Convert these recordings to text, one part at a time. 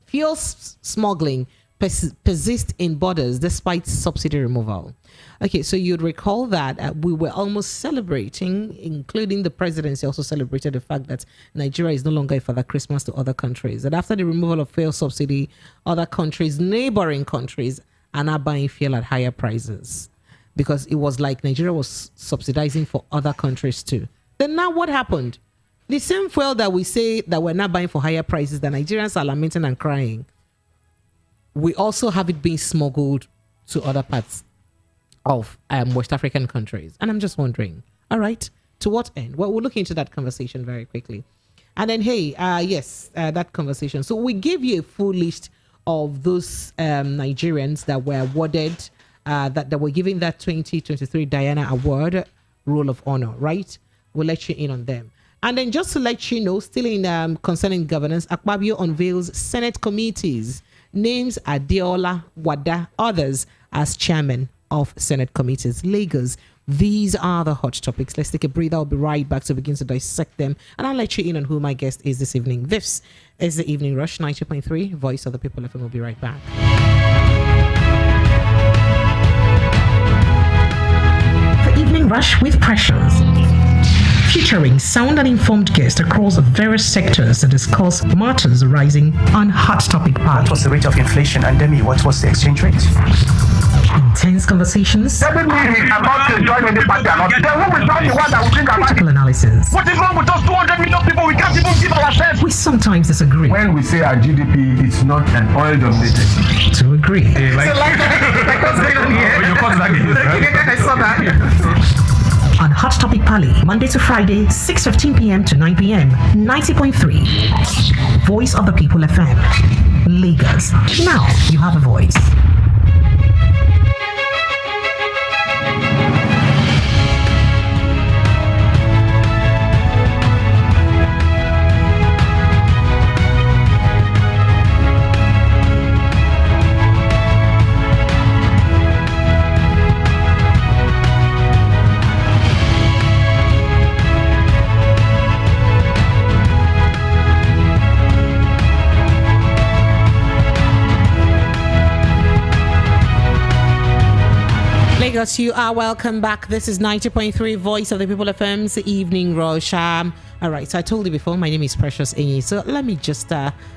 Fuel smuggling persist in borders despite subsidy removal. Okay, so you'd recall that we were almost celebrating, including the presidency also celebrated the fact that Nigeria is no longer a Father Christmas to other countries. That after the removal of fuel subsidy, other countries, neighboring countries, are now buying fuel at higher prices because it was like Nigeria was subsidizing for other countries too. Then now what happened? The same fuel that we say that we're not buying for higher prices, the Nigerians are lamenting and crying. We also have it being smuggled to other parts of West African countries. And I'm just wondering, all right, to what end? Well, we'll look into that conversation very quickly. And then, hey, that conversation. So we gave you a full list of those Nigerians that were awarded, that were given that 2023 Diana Award, Roll of Honor, right? We'll let you in on them. And then just to let you know, still in concerning governance, Akpabio unveils Senate committees, names Adeola, Wada, others as chairman of Senate committees. Lagos, these are the hot topics. Let's take a breather. I'll be right back to begin to dissect them. And I'll let you in on who my guest is this evening. This is the Evening Rush, 90.3, Voice of the People FM. We'll be right back. The Evening Rush with Precious, featuring sound and informed guests across various sectors to discuss matters arising on Hot Topic Party. What was the rate of inflation? And Demi, what was the exchange rate? Intense conversations. Political analysis. What is wrong with us 200 million people? We can't even give ourselves. We sometimes disagree. When we say our GDP, it's not an oil dominated. To agree. I saw that. On Hot Topic Pali, Monday to Friday, 6:15 p.m. to 9 p.m. 90.3, Voice of the People FM, Lagos. Now you have a voice. Lagos, you are welcome back. This is 90.3 Voice of the People FM's Evening Rush. All right, so I told you before, my name is Precious Enyi. So let me just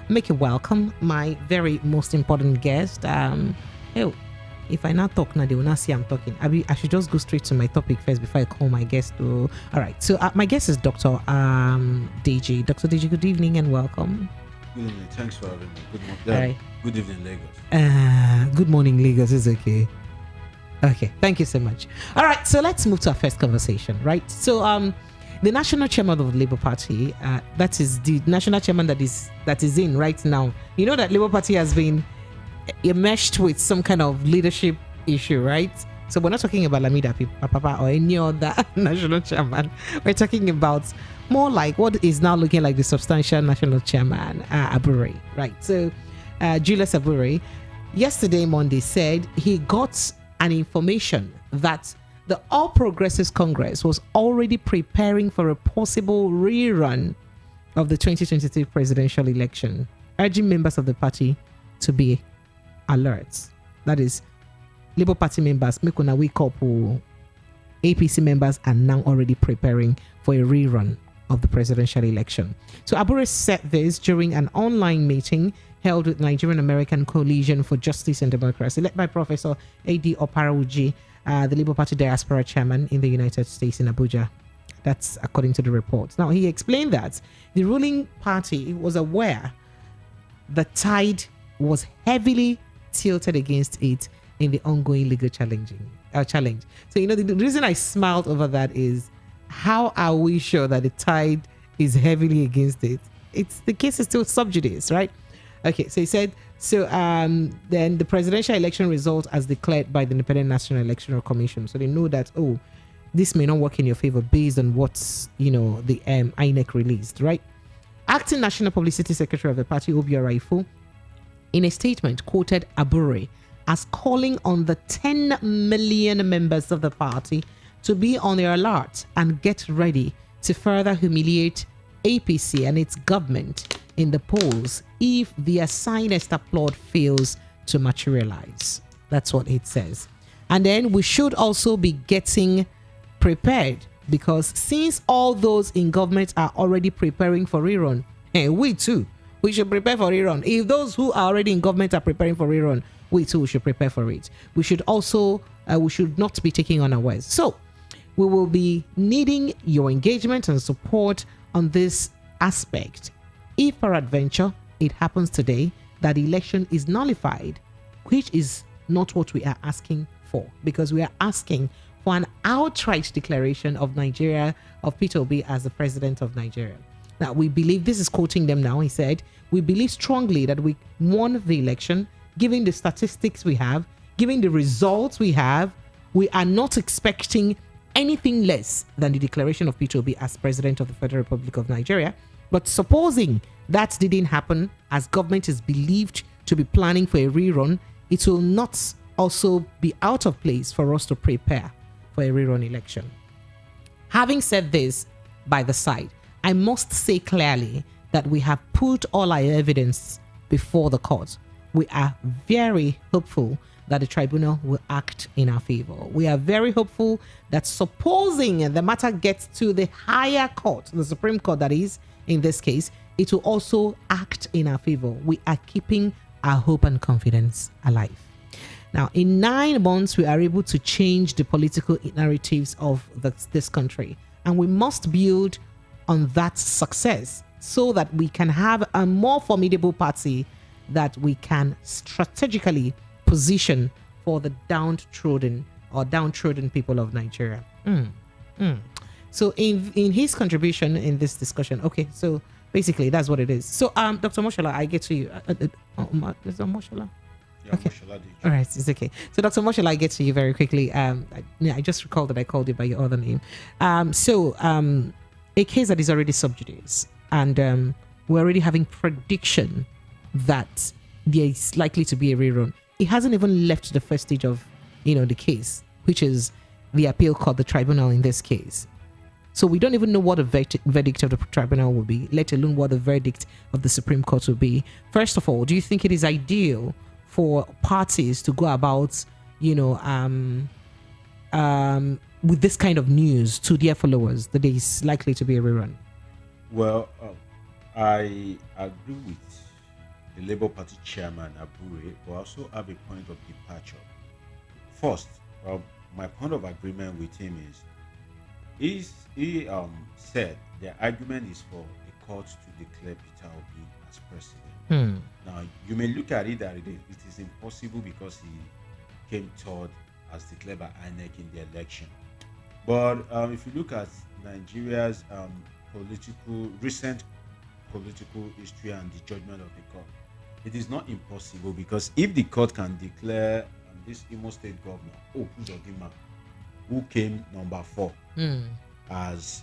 make you welcome my very most important guest. If I not talk now, they will not see I'm talking. I should just go straight to my topic first before I call my guest. All right, so my guest is Dr. DG. Dr. DG, good evening and welcome. Good evening. Thanks for having me. Good morning. All right. Good evening, Lagos. Good morning, Lagos. Is okay. Okay, thank you so much. All right, so let's move to our first conversation, right? So, the national chairman of the Labour Party, that is the national chairman that is in right now. You know that Labour Party has been enmeshed with some kind of leadership issue, right? So we're not talking about Lamida Papa or any other national chairman. We're talking about more like what is now looking like the substantial national chairman, Abure, right? So, Julius Abure, yesterday, Monday, said he got an information that the All Progressives Congress was already preparing for a possible rerun of the 2023 presidential election, urging members of the party to be alert. That is, Labour Party members, make una wake up. APC members are now already preparing for a rerun of the presidential election. So Abure said this during an online meeting held with Nigerian American Coalition for Justice and Democracy, led by Professor A.D. Oparawuji, the Labour Party diaspora chairman in the United States in Abuja. That's according to the report. Now, he explained that the ruling party was aware the tide was heavily tilted against it in the ongoing legal challenge. So, the reason I smiled over that is, how are we sure that the tide is heavily against it? The case is still sub judice, right? Okay, so he said, then the presidential election result as declared by the Independent National Electoral Commission. So they know that, this may not work in your favor based on what's, the INEC released, right? Acting National Publicity Secretary of the party, Obiora Ifo, in a statement, quoted Abure as calling on the 10 million members of the party to be on their alert and get ready to further humiliate APC and its government in the polls if the assigned plot fails to materialize. That's what it says. And then we should also be getting prepared, because since all those in government are already preparing for rerun, and we too, we should prepare for rerun. If those who are already in government are preparing for rerun, we too should prepare for it. We should also, we should not be taking unawares. So we will be needing your engagement and support on this aspect. If peradventure it happens today that the election is nullified, which is not what we are asking for, because we are asking for an outright declaration of Nigeria, of Peter Obi as the president of Nigeria. Now, we believe, this is quoting them now, he said, we believe strongly that we won the election, given the statistics we have, given the results we have. We are not expecting anything less than the declaration of Peter Obi as president of the Federal Republic of Nigeria. But supposing that didn't happen, as government is believed to be planning for a rerun, it will not also be out of place for us to prepare for a rerun election. Having said this by the side, I must say clearly that we have put all our evidence before the court. We are very hopeful that the tribunal will act in our favor. We are very hopeful that supposing the matter gets to the higher court, the Supreme Court that is, in this case, it will also act in our favor. We are keeping our hope and confidence alive. Now, in 9 months, we are able to change the political narratives of this country, and we must build on that success so that we can have a more formidable party that we can strategically position for the downtrodden people of Nigeria. So in his contribution in this discussion, okay, so basically that's what it is. So Dr. Moshola, I get to you. Is that Moshola? Yeah, Okay. Moshola did. All right, it's okay. So Dr. Moshola, I get to you very quickly. I just recalled that I called you by your other name. A case that is already sub judice, and we're already having prediction that there is likely to be a rerun. It hasn't even left the first stage of, the case, which is the appeal court, the tribunal in this case. So we don't even know what the verdict of the tribunal will be, let alone what the verdict of the Supreme Court will be. First of all, do you think it is ideal for parties to go about, with this kind of news to their followers that there is likely to be a rerun? Well, I agree with the Labour Party chairman, Abure, but I also have a point of departure. First, my point of agreement with him is he said the argument is for the court to declare Peter Obi as president. Now, you may look at it that it is impossible because he came third as declared by INEC in the election. But if you look at Nigeria's recent political history and the judgment of the court, it is not impossible, because if the court can declare this Imo State governor, Uzodimma, who came number 4 as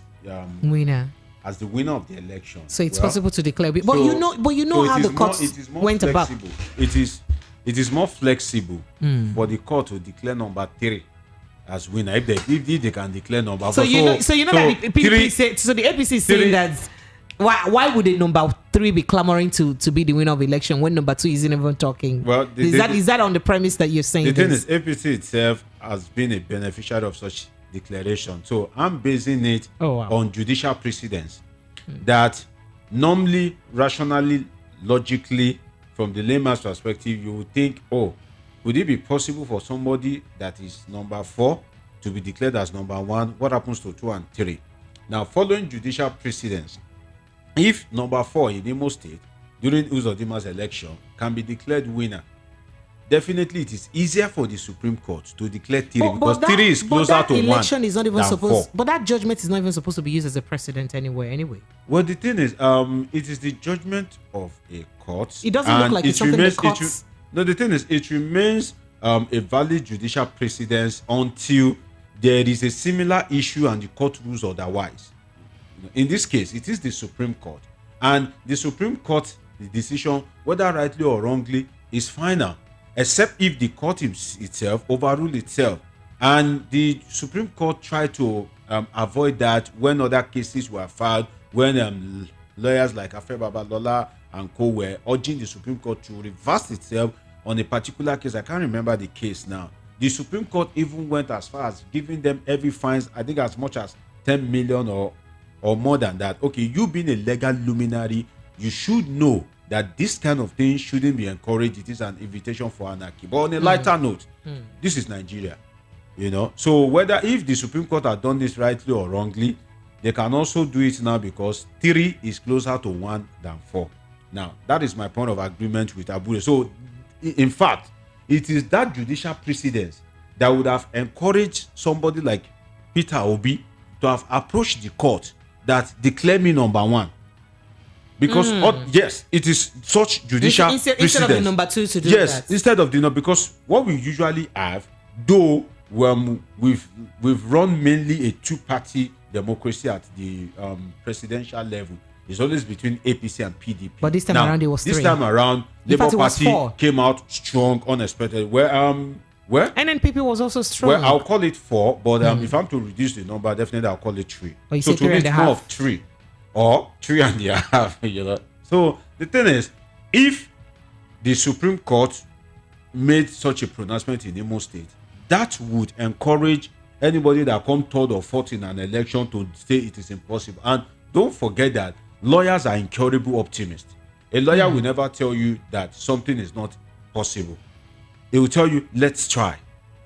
Winner. as the winner of the election, So it's possible to declare. But you know how the court went about. It is more flexible for the court to declare number 3 as winner if they can declare number 4. So you know that the PDP said, so the APC is saying that why would the number 3 be clamoring to be the winner of election when number 2 isn't even talking? Well, is that on the premise that you're saying? The thing is, APC itself has been a beneficiary of such declaration. So I'm basing it on judicial precedents that normally, rationally, logically, from the layman's perspective, you would think, would it be possible for somebody that is number 4 to be declared as number 1? What happens to 2 and 3? Now, following judicial precedents, if number 4 in Imo State during Uzodimma's election can be declared winner, definitely it is easier for the Supreme Court to declare 3 because 3 is closer to 1 election is not even than supposed 4. But that judgment is not even supposed to be used as a precedent anyway. Well, the thing is, it is the judgment of a court. It doesn't look like it's something the courts. No, the thing is, it remains a valid judicial precedence until there is a similar issue and the court rules otherwise. In this case, it is the Supreme Court, and the Supreme Court, the decision, whether rightly or wrongly, is final, except if the court itself overruled itself. And the Supreme Court tried to avoid that when other cases were filed, when lawyers like Afe Babalola and co were urging the Supreme Court to reverse itself on a particular case. I can't remember the case now. The Supreme Court even went as far as giving them heavy fines, I think as much as 10 million or more than that. Okay, you being a legal luminary, you should know that this kind of thing shouldn't be encouraged. It is an invitation for anarchy. But on a lighter note, this is Nigeria, you know. So whether if the Supreme Court had done this rightly or wrongly, they can also do it now because 3 is closer to 1 than 4. Now, that is my point of agreement with Abure. So, in fact, it is that judicial precedence that would have encouraged somebody like Peter Obi to have approached the court that declare me number 1. Because yes, it is such judicial instead precedence. of the number 2 to do yes, that. instead of the number, because what we usually have, though we've run mainly a 2-party democracy at the presidential level, it's always between APC and PDP. But this time around it was 3. This time around, Labour Party 4. came out strong, unexpected. Where NNPP was also strong. Well, I'll call it 4, but if I'm to reduce the number, definitely I'll call it 3. Oh, you so say to 3 me, and a it's more half. of 3 or 3 and a half. You know. So the thing is, if the Supreme Court made such a pronouncement in Imo State, that would encourage anybody that come 3rd or 4th in an election to say it is impossible. And don't forget that lawyers are incurable optimists. A lawyer will never tell you that something is not possible. He will tell you, let's try.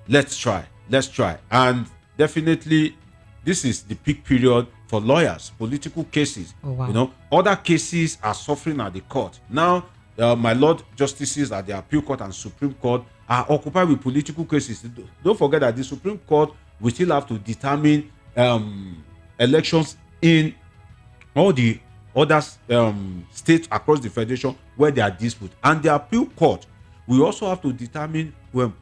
And definitely, this is the peak period for lawyers, political cases. Oh, wow. You know, other cases are suffering at the court. Now, my Lord Justices at the Appeal Court and Supreme Court are occupied with political cases. Don't forget that the Supreme Court will still have to determine elections in all the other states across the federation where there are disputes. And the Appeal Court will also have to determine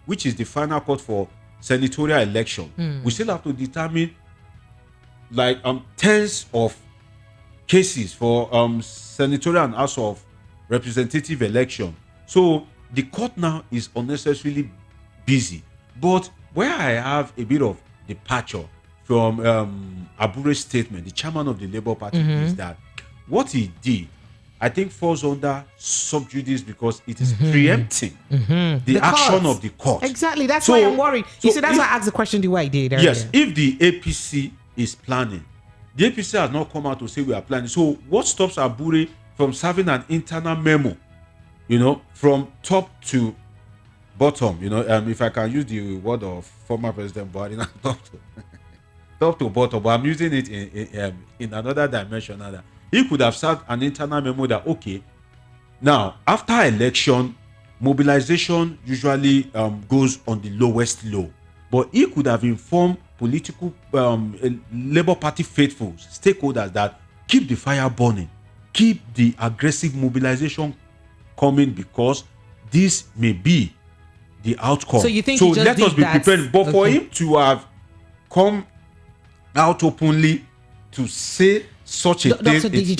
which is the final court for senatorial election. We still have to determine like tens of cases for senatorial and House of Representative election. So the court now is unnecessarily busy. But where I have a bit of departure from Abure's statement, the chairman of the Labour Party, is that what he did, I think, falls under sub judice because it is preempting the action of the court. Exactly. That's why I'm worried. You see, that's why I asked the question the way I did earlier. Yes, if the APC is planning, the APC has not come out to say we are planning. So what stops Abure from serving an internal memo, you know, from top to bottom, you know, if I can use the word of former President Buhari, top to bottom, but I'm using it in another dimension. He could have served an internal memo that, okay, now after election, mobilization usually goes on the lowest low, but he could have informed political Labour Party faithfuls, stakeholders, that keep the fire burning, keep the aggressive mobilization coming, because this may be the outcome. So you think so he just let us did be that? prepared. But for him to have come out openly to say such a Dr. thing, Deji,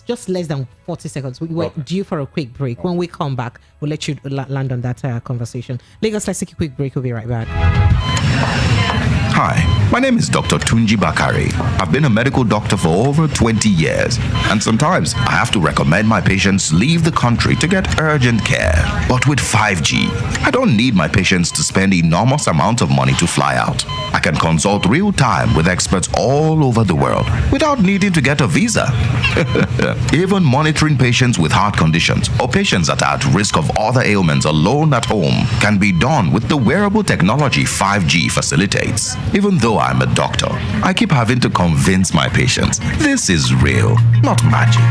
just less than 40 seconds. We're due for a quick break. When we come back, we'll let you land on that conversation. Lagos, let's take a quick break. We'll be right back. Hi, my name is Dr. Tunji Bakari. I've been a medical doctor for over 20 years, and sometimes I have to recommend my patients leave the country to get urgent care. But with 5G, I don't need my patients to spend enormous amounts of money to fly out. I can consult real time with experts all over the world without needing to get a visa. Even monitoring patients with heart conditions or patients that are at risk of other ailments alone at home can be done with the wearable technology 5G facilitates. Even though I'm a doctor, I keep having to convince my patients this is real, not magic.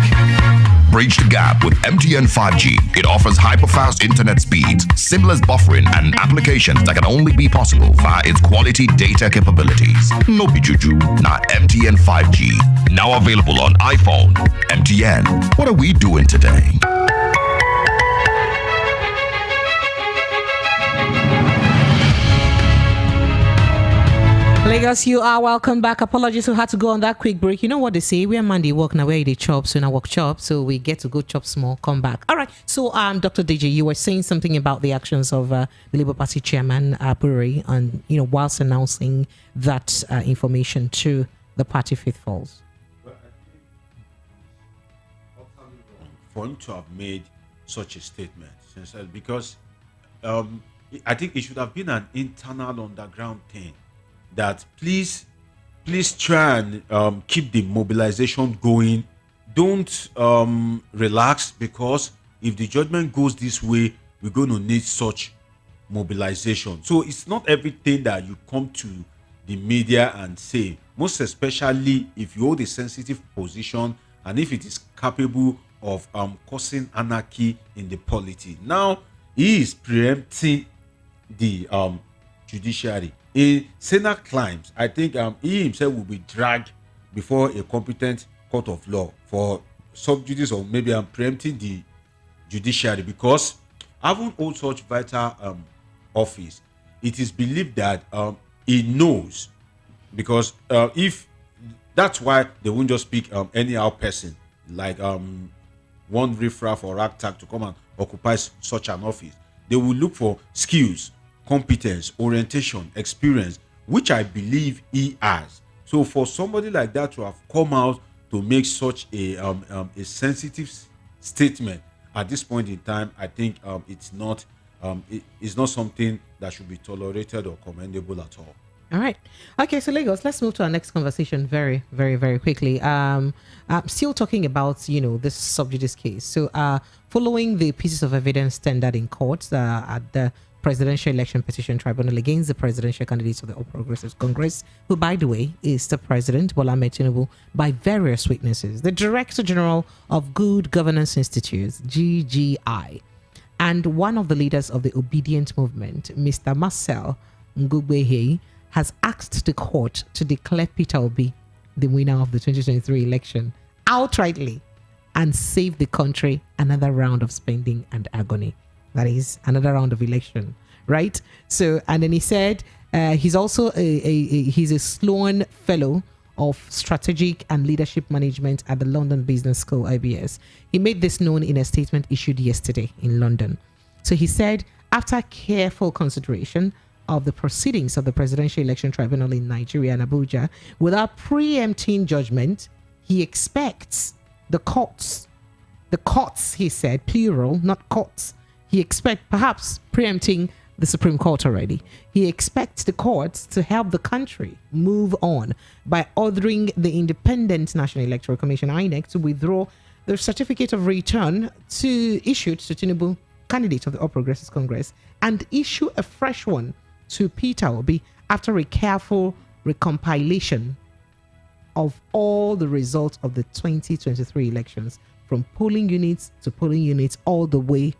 Bridge the gap with MTN 5G. It offers hyper-fast internet speeds, seamless buffering, and applications that can only be possible via its quality data capabilities. No be juju, not MTN 5G. Now available on iPhone. MTN, what are we doing today? Lagos, you are welcome back. Apologies, we had to go on that quick break. You know what they say, we're Monday work now, where they chop, so now work chop, so we get to go chop small, come back. All right, so Dr. DJ, you were saying something about the actions of the Labour Party chairman Abure, on, you know, whilst announcing that information to the party faithfuls. Well, I think for him to have made such a statement, sincerely, because I think it should have been an internal underground thing that please try and keep the mobilization going. Don't relax, because if the judgment goes this way, we're going to need such mobilization. So it's not everything that you come to the media and say, most especially if you hold a sensitive position and if it is capable of causing anarchy in the polity. Now he is preempting the judiciary. A Senate claims, I think he himself will be dragged before a competent court of law for subjudice, or maybe I'm preempting the judiciary, because having hold such vital office, it is believed that he knows, because if that's why they won't just pick anyhow person like one riffraff or ragtag to come and occupy such an office. They will look for skills, competence, orientation, experience, which I believe he has. So for somebody like that to have come out to make such a sensitive statement at this point in time, I think it's not something that should be tolerated or commendable at all. All right. Okay, so Lagos, let's move to our next conversation very, very, very quickly. Still talking about, this subjudice case. So following the pieces of evidence tendered in court at the Presidential Election Petition Tribunal against the presidential candidates of the All Progressives Congress, who, by the way, is the President, Bola Ahmed Tinubu, by various witnesses, the Director General of Good Governance Institute, GGI, and one of the leaders of the Obedient Movement, Mr. Marcel Ngubehei, has asked the court to declare Peter Obi the winner of the 2023 election outrightly and save the country another round of spending and agony. That is another round of election, right? So, and then he said he's also he's a Sloan Fellow of Strategic and Leadership Management at the London Business School, IBS. He made this known in a statement issued yesterday in London. So he said, after careful consideration of the proceedings of the Presidential Election Tribunal in Nigeria and Abuja, without preempting judgment, he expects the courts, he said, plural, not courts. He expects, perhaps preempting the Supreme Court already, he expects the courts to help the country move on by ordering the Independent National Electoral Commission, INEC, to withdraw the certificate of return issued to Tinubu, candidate of the All Progressives Congress, and issue a fresh one to Peter Obi after a careful recompilation of all the results of the 2023 elections, from polling units to polling units all the way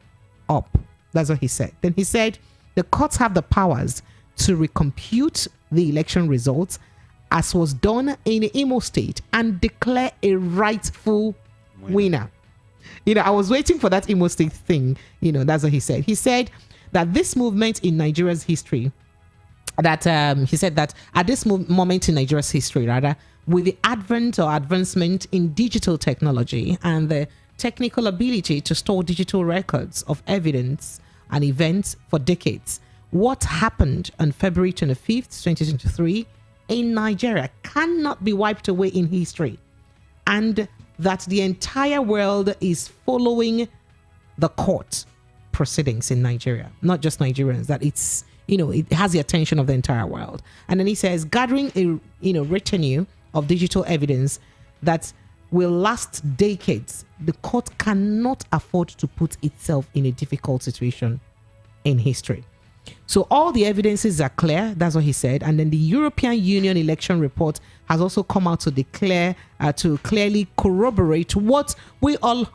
up. That's what he said. Then he said the courts have the powers to recompute the election results as was done in Imo State and declare a rightful winner. I was waiting for that Imo State thing. That's what he said. He said that this movement in Nigeria's history, he said that at this moment in Nigeria's history, rather, with the advent or advancement in digital technology and the technical ability to store digital records of evidence and events for decades, what happened on February 25th, 2023 in Nigeria cannot be wiped away in history, and that the entire world is following the court proceedings in Nigeria, not just Nigerians, that it's, it has the attention of the entire world. And then he says, gathering a, retinue of digital evidence that will last decades, the court cannot afford to put itself in a difficult situation in history. So all the evidences are clear. That's what he said. And then the European Union election report has also come out to declare, to clearly corroborate what we all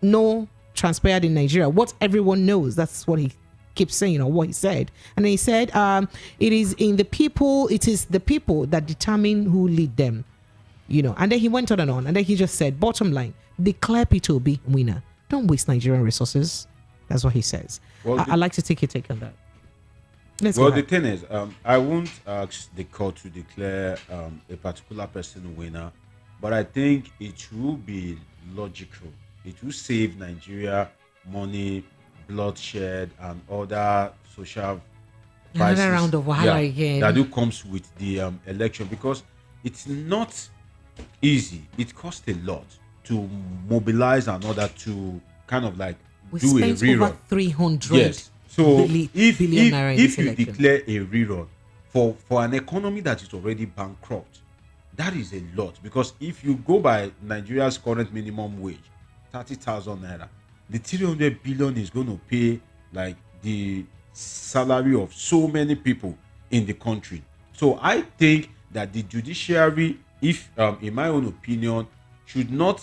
know transpired in Nigeria, what everyone knows. That's what he keeps saying, or what he said. And then he said, it is the people that determine who lead them. And then he went on and on. And then he just said, bottom line, declare Peter Obi winner. Don't waste Nigerian resources. That's what he says. Well, I'd like to take your take on that. The thing is, I won't ask the court to declare a particular person winner, but I think it will be logical. It will save Nigeria money, bloodshed, and other social crises. Another round of wahala again. That do comes with the election, because it's not easy. It costs a lot to mobilize and order to kind of like We do a spent over rerun. 300 Yes. So if billion naira in if this you election. declare a rerun for an economy that is already bankrupt, that is a lot. Because if you go by Nigeria's current minimum wage, 30,000 naira, the 300 billion is going to pay like the salary of so many people in the country. So I think that the judiciary, if in my own opinion, should not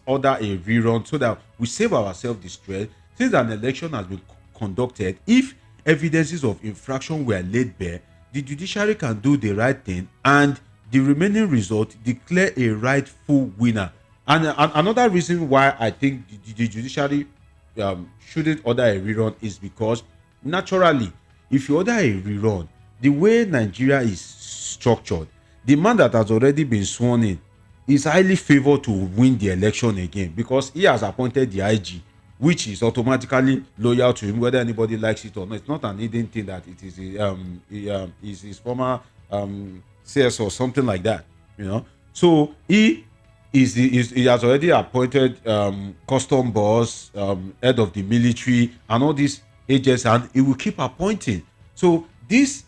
order a rerun so that we save ourselves the stress. Since an election has been conducted, if evidences of infraction were laid bare, the judiciary can do the right thing and the remaining result declare a rightful winner. And another reason why I think the judiciary shouldn't order a rerun is because naturally, if you order a rerun, the way Nigeria is structured, the man that has already been sworn in is highly favored to win the election again because he has appointed the IG, which is automatically loyal to him whether anybody likes it or not. It's not an hidden thing that it is his former CS or something like that, you know. So he has already appointed custom boss, head of the military, and all these agencies, and he will keep appointing. So these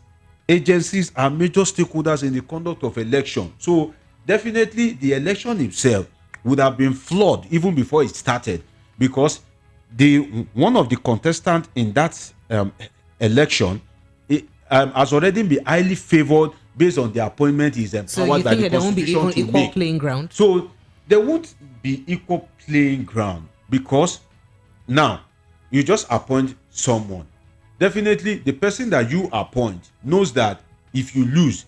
agencies are major stakeholders in the conduct of election. So definitely the election itself would have been flawed even before it started because one of the contestants in that election has already been highly favored based on the appointment he is empowered by the Constitution to make. So you think that there won't be even equal playing ground? So there won't be equal playing ground because now you just appoint someone. Definitely the person that you appoint knows that if you lose,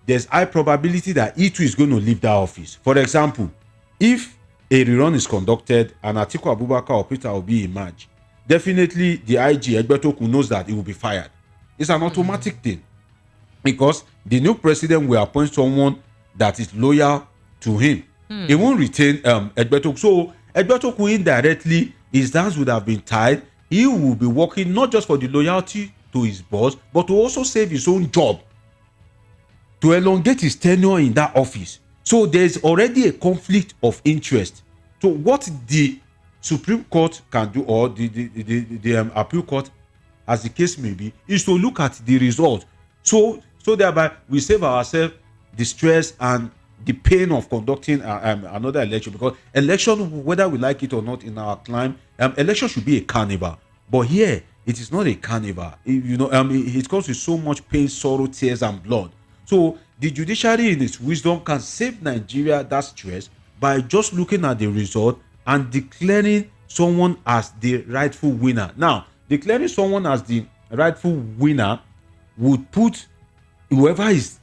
there's high probability that he too is going to leave that office. For example, if a rerun is conducted and Atiku Abubakar or Peter Obi emerge, definitely the IG Egwuatu knows that he will be fired. It's an automatic thing because the new president will appoint someone that is loyal to him. He won't retain Egwuatu. So Egwuatu indirectly, his hands would have been tied. He will be working not just for the loyalty to his boss, but to also save his own job, to elongate his tenure in that office. So there's already a conflict of interest. So what the Supreme Court can do, or the appeal court, as the case may be, is to look at the result. So thereby we save ourselves the stress and the pain of conducting another election, because election, whether we like it or not in our climb, election should be a carnival. But here it is not a carnival. It comes with so much pain, sorrow, tears, and blood. So the judiciary in its wisdom can save Nigeria that stress by just looking at the result and declaring someone as the rightful winner. Now, declaring someone as the rightful winner would put whoever is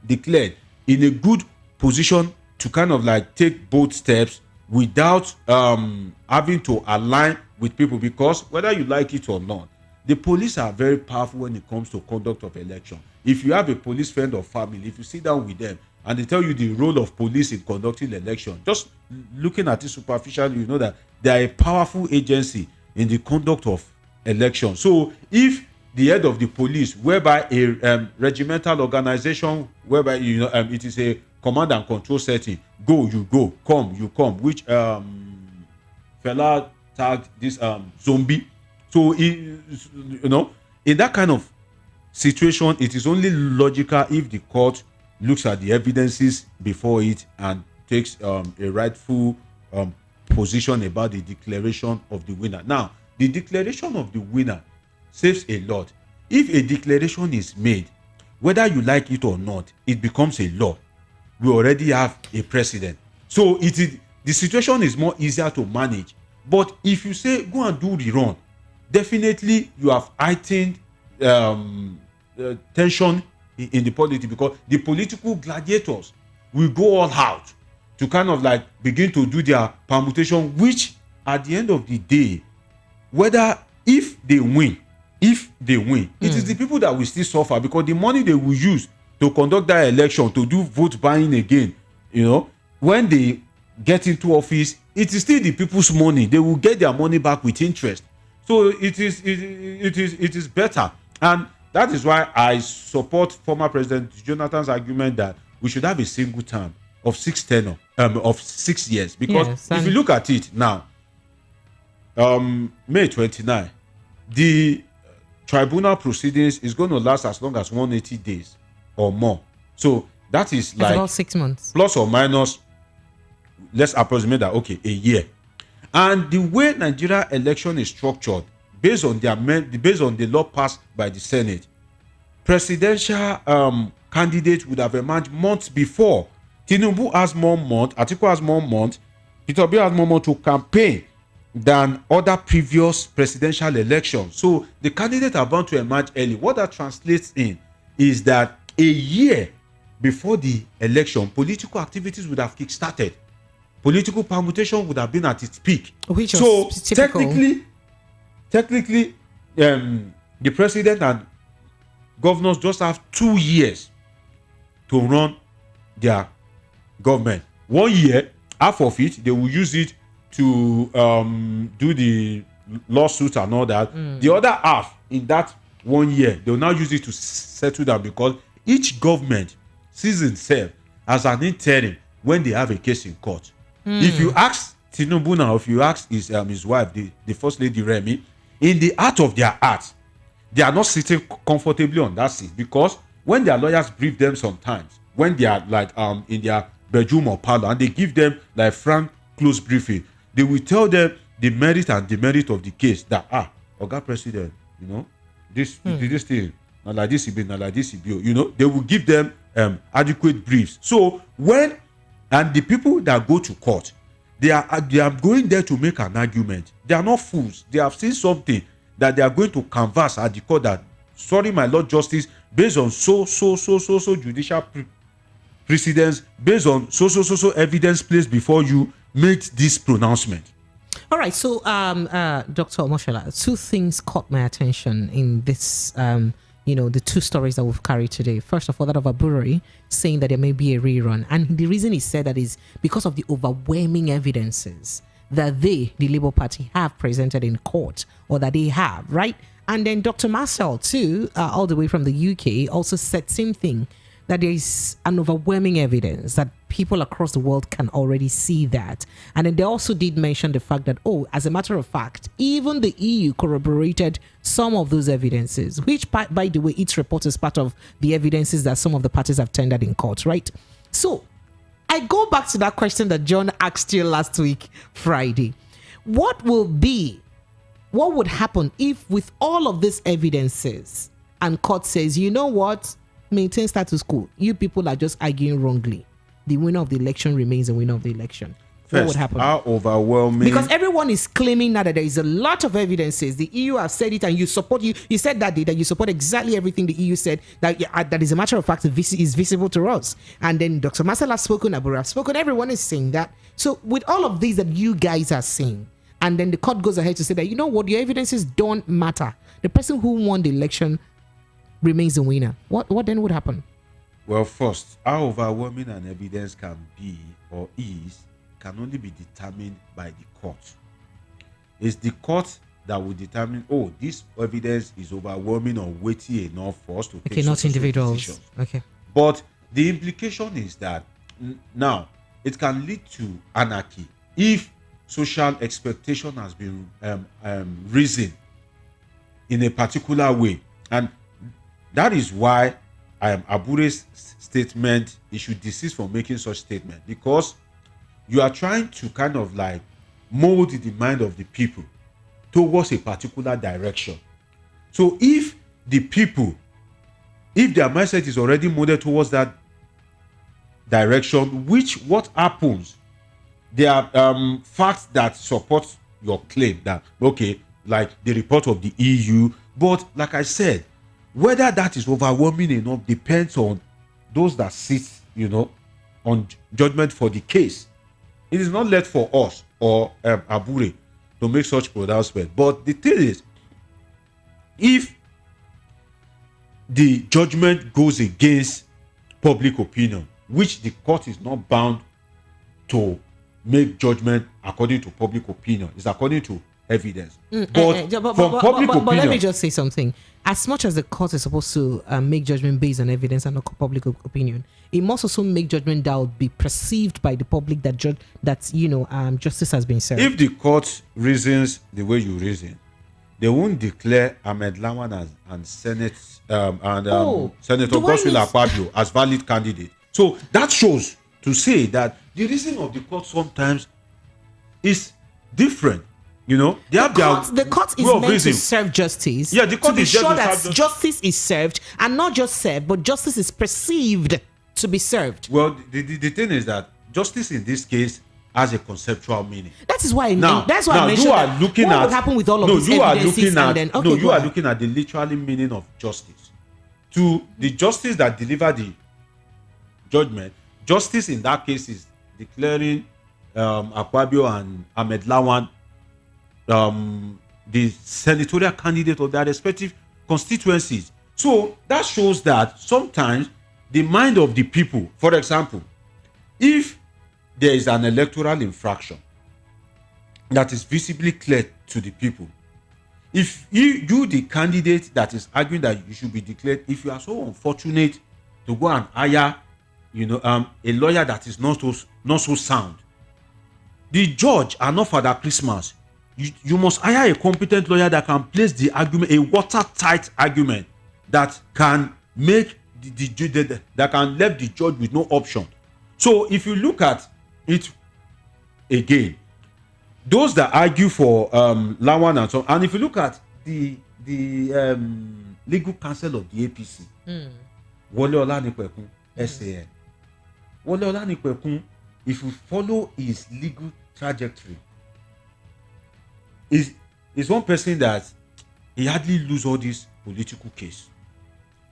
declared in a good position to kind of like take both steps without having to align with people, because whether you like it or not, the police are very powerful when it comes to conduct of election. If you have a police friend or family, if you sit down with them and they tell you the role of police in conducting election, just looking at it superficially, you know that they are a powerful agency in the conduct of election. So if the head of the police, whereby a regimental organization, whereby it is a command and control setting, go you go, come you come, which fella tagged this zombie. So in that kind of situation, it is only logical if the court looks at the evidences before it and takes a rightful position about the declaration of the winner. Now, the declaration of the winner saves a lot. If a declaration is made, whether you like it or not, it becomes a law. We already have a precedent. So the situation is more easier to manage. But if you say go and do the run, definitely you have heightened tension in the politics, because the political gladiators will go all out to kind of like begin to do their permutation, which at the end of the day, if they win, it is the people that will still suffer, because the money they will use to conduct that election, to do vote buying again, when they get into office, it is still the people's money. They will get their money back with interest. So it is better. And that is why I support former President Jonathan's argument that we should have a single term of 6 tenure. of 6 years. Because Yes, if you look at it now, May 29, the tribunal proceedings is going to last as long as 180 days or more. So that is It's like about 6 months. plus or minus, let's approximate that, okay, a year. And the way Nigeria election is structured, based on the law passed by the Senate, presidential candidates would have emerged months before. Tinubu has more months, Atiku has more months, Peter Obi has more months to campaign than other previous presidential elections. So the candidates are bound to emerge early. What that translates in is that a year before the election, political activities would have kick-started. Political permutation would have been at its peak. Which So was typical. technically, the president and governors just have 2 years to run their government. 1 year, half of it, they will use it to do the lawsuits and all that. The other half, in that 1 year, they will now use it to settle down, because each government sees itself as an interim when they have a case in court. If you ask Tinubu now, if you ask his wife, the first lady Remi, in the heart of their heart, they are not sitting comfortably on that seat, because when their lawyers brief them sometimes, when they are like in their bedroom or parlor, and they give them like frank close briefing, they will tell them the merit and demerit of the case. That Oga President, you know, this thing, not like this, not like this, you know, they will give them adequate briefs. So when and the people that go to court, they are going there to make an argument. They are not fools. They have seen something that they are going to canvass at the court, that, sorry, my Lord Justice, based on so judicial precedents, based on so evidence placed before you, make this pronouncement. All right, so Dr. Omoshola, 2 things caught my attention in this, the 2 stories that we've carried today. First of all, that of Aburi saying that there may be a rerun, and the reason he said that is because of the overwhelming evidences that the Labour Party have presented in court, or that they have, right? And then Dr. Marcel too, all the way from the UK, also said same thing, that there is an overwhelming evidence that people across the world can already see that. And then they also did mention the fact that, as a matter of fact, even the EU corroborated some of those evidences, which, by the way, its report is part of the evidences that some of the parties have tendered in court, right? So I go back to that question that John asked you last week, Friday. What would happen if, with all of these evidences, and court says, you know what, maintain status quo, you people are just arguing wrongly, the winner of the election remains the winner of the election? What would happen? How overwhelming? Because everyone is claiming now that there is a lot of evidences. The EU have said it, and you support. You said that day that you support exactly everything the EU said. That is a matter of fact is visible to us. And then Dr. Marcel has spoken, Abu has spoken. Everyone is saying that. So with all of these that you guys are saying, and then the court goes ahead to say that, you know what, your evidences don't matter. The person who won the election remains the winner. What then would happen? Well, first, how overwhelming an evidence can be or is can only be determined by the court. It's the court that will determine, this evidence is overwhelming or weighty enough for us to take not individuals decisions. Okay. But the implication is that now it can lead to anarchy if social expectation has been risen in a particular way. And that is why Abure's statement, he should desist from making such statement, because you are trying to kind of like mold the mind of the people towards a particular direction. So if the people, if their mindset is already molded towards that direction, what happens? There are facts that support your claim that, okay, like the report of the EU, but like I said, whether that is overwhelming enough depends on those that sit, on judgment for the case. It is not left for us or Abure to make such pronouncement. But the thing is, if the judgment goes against public opinion, which the court is not bound to make judgment according to public opinion, it's according to evidence. But from public opinion, but let me just say something. As much as the court is supposed to make judgment based on evidence and not public opinion, it must also make judgment that would be perceived by the public that justice has been served. if the court reasons the way you reason, they won't declare Ahmed Lawan and Senator Godswill Akpabio as valid candidate. So that shows to say that the reason of the court sometimes is different. They have the court is way of meant reasoning. to serve justice. Yeah, the court to be is just sure to that serve justice is served, and not just served, but justice is perceived to be served. Well, the thing is that justice in this case has a conceptual meaning. That is why. Now, I mentioned you are that looking what at would happen with all of no, these you are evidences looking at and then, no, you are looking at the literally meaning of justice. To the justice that delivered the judgment, justice in that case is declaring Akpabio and Ahmed Lawan the senatorial candidate of their respective constituencies. So that shows that sometimes the mind of the people, for example, if there is an electoral infraction that is visibly clear to the people, if you the candidate that is arguing that you should be declared, if you are so unfortunate to go and hire a lawyer that is not so sound, the judge and not Father Christmas, you must hire a competent lawyer that can place the argument, a watertight argument that can make that can leave the judge with no option. So if you look at it again, those that argue for Lawan and so on, and if you look at the legal counsel of the APC, Wole Olanipekun, SAN, Wole Olanipekun, if you follow his legal trajectory, is one person that he hardly lose all this political case.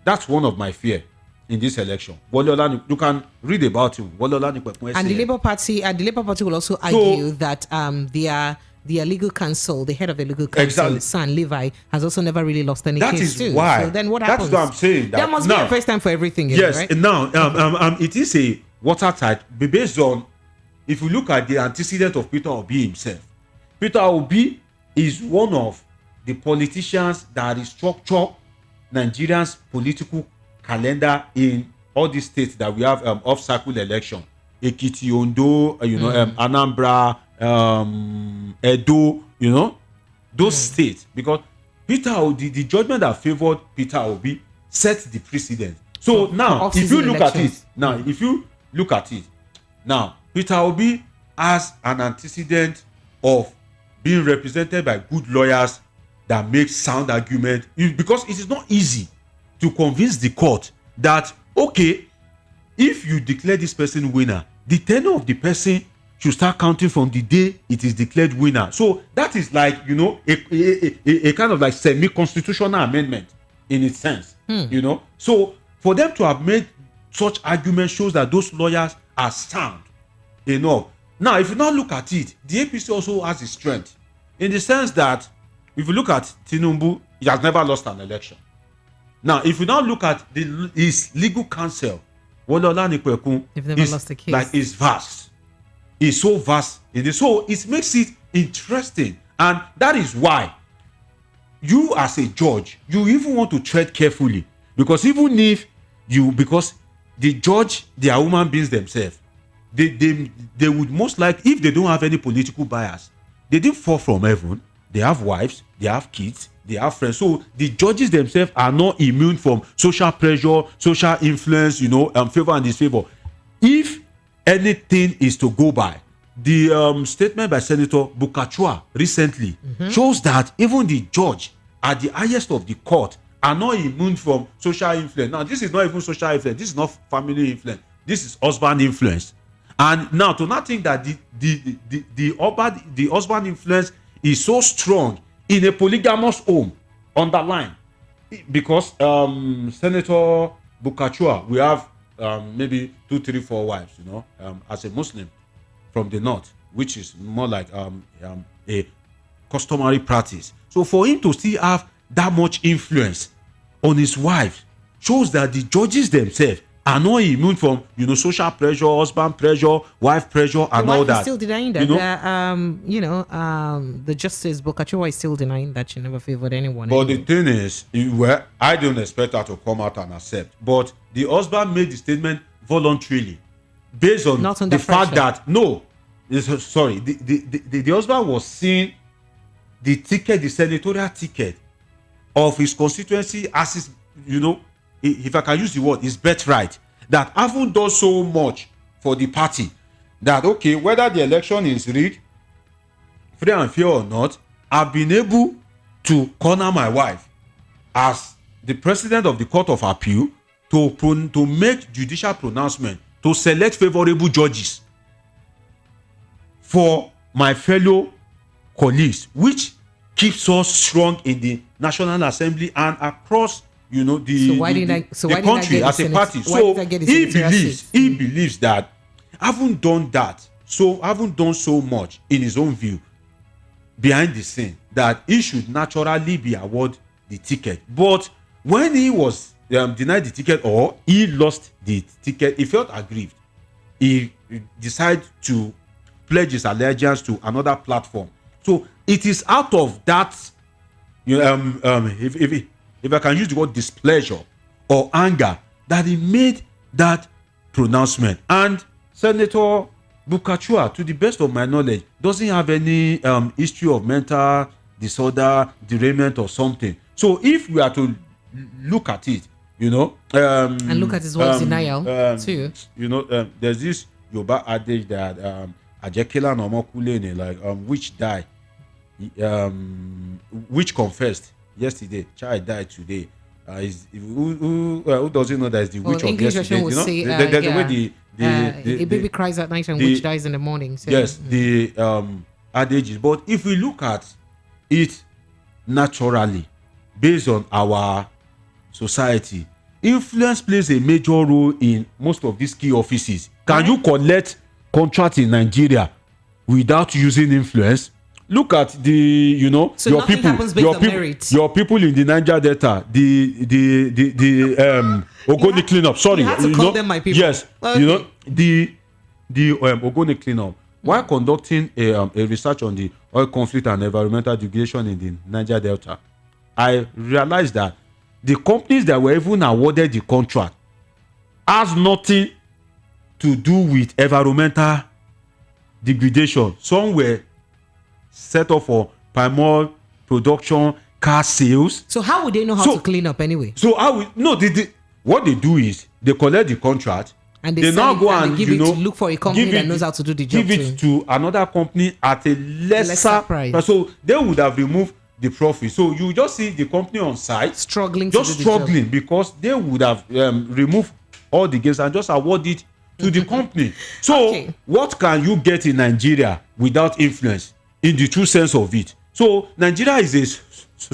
That's one of my fear in this election. You can read about him. And the Labour Party will also argue that their legal counsel, the head of the legal counsel, Exactly. San Levi, has also never really lost any That case is too. why. So then what happens? That's what I'm saying. There must be a first time for everything. Yes. Right? Now, it is a watertight based on, if you look at the antecedent of Peter Obi himself. Peter Obi is one of the politicians that restructure Nigeria's political calendar in all these states that we have off-cycle election. Ekiti, Ondo, Anambra, Edo, those states. Because the judgment that favored Peter Obi set the precedent. So now, if you look at it, now, Peter Obi has an antecedent of being represented by good lawyers that make sound argument, because it is not easy to convince the court that, okay, if you declare this person winner, the tenure of the person should start counting from the day it is declared winner. So that is like, a kind of like semi-constitutional amendment in its sense, So for them to have made such argument shows that those lawyers are sound enough. Now, if you now look at it, the APC also has its strength in the sense that if you look at Tinubu, he has never lost an election. Now, if you now look at his legal counsel, Wole Olanipekun, is vast. It's so vast. So it makes it interesting. And that is why you as a judge, you even want to tread carefully. Because even if because the judge, they are human beings themselves, they would most likely, if they don't have any political bias, they didn't fall from heaven. They have wives, they have kids, they have friends. So the judges themselves are not immune from social pressure, social influence, favor and disfavor. If anything is to go by, the statement by Senator Bukachua recently shows that even the judge at the highest of the court are not immune from social influence. Now, this is not even social influence. This is not family influence. This is husband influence. And now, to not think that the husband influence is so strong in a polygamous home, underline, because Senator Bukachua, we have maybe 2, 3, 4 wives, as a Muslim from the north, which is more like a customary practice. So for him to still have that much influence on his wife shows that the judges themselves are not immune from, social pressure, husband pressure, wife pressure, and all that. Still denying that. The Justice Bokachua is still denying that she never favored anyone. But the thing is, I don't expect her to come out and accept. But the husband made the statement voluntarily, based on the fact that the husband was seeing the ticket, the senatorial ticket of his constituency as his, if I can use the word, his birthright, that haven't done so much for the party that, okay, whether the election is rigged, free and fair or not, I've been able to corner my wife as the president of the Court of Appeal to make judicial pronouncement, to select favorable judges for my fellow colleagues, which keeps us strong in the National Assembly and across, the country as a party. So he believes that haven't done so much in his own view behind the scene, that he should naturally be awarded the ticket. But when he was denied the ticket, or he lost the ticket, he felt aggrieved. He decided to pledge his allegiance to another platform. So it is out of that, if I can use the word displeasure or anger, that he made that pronouncement. And Senator Bokachua, to the best of my knowledge, doesn't have any history of mental disorder, derailment, or something. So if we are to look at it, and look at his words denial too. There's this Yoruba adage that Ajekela no Mokulene, like which died, which confessed yesterday, child died today. Who doesn't know that is the witch of English yesterday? Would say, the way a baby cries at night and witch dies in the morning. So. Yes, the adage is. But if we look at it naturally, based on our society, influence plays a major role in most of these key offices. Can you collect contract in Nigeria without using influence? Look at the, so your people in the Niger Delta, the Ogoni cleanup. Sorry, you have to call them my people. Yes, okay. The Ogoni cleanup. While conducting a research on the oil conflict and environmental degradation in the Niger Delta, I realized that the companies that were even awarded the contract has nothing to do with environmental degradation. Some were set up for palm oil production, car sales. So how would they know how to clean up anyway? So what they do is they collect the contract and they now go and give it to look for a company that knows how to do the job. Give it to another company at a lesser price. So they would have removed the profit. So you just see the company on site struggling because they would have removed all the gains and just award it to the company. So what can you get in Nigeria without influence, in the true sense of it? So Nigeria is a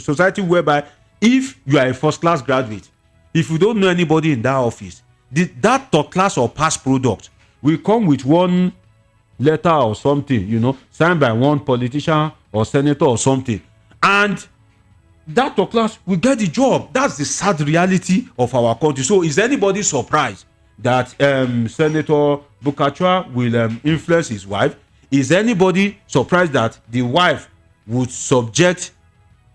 society whereby if you are a first class graduate, if you don't know anybody in that office, that top class or past product will come with one letter or something, signed by one politician or senator or something, and that top class will get the job. That's the sad reality of our country. So is anybody surprised that Senator Bokachua will influence his wife? Is anybody surprised that the wife would subject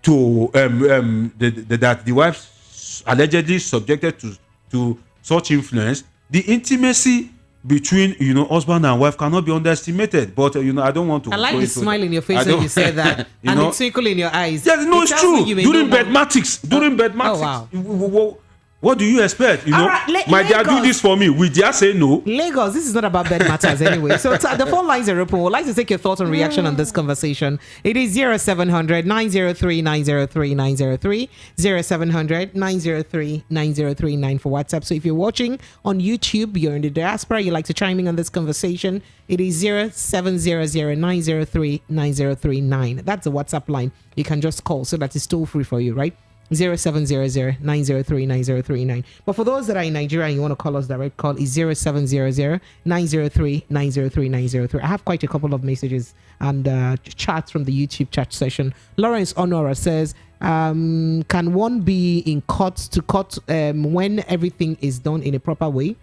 to that the wife allegedly subjected to such influence? The intimacy between husband and wife cannot be underestimated. But I don't want to. I like the smile in your face when you say that, and the twinkle in your eyes. Yes, no, it's true. During bedmatics, wow. What do you expect? My dad do this for me. We dare say no. Lagos, this is not about bed matters anyway. So the phone lines are open. We'd like to take your thoughts and reaction on this conversation. It is 0700 903 903 903 0700 903 9039 for WhatsApp. So if you're watching on YouTube, you're in the diaspora, you'd like to chime in on this conversation, it is 0700 903 9039. That's the WhatsApp line. You can just call, so that is toll free for you, right? 0700 903 9039. But for those that are in Nigeria and you want to call us direct, call is 0700 903 903 903. I have quite a couple of messages and chats from the YouTube chat session. Lawrence Honora says, can one be in court to court when everything is done in a proper way?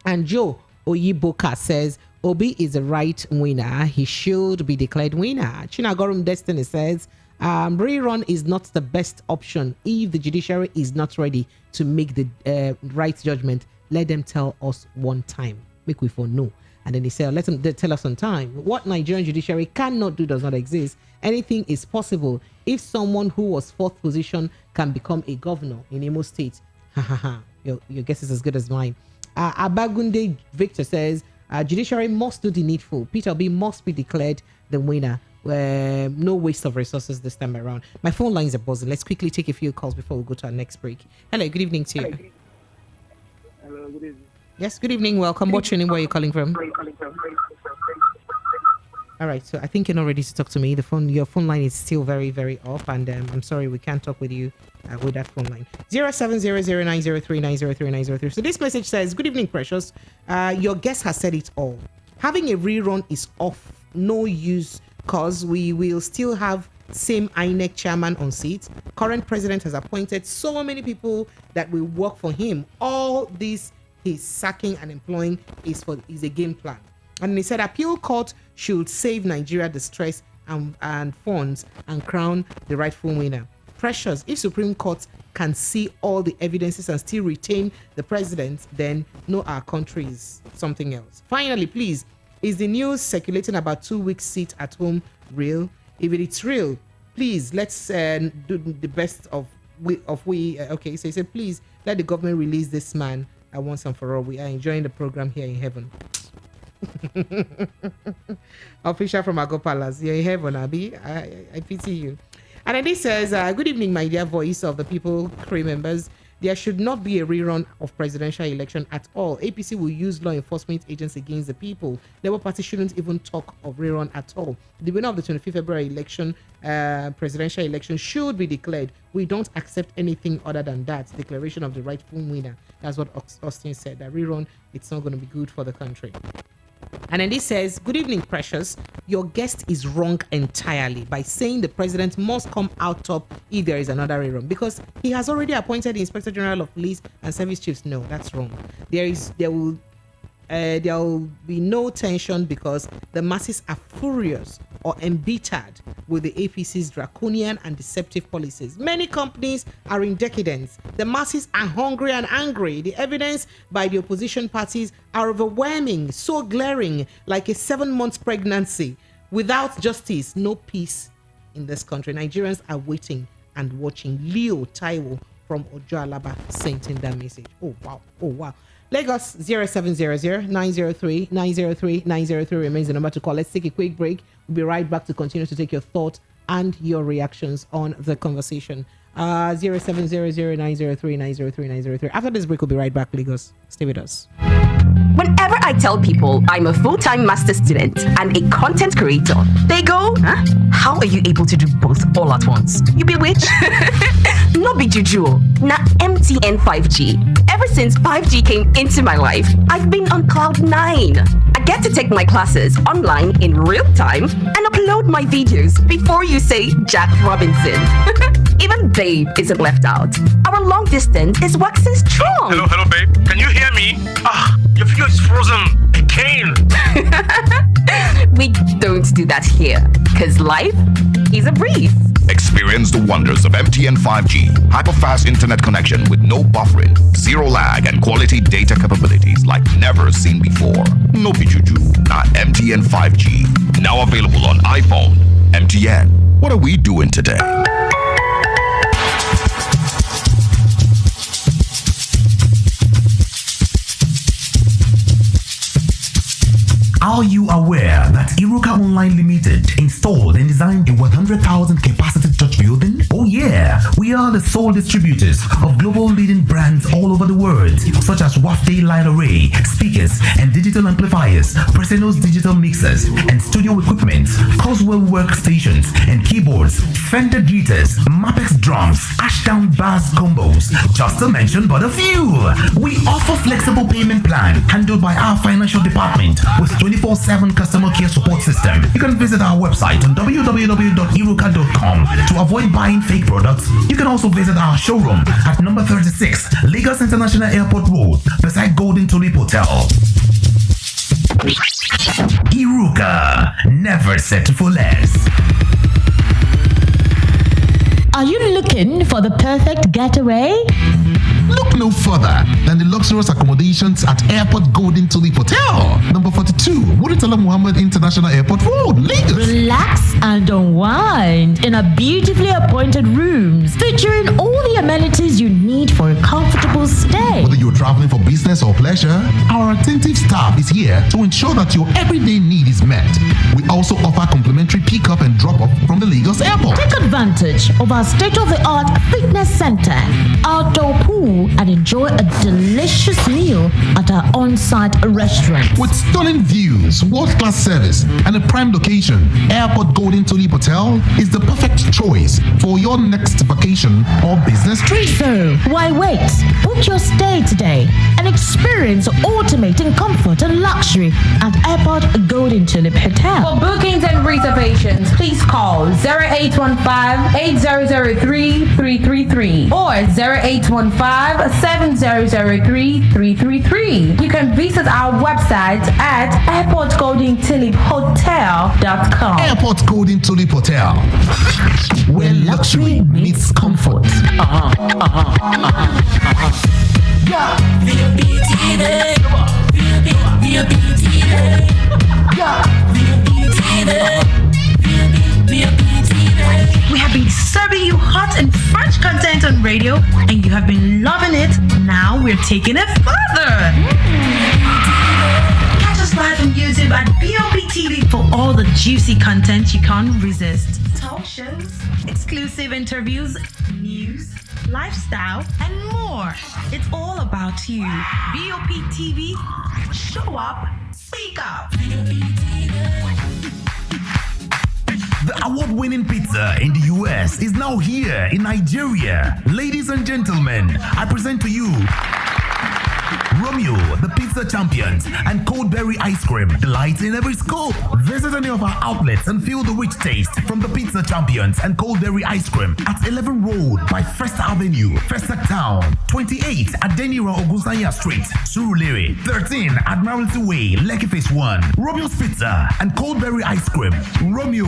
And Joe Oyiboka says, Obi is the right winner. He should be declared winner. Chinagorum Destiny says, Rerun is not the best option. If the judiciary is not ready to make the right judgment, let them tell us one time. Make we for no. And then they say, let them tell us on time. What Nigerian judiciary cannot do does not exist. Anything is possible. If someone who was 4th position can become a governor in Imo State, your guess is as good as mine. Abagunde Victor says, judiciary must do the needful. Peter Obi must be declared the winner. No waste of resources this time around. My phone lines are buzzing. Let's quickly take a few calls before we go to our next break. Hello, good evening to you. Hello, good evening. Yes, good evening. Welcome. What's your name? Where are you calling from? All right, so I think you're not ready to talk to me. Your phone line is still very, very off, and I'm sorry we can't talk with you with that phone line. 0700903903903903. So this message says, "Good evening, Precious. Your guest has said it all. Having a rerun is off no use, cause we will still have same INEC chairman on seat. Current president has appointed so many people that will work for him. All this he's sacking and employing is a game plan." And he said appeal court should save Nigeria the stress and funds and crown the rightful winner. Precious, if Supreme Court can see all the evidences and still retain the president, then no, our country is something else. Finally, please, is the news circulating about 2 weeks seat at home real? If it's real, please let's do the best of we. Okay, so he said, please let the government release this man at once and for all. We are enjoying the program here in heaven. Official from Ago Palace, you're in heaven, Abi. I pity you. And then this says, good evening, my dear voice of the people, crew members. There should not be a rerun of presidential election at all. APC will use law enforcement agents against the people. Labour Party shouldn't even talk of rerun at all. The winner of the 25th February election, presidential election, should be declared. We don't accept anything other than that. Declaration of the rightful winner. That's what Austin said. That rerun, it's not going to be good for the country. And then this says, good evening, Precious. Your guest is wrong entirely by saying the president must come out top if there is another rerun, because he has already appointed the Inspector General of Police and Service Chiefs. No, that's wrong. There will be no tension because the masses are furious or embittered with the APC's draconian and deceptive policies. Many companies are in decadence. The masses are hungry and angry. The evidence by the opposition parties are overwhelming, so glaring, like a 7-month pregnancy. Without justice, no peace in this country. Nigerians are waiting and watching. Leo Taiwo from Ojo Alaba sent in that message. Oh wow. Lagos 0700-903-903-903 remains the number to call. Let's take a quick break. We'll be right back to continue to take your thoughts and your reactions on the conversation. 0700-903-903-903. After this break, we'll be right back, Lagos. Stay with us. Whenever I tell people I'm a full-time master student and a content creator, they go, huh? How are you able to do both all at once? You bewitch? No be juju. Na MTN 5G. Ever since 5G came into my life, I've been on cloud 9. I get to take my classes online in real time and upload my videos before you say Jack Robinson. Even Babe isn't left out. Our long distance is waxing strong. Hello, babe. Can you hear me? Your video is frozen again. We don't do that here, because life is a breeze. Experience the wonders of MTN 5G. Hyper-fast internet connection with no buffering, zero lag, and quality data capabilities like never seen before. No bijuju, not MTN 5G. Now available on iPhone. MTN, what are we doing today? Are you aware that Iruka Online Limited installed and designed a 100,000 capacity church building? Oh yeah, we are the sole distributors of global leading brands all over the world, such as Wafday Line Array, speakers and digital amplifiers, Preseno's digital mixers and studio equipment, Coswell workstations and keyboards, Fender Greeters, Mapex drums, Ashdown bass combos, just to mention but a few. We offer flexible payment plan handled by our financial department with 24/7 customer care support system. You can visit our website on www.iruka.com to avoid buying fake products. You You can also visit our showroom at number 36, Lagos International Airport Road, beside Golden Tulip Hotel. Iruka, never settle for less. Are you looking for the perfect getaway? Look no further than the luxurious accommodations at Airport Golden Tulip Hotel, number 42, Muritala Muhammad International Airport Road, Lagos. Relax and unwind in a beautifully appointed rooms featuring all the amenities you need for a comfortable stay. Whether you're traveling for business or pleasure, our attentive staff is here to ensure that your everyday need is met. We also offer complimentary pick-up and drop-off from the Lagos Airport. Take advantage of our state-of-the-art fitness center, outdoor pool, and enjoy a delicious meal at our on-site restaurant. With stunning views, world-class service, and a prime location, Airport Golden Tulip Hotel is the perfect choice for your next vacation or business trip. So, why wait? Book your stay today and experience ultimate in comfort and luxury at Airport Golden Tulip Hotel. For bookings and reservations, please call 0815-8003-333 or 0815-7003-333. You can visit our website at airportgoldentuliphotel.com. Airport Golden Tulip Hotel, where luxury meets comfort. We have been serving you hot and fresh content on radio, and you have been loving it. Now we're taking it further. Catch us live on YouTube at BOP TV for all the juicy content you can't resist. Talk shows, exclusive interviews, news, lifestyle, and more. It's all about you. BOP TV, show up, speak up. The award-winning pizza in the US is now here in Nigeria. Ladies and gentlemen, I present to you Romeo, the pizza champions, and Coldberry ice cream, delights in every scoop. Visit any of our outlets and feel the rich taste from the pizza champions and Coldberry ice cream at 11 Road by First Avenue, Festac Town, 28 at Denira Ogunsanya Street, Surulere, 13 Admiralty Way, Lekki Phase 1. Romeo's Pizza and Coldberry ice cream. Romeo,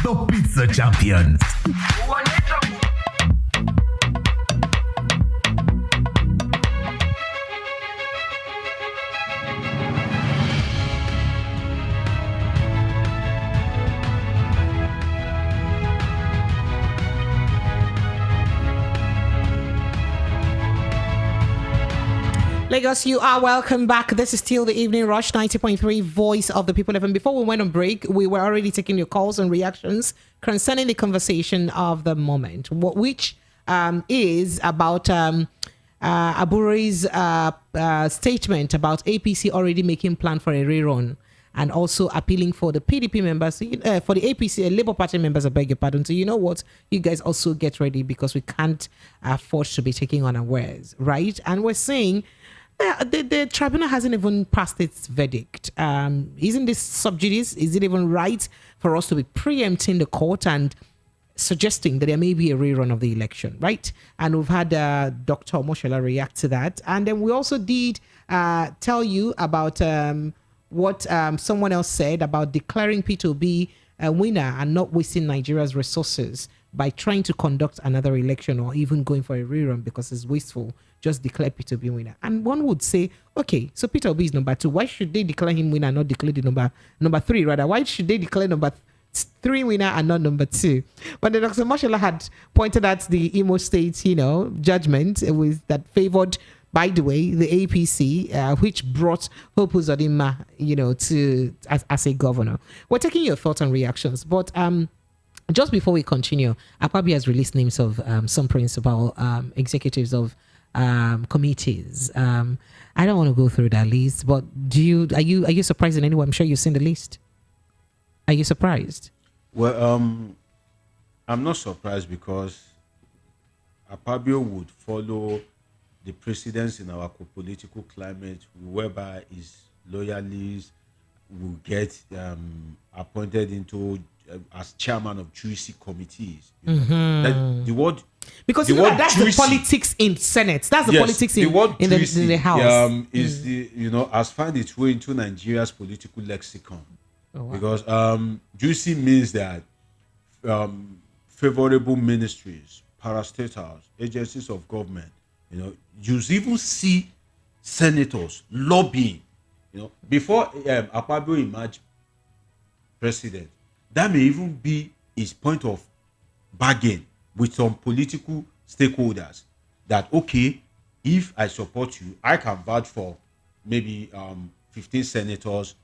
the pizza champions. Lagos, you are welcome back. This is still the Evening Rush, 90.3 Voice of the People FM. Before we went on break, we were already taking your calls and reactions concerning the conversation of the moment, which is about Abure's statement about APC already making plan for a rerun, and also appealing for the PDP members, for the APC, Labour Party members, I beg your pardon. So you know what? You guys also get ready, because we can't afford to be taking unawares, right? And we're saying the tribunal hasn't even passed its verdict. Isn't this sub judice? Is it even right for us to be preempting the court and suggesting that there may be a rerun of the election, right? And we've had Dr. Moshola react to that. And then we also did tell you about what someone else said about declaring P2B a winner and not wasting Nigeria's resources by trying to conduct another election or even going for a rerun because it's wasteful. Just declare P2B winner. And one would say, okay, so P2B is number 2. Why should they declare him winner and not declare the number 3 rather? Why should they declare number 3 winner and not number 2? But the Dr. Moshola had pointed out the Imo State, judgment with that favored, by the way, the APC, which brought Hope Uzodinma, to as a governor. We're taking your thoughts and reactions, but just before we continue, Akwabi has released names of some principal executives of committees. I don't want to go through that list, but are you surprised in any way? I'm sure you've seen the list. Are you surprised? Well, I'm not surprised, because Akpabio would follow the precedents in our political climate, whereby his loyalists will get appointed into as chairman of juicy committees. That the word Because The you know word that's juicy. the politics in Senate. That's the Yes, politics the word in juicy, the House. is the has found its way into Nigeria's political lexicon. Oh, wow. Because juicy means that favorable ministries, parastatals, agencies of government, you even see senators lobbying, before Akpabio emerged president. That may even be his point of bargain with some political stakeholders that, okay, if I support you, I can vouch for maybe 15 senators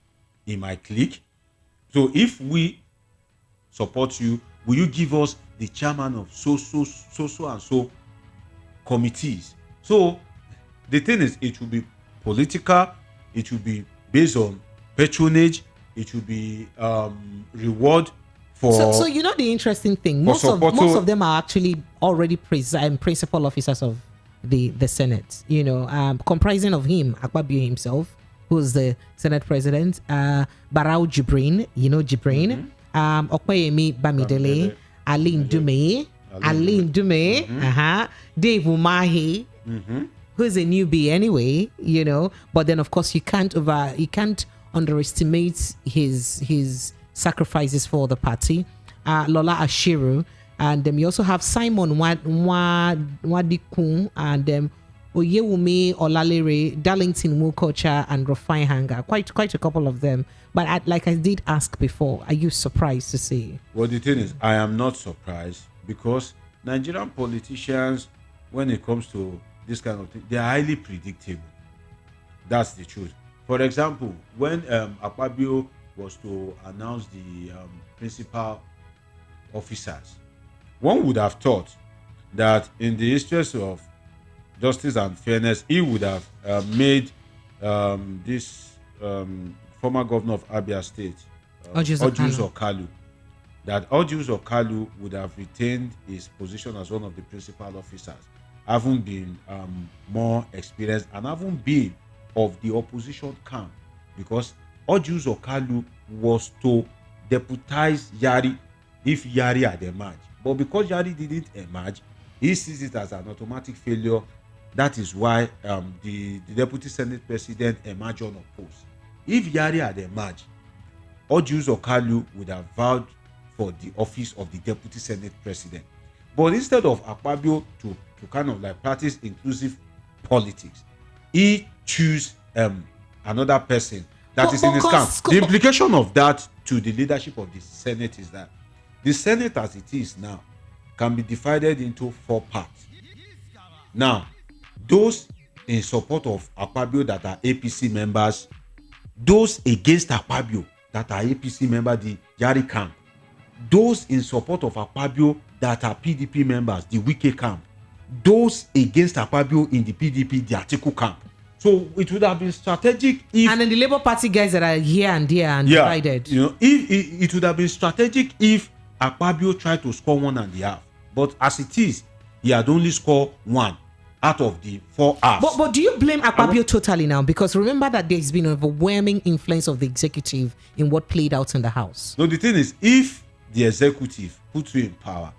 in my clique. So if we support you, will you give us the chairman of so and so committees? So the thing is, it will be political, it will be based on patronage, it will be reward for. So you know the interesting thing, most of them are actually already principal officers of the Senate. Comprising of him, Akpabio himself, who's the Senate president, Barau Jibrin, Jibrin, Okweyemi Bamidele, Aline Dume, Dave Umahi, who's a newbie anyway, but then of course you can't underestimate his sacrifices for the party. Lola Ashiru, and you also have Simon Wadikun, and Oyewumi Olalere, Darlington Mukocha, and Rufai Hanga. Quite a couple of them. But like I did ask before, are you surprised to see? Well, the thing is, I am not surprised, because Nigerian politicians, when it comes to this kind of thing, they are highly predictable. That's the truth. For example, when Akpabio was to announce the principal officers, one would have thought that in the interest of justice and fairness, he would have made this former governor of Abia State, Ojus Okalu, that Ojus Okalu would have retained his position as one of the principal officers, having been more experienced and having been of the opposition camp, because Ojus Okalu was to deputize Yari if Yari had emerged. But because Yari didn't emerge, he sees it as an automatic failure. That is why the deputy Senate president emerged unopposed. If Yari had emerged, Ojus Okalu would have vowed for the office of the deputy Senate president. But instead of Akpabio to kind of like practice inclusive politics, he chose another person that is in his camp. The implication of that to the leadership of the Senate is that the Senate as it is now can be divided into 4 parts. Now, those in support of Akpabio that are APC members, those against Akpabio that are APC members, the Yari camp, those in support of Akpabio that are PDP members, the Wike camp, those against Akpabio in the PDP, the Atiku camp. So it would have been strategic if, and then the Labour Party guys that are here and there and divided. If it would have been strategic if Akpabio tried to score 1.5, but as it is, he had only scored 1 out of the 4 halves. But do you blame Akpabio totally now? Because remember that there's been an overwhelming influence of the executive in what played out in the House. No, the thing is, if the executive puts you in power,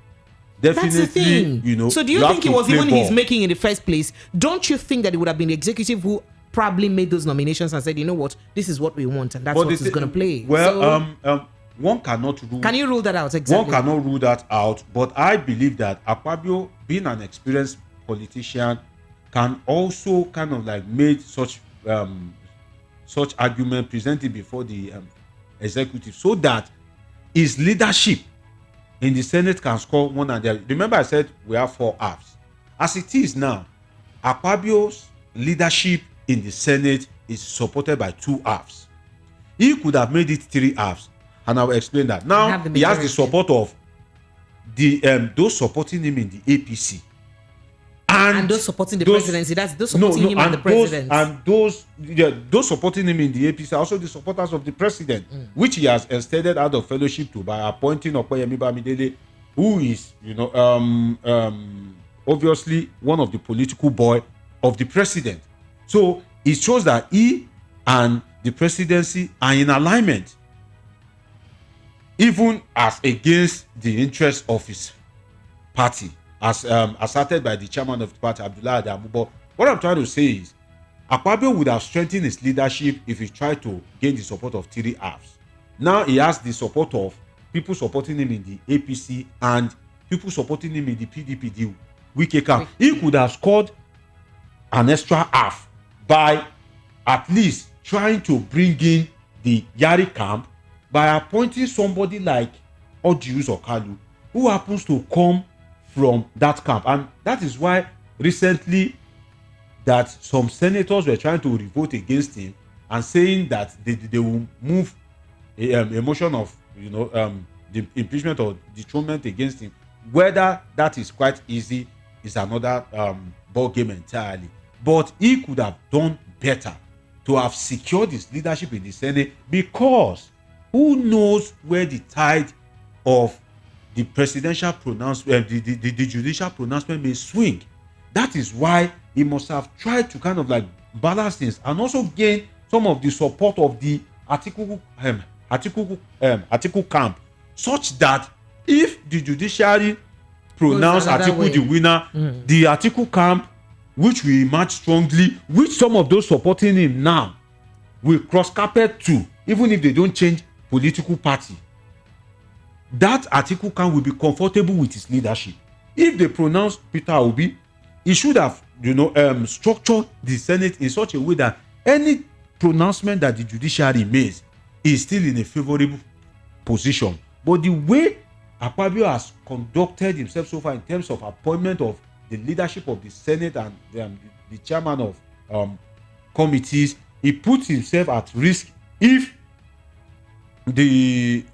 definitely, that's the thing. So do you think it was even his making in the first place? Don't you think that it would have been the executive who probably made those nominations and said, you know what, this is what we want and that's what is going to play? Well, one cannot rule. Can you rule that out? Exactly. One cannot rule that out, but I believe that Akpabio, being an experienced politician, can also kind of like make such argument presented before the executive, so that his leadership in the Senate can score 1.5. Remember I said we have 4 halves. As it is now, Akpabio's leadership in the Senate is supported by 2 halves. He could have made it 3 halves, and I will explain that. Now he has the support of the those supporting him in the APC. And those supporting the presidency, that's those supporting him and the president. Those supporting him in the APC are also the supporters of the president, which he has extended out of fellowship to by appointing Okweyemi Bamidele, who is, obviously one of the political boy of the president. So it shows that he and the presidency are in alignment, even as against the interests of his party as asserted by the chairman of the party, Abdullah Adamu. But what I'm trying to say is, Akpabio would have strengthened his leadership if he tried to gain the support of three halves. Now he has the support of people supporting him in the APC and people supporting him in the PDP, the Wike camp. He could have scored an extra half by at least trying to bring in the Yari camp by appointing somebody like Odius Okalu, who happens to come from that camp. And that is why recently that some senators were trying to revolt against him and saying that they will move a motion of the impeachment or dethronement against him. Whether that is quite easy is another ball game entirely. But he could have done better to have secured his leadership in the Senate, because who knows where the tide of the presidential pronouncement, the judicial pronouncement may swing. That is why he must have tried to kind of like balance things and also gain some of the support of the Atiku camp, such that if the judiciary pronounce Atiku the winner, the Atiku camp, which will emerge strongly, which some of those supporting him now will cross carpet to, even if they don't change political party. That Atiku camp will be comfortable with his leadership. If they pronounce Peter Obi, he should have structured the Senate in such a way that any pronouncement that the judiciary makes is still in a favorable position. But the way Akpabio has conducted himself so far in terms of appointment of the leadership of the Senate and the chairman of committees, he puts himself at risk if the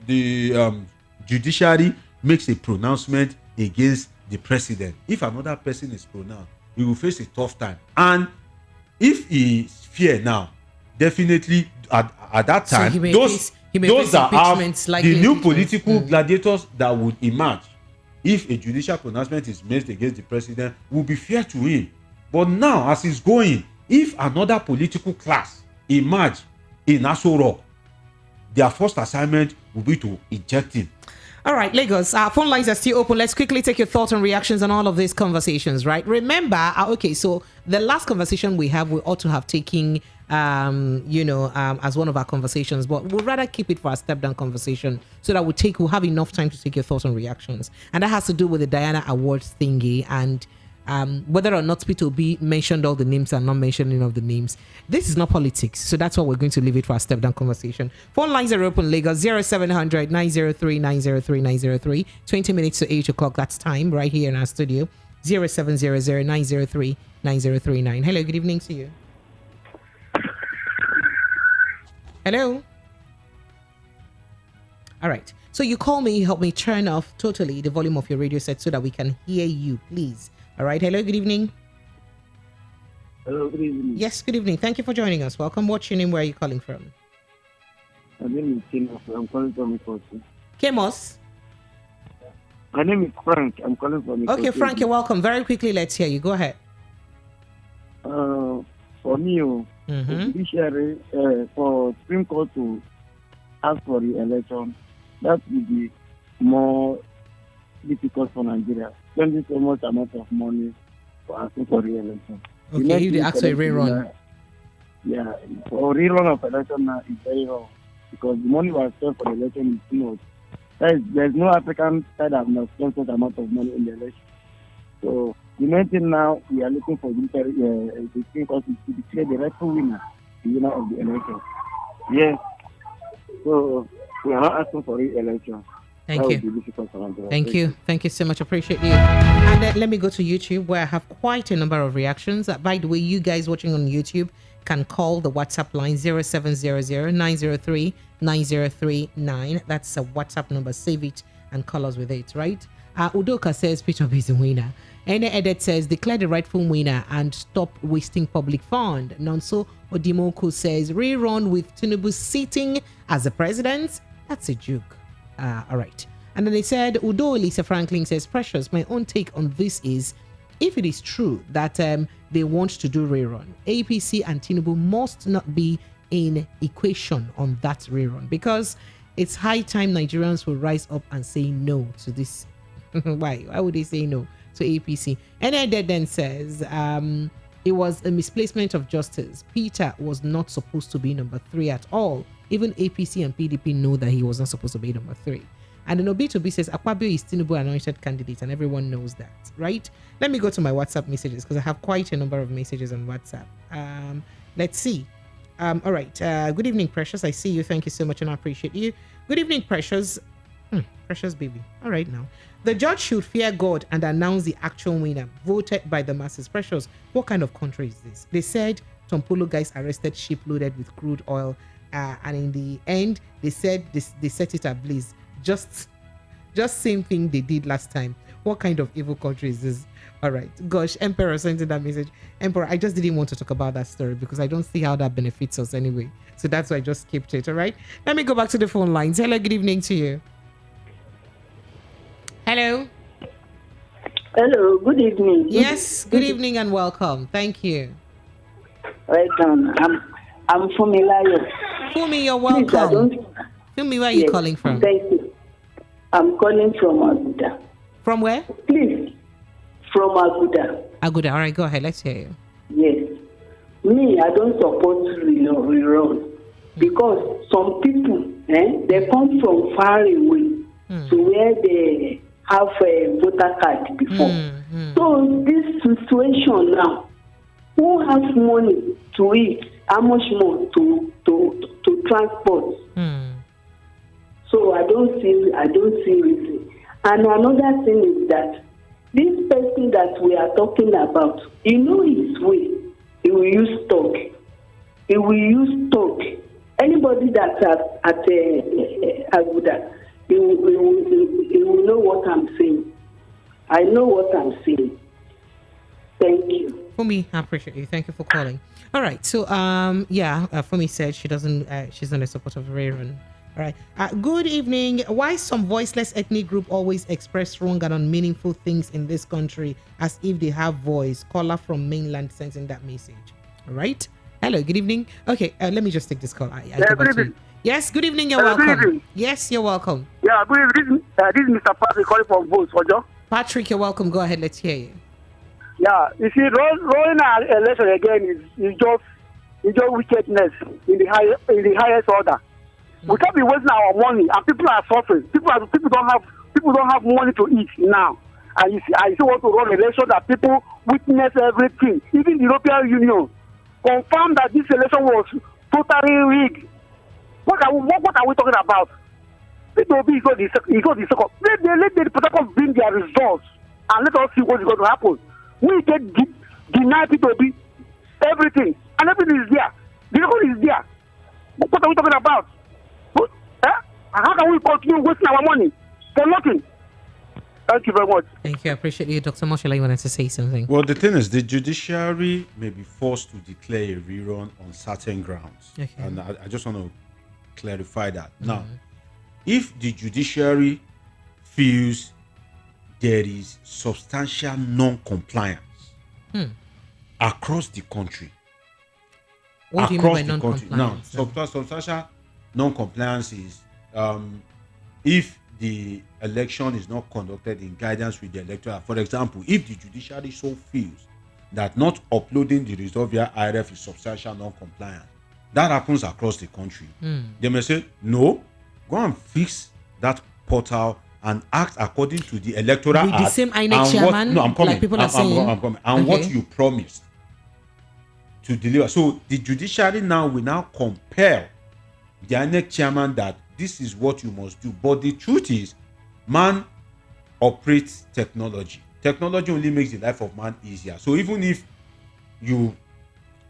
judiciary makes a pronouncement against the president. If another person is pronounced, he will face a tough time. And if he is fear now, definitely at that time, those that have the new political gladiators that would emerge if a judicial pronouncement is made against the president will be fair to him. But now, as he's going, if another political class emerge in Aso Rock, their first assignment will be to eject him. All right, Lagos, our phone lines are still open. Let's quickly take your thoughts and reactions on all of these conversations, right? Remember, okay, so the last conversation we ought to have taken, as one of our conversations, but we'll rather keep it for a step-down conversation so that we'll have enough time to take your thoughts and reactions. And that has to do with the Diana Awards thingy and whether or not Peter B mentioned all the names and not mentioning of the names. This is not politics, so that's why we're going to leave it for a step down conversation. Phone lines are open. Lagos 0700 903 903 903. 20 minutes to 8 o'clock. That's time right here in our studio. 0700 903 9039. Hello, good evening to you. Hello. All right. So you call me, help me turn off totally the volume of your radio set so that we can hear you, please. All right. Hello. Good evening. Hello. Good evening. Yes. Good evening. Thank you for joining us. Welcome. What's your name? Where are you calling from? My name is Kemos. I'm calling from Ikosi. Kemos? My name is Frank. I'm calling from Ikosi. Okay, Frank, you're welcome. Very quickly, let's hear you. Go ahead. For me, judiciary, for Supreme Court to ask for the election, that would be more difficult for Nigeria. Spending so much amount of money for asking for the election. Okay, if they ask for a rerun. Yeah, for rerun of election now is very wrong because the money was spent for the election is too much. There's no African side that has spent such amount of money in the election. So the main thing now we are looking for the Supreme Court to declare the rightful winner, the winner of the election. Yes. So we are not asking for re-election. Thank you. Thank you. Thank you so much. Appreciate you. And let me go to YouTube where I have quite a number of reactions. By the way, you guys watching on YouTube can call the WhatsApp line 0700 903 9039. That's a WhatsApp number. Save it and call us with it, right? Udoka says Peter B is a winner. Ene Edet says declare the rightful winner and stop wasting public fund. Nonso Odimoku says rerun with Tinubu sitting as the president. That's a joke. All right. And then they said Udo Elisa Franklin says Precious, my own take on this is if it is true that they want to do rerun, APC and Tinubu must not be in equation on that rerun because it's high time Nigerians will rise up and say no to this. Why would they say no? to APC. NID then says it was a misplacement of justice. Peter was not supposed to be number 3 at all. Even APC and PDP know that he was not supposed to be number 3. And then Obi2B says Akpabio is Tinubu anointed candidate, and everyone knows that, right? Let me go to my WhatsApp messages because I have quite a number of messages on WhatsApp. Let's see. All right. Good evening, Precious. I see you. Thank you so much, and I appreciate you. Good evening, Precious. Precious baby. All right now. The judge should fear God and announce the actual winner, voted by the masses. Precious, what kind of country is this? They said Tompolo guys arrested ship loaded with crude oil, and in the end, they said they set it ablaze. Just same thing they did last time. What kind of evil country is this? All right. Gosh, Emperor sent in that message. Emperor, I just didn't want to talk about that story because I don't see how that benefits us anyway. So that's why I just skipped it. All right. Let me go back to the phone lines. Hello, good evening to you. Hello. Hello, good evening. Yes, good evening and welcome. Thank you. Welcome. I'm Fumilayo. Fumi, you're welcome. Fumi, where are you calling from? Thank you. I'm calling from Aguda. From where? Please. From Aguda. Aguda. All right, go ahead. Let's hear you. Yes. Me, I don't support Rerun because some people, they come from far away to where they have a voter card before. So this situation now, who has money to eat? How much more to transport? So I don't see reason. And another thing is that this person that we are talking about, his way. He will use talk. He will use talk. Anybody that's at Aguda, he will know what I'm saying. I know what I'm saying. Thank you. Fumi, I appreciate you. Thank you for calling. All right. So Fumi said she's not a supporter of Rerun. All right. Good evening. Why some voiceless ethnic group always express wrong and unmeaningful things in this country as if they have voice? Caller from mainland sending that message. All right. Hello. Good evening. Okay. Let me just take this call. Good evening. Yes. Good evening. You're welcome. Good evening. Yes, you're welcome. Yeah. Good evening. This is Mr. Patrick calling from Votes. Patrick, you're welcome. Go ahead. Let's hear you. Yeah. You see, rolling an election again is just wickedness in the highest order. We can't be wasting our money, and people are suffering. People don't have money to eat now. And I still want to run an election that people witness everything. Even the European Union confirmed that this election was totally rigged. What are we talking about? P2B is not the second. Let the protocol bring their results and let us see what is going to happen. We get deny P2B everything, and everything is there. The record is there. What are we talking about? How can we continue wasting our money for nothing? Thank you very much. Thank you. I appreciate you. Dr. Moshola, you wanted to say something? Well, the thing is, the judiciary may be forced to declare a rerun on certain grounds. Okay. And I just want to clarify that. Now, if the judiciary feels there is substantial non-compliance across the country, what do you mean by non-compliance? Now, substantial non-compliance is if the election is not conducted in guidance with the electoral. For example, if the judiciary so feels that not uploading the result via IRF is substantial non-compliance, that happens across the country. They may say, no, go and fix that portal and act according to the electoral with the same INEC chairman. I'm coming. Like people are saying. I'm coming. And what you promised to deliver. So the judiciary now will now compel the INEC chairman that this is what you must do. But the truth is, man operates technology. Technology only makes the life of man easier. So even if you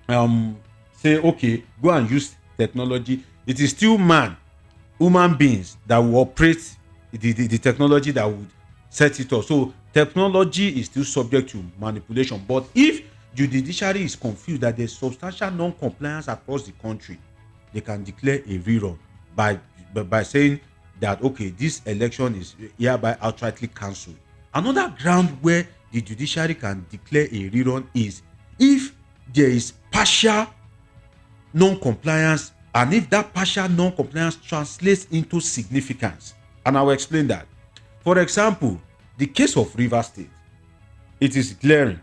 say, okay, go and use technology, it is still human beings that will operate the technology that would set it up. So technology is still subject to manipulation. But if the judiciary is confused that there's substantial non-compliance across the country, they can declare a rerun by saying that, okay, this election is hereby outrightly cancelled. Another ground where the judiciary can declare a rerun is if there is partial non-compliance, and if that partial non-compliance translates into significance. And I will explain that. For example, the case of Rivers State. it is glaring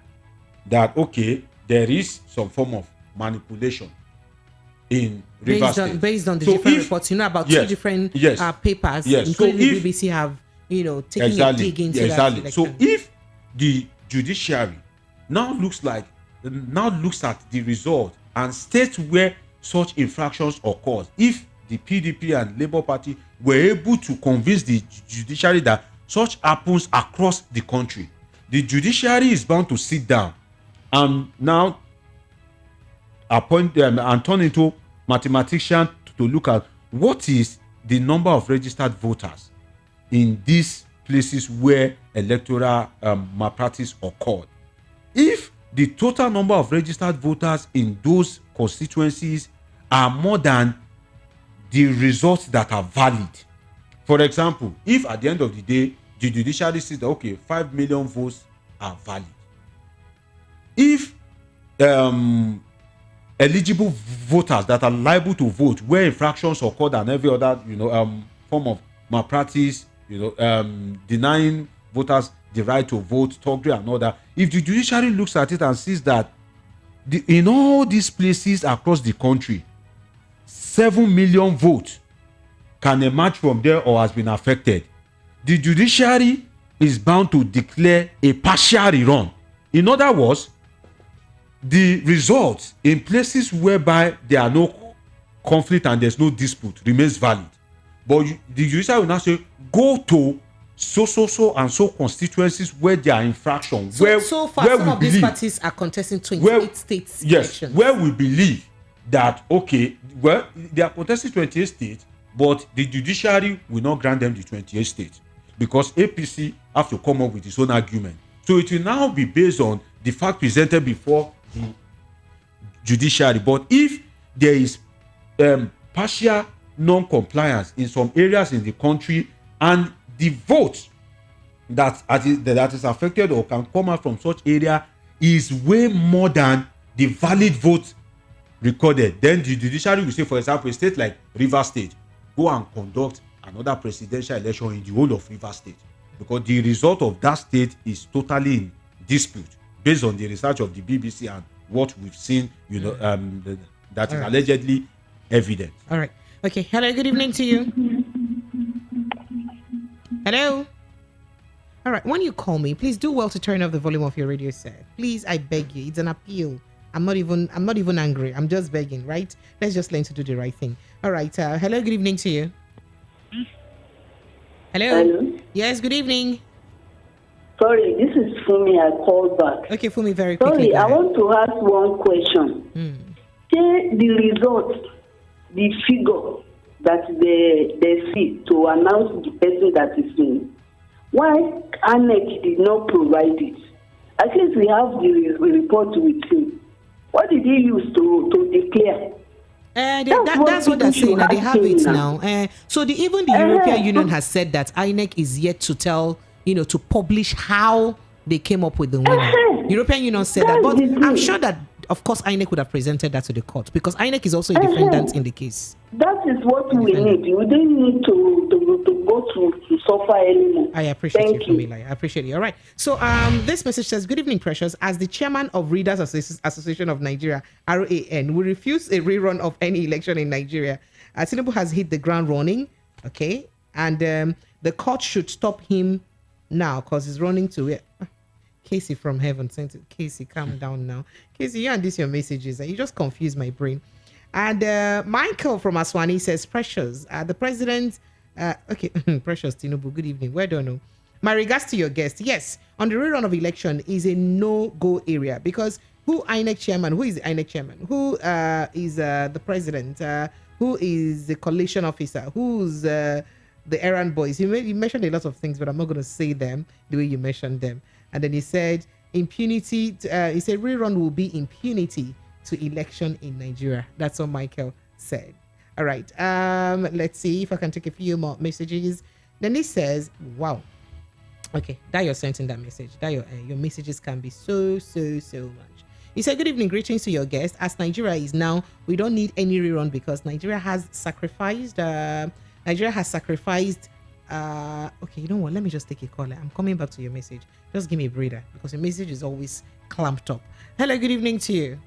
that okay, there is some form of manipulation in Rivers State. Based on the So different if- reports, about yes, two different yes, papers, yes. including So the if- BBC have, taken a dig into that exactly. election. So if the judiciary now looks at the result and states where such infractions occur, if the PDP and Labour Party were able to convince the judiciary that such happens across the country, the judiciary is bound to sit down and now appoint them and turn into mathematician to look at what is the number of registered voters in these places where electoral malpractice occurred. If the total number of registered voters in those constituencies are more than the results that are valid, for example, if at the end of the day the judiciary says that okay, 5 million votes are valid, if eligible voters that are liable to vote where infractions occurred and every other form of malpractice, denying voters the right to vote, thuggery and all that, if the judiciary looks at it and sees that in all these places across the country 7 million votes can emerge from there or has been affected, the judiciary is bound to declare a partial rerun. In other words, the results in places whereby there are no conflict and there's no dispute remains valid, but the judiciary will now say go to so constituencies where there are infractions. So far, some of these parties are contesting 28 states. Yes, where we believe that okay, well, they are contesting 28 states, but the judiciary will not grant them the 28 states because APC have to come up with its own argument. So it will now be based on the fact presented before the judiciary. But if there is partial non-compliance in some areas in the country and the vote that is affected or can come out from such area is way more than the valid vote recorded, then the judiciary will say, for example, a state like Rivers State, go and conduct another presidential election in the whole of Rivers State because the result of that state is totally in dispute based on the research of the BBC and what we've seen, that is allegedly evident. All right. Okay. Hello. Good evening to you. Hello. All right. When you call me, please do well to turn off the volume of your radio set. Please, I beg you. It's an appeal. I'm not even angry. I'm just begging, right? Let's just learn to do the right thing. All right. Hello. Good evening to you. Hello. Yes. Good evening. Sorry, this is Fumi. I called back. Okay, Fumi, very quickly. Sorry, I want to ask one question. Say the result, the figure that they see to announce the person that is in. Why ANEC did not provide it? At least we have the report with him. What did he use to declare? That's what they're saying. They have it now. So even the European Union has said that INEC is yet to tell, to publish how they came up with the winner. European Union said that, but I'm sure that, of course, INEC would have presented that to the court because INEC is also a defendant in the case. That is what we need. We don't need to go to suffer anymore. I appreciate you, Camila. I appreciate you. All right. So this message says, good evening, Precious. As the chairman of Readers Association of Nigeria, RAN, we refuse a rerun of any election in Nigeria. Tinubu has hit the ground running. Okay. And the court should stop him now because he's running to it. Casey from heaven sent it. Casey, calm down now. Casey, you and this your messages. You just confuse my brain. And Michael from Aswani says, Precious, the president, Precious Tinubu, good evening. Well done. My regards to your guest. Yes, on the rerun of election is a no-go area because who is the INEC chairman? Who is the president? Who is the coalition officer? Who's the errand boys? You mentioned a lot of things, but I'm not going to say them the way you mentioned them. And then he said, impunity, he said, rerun will be impunity to election in Nigeria. That's what Michael said. All right. Let's see if I can take a few more messages. Then he says, wow. Okay, Dayo sent in that message. Dayo, your messages can be so much. He said, good evening, greetings to your guest. As Nigeria is now, we don't need any rerun because Nigeria has sacrificed Okay, you know what? Let me just take a call. I'm coming back to your message. Just give me a breather because your message is always clamped up. Hello, good evening to you.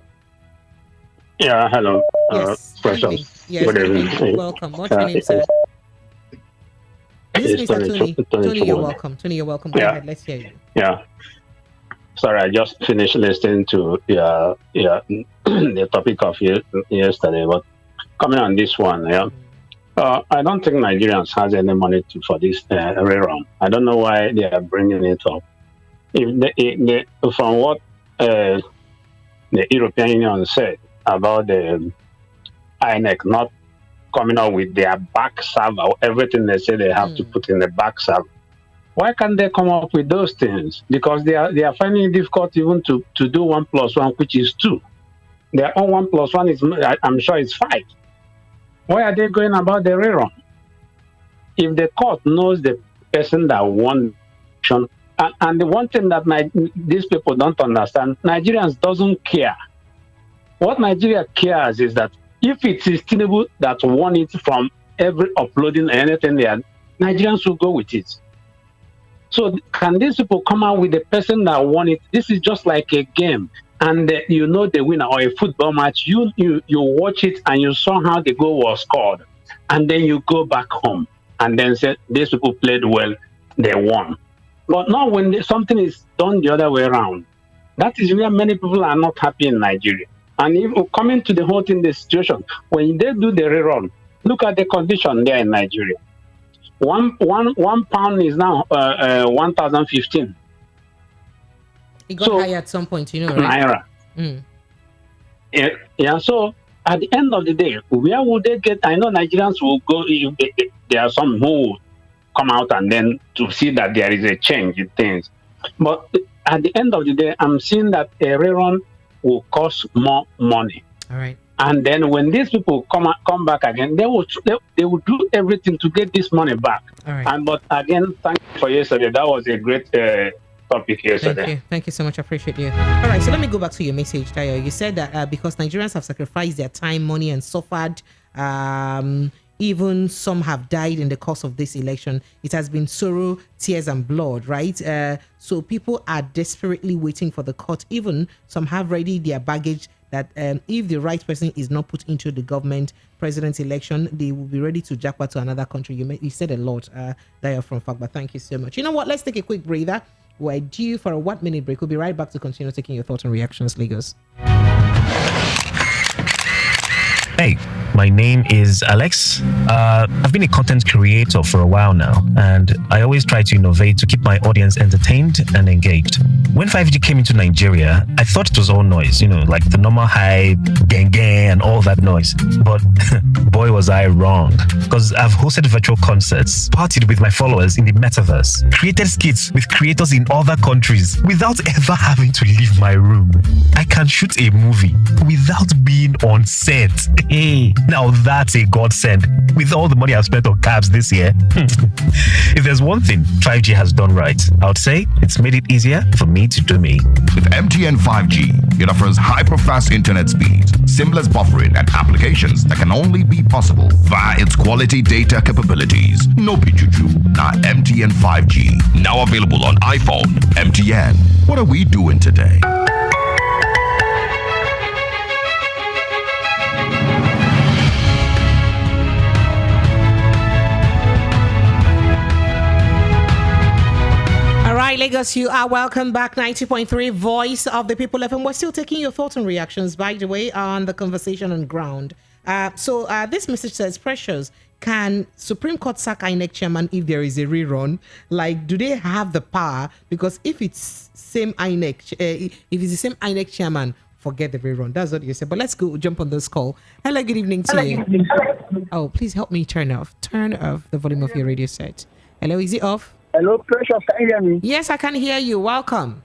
Yeah, hello. Yes, Precious. Yes, Good evening. Welcome. What's your name, sir? This is Mr. Tony. Tony, you're welcome. Tony, you're welcome. Go ahead. Let's hear you. Yeah. Sorry, I just finished listening to the topic of yesterday, but coming on this one, I don't think Nigerians has any money for this rerun. I don't know why they are bringing it up. If from what the European Union said about the INEC not coming up with their back server, everything they say they have to put in the back server. Why can't they come up with those things? Because they are finding it difficult even to do 1 + 1, which is 2. Their own 1 + 1 is, I'm sure, is 5. Why are they going about the rerun? If the court knows the person that won, and the one thing that these people don't understand, Nigerians doesn't care. What Nigeria cares is that if it is Tinubu that won it from every uploading anything there, Nigerians will go with it. So can these people come out with the person that won it? This is just like a game, and you know the winner, or a football match. You watch it and you saw how the goal was scored, and then you go back home and then say these people played well, they won. But not when something is done the other way around. That is where many people are not happy in Nigeria. And if coming to the whole thing, the situation, when they do the rerun, look at the condition there in Nigeria. One pound is now 1,015. It got high at some point, you know, right? Naira. Yeah. So at the end of the day, where would they get? I know Nigerians will go. There are some who will come out and then to see that there is a change in things. But at the end of the day, I'm seeing that a rerun will cost more money. All right. And then when these people come back again, they will do everything to get this money back. All right. But again, thank you for yesterday. That was a great topic yesterday. Thank you so much. I appreciate you. All right. So let me go back to your message, Tayo. You said that because Nigerians have sacrificed their time, money, and suffered, even some have died in the course of this election. It has been sorrow, tears, and blood, right? So people are desperately waiting for the court. Even some have ready their baggage that if the right person is not put into the government president election, they will be ready to jackpot to another country. You said a lot there from Fagba. Thank you so much. You know what? Let's take a quick breather. We're due for a 1-minute break. We'll be right back to continue taking your thoughts and reactions, Lagos. Hey, my name is Alex. I've been a content creator for a while now, and I always try to innovate to keep my audience entertained and engaged. When 5G came into Nigeria, I thought it was all noise, like the normal hype, gang, and all that noise. But boy, was I wrong. Because I've hosted virtual concerts, partied with my followers in the metaverse, created skits with creators in other countries without ever having to leave my room. I can shoot a movie without being on set. Hey, now that's a godsend. With all the money I've spent on cabs this year. If there's one thing 5G has done right, I would say it's made it easier for me to do me. With MTN 5G, it offers hyper-fast internet speeds, seamless buffering, and applications that can only be possible via its quality data capabilities. No pichuchu, now MTN 5G. Now available on iPhone. MTN. What are we doing today? Lagos, you are welcome back. 90.3 Voice of the People FM. We're still taking your thoughts and reactions, by the way, on the conversation on ground. So this message says, Precious, can Supreme Court sack INEC chairman if there is a rerun? Like, do they have the power? Because if it's same INEC, if it's the same INEC chairman, forget the rerun. That's what you said. But let's go jump on this call. Hello, good evening to you. Oh, please help me turn off the volume of your radio set. Hello, is it off? Hello, Precious, can you hear me? Yes, I can hear you. Welcome.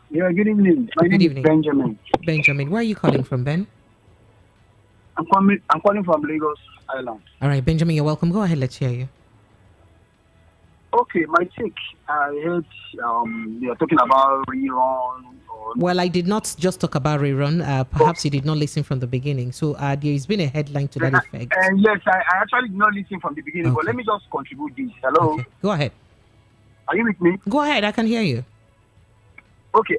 Yeah, good evening. My name is Benjamin. Benjamin, where are you calling from, Ben? I'm calling from Lagos Island. All right, Benjamin, you're welcome. Go ahead, let's hear you. Okay, my take. I heard you're talking about rerun or Rerun. Well, I did not just talk about Rerun. Perhaps you did not listen from the beginning. So there's been a headline to that effect. Yes, I actually did not listen from the beginning, but let me just contribute this. Hello? Okay. Go ahead. Are you with me? Go ahead. I can hear you. Okay.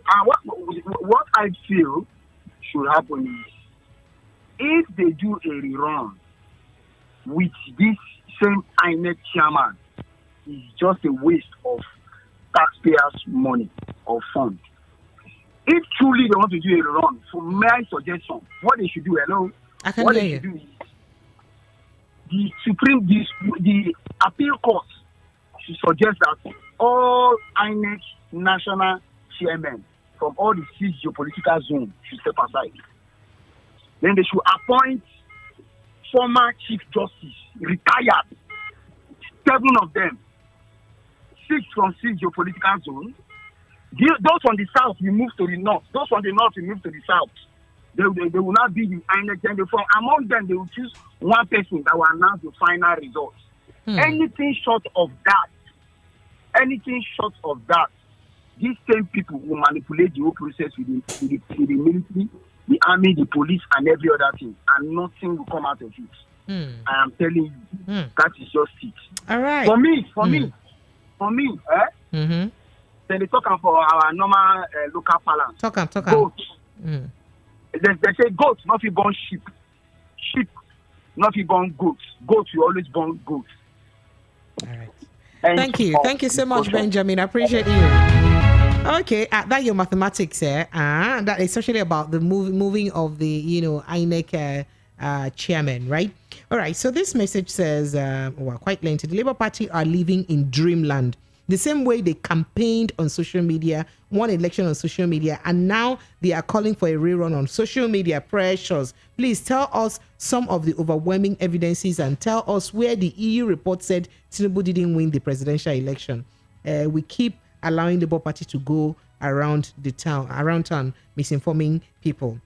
What I feel should happen is, if they do a rerun with this same INEC chairman, it's just a waste of taxpayers' money or funds. If truly they want to do a rerun, for my suggestion, what they should do, I can what hear they you. should do is the appeal court should suggest that all INEC national chairmen from all the 6 geopolitical zones should step aside. Then they should appoint former chief justice, retired, 7 of them, 6 from 6 geopolitical zones. Those from the south will move to the north. Those from the north will move to the south. They will not be the INEC. Then among them, they will choose one person that will announce the final results. Anything short of that, these same people will manipulate the whole process with the military, the army, the police, and every other thing, and nothing will come out of it. I am telling you, that is just it. All right. For me, then they talk for our normal local balance. Talk. Goats. They say goats, not be born sheep. Sheep, not be born goats. Goats, you always born goats. All right. Thank you so much, Benjamin. I appreciate you. Okay, that your mathematics here. That is especially about the moving of the INEC chairman, right? All right. So this message says, quite lengthy. The Labour Party are living in dreamland. The same way they campaigned on social media, won election on social media, and now they are calling for a rerun on social media. Precious, please tell us some of the overwhelming evidences and tell us where the EU report said Tinubu didn't win the presidential election. We keep allowing the Labour Party to go around town, misinforming people.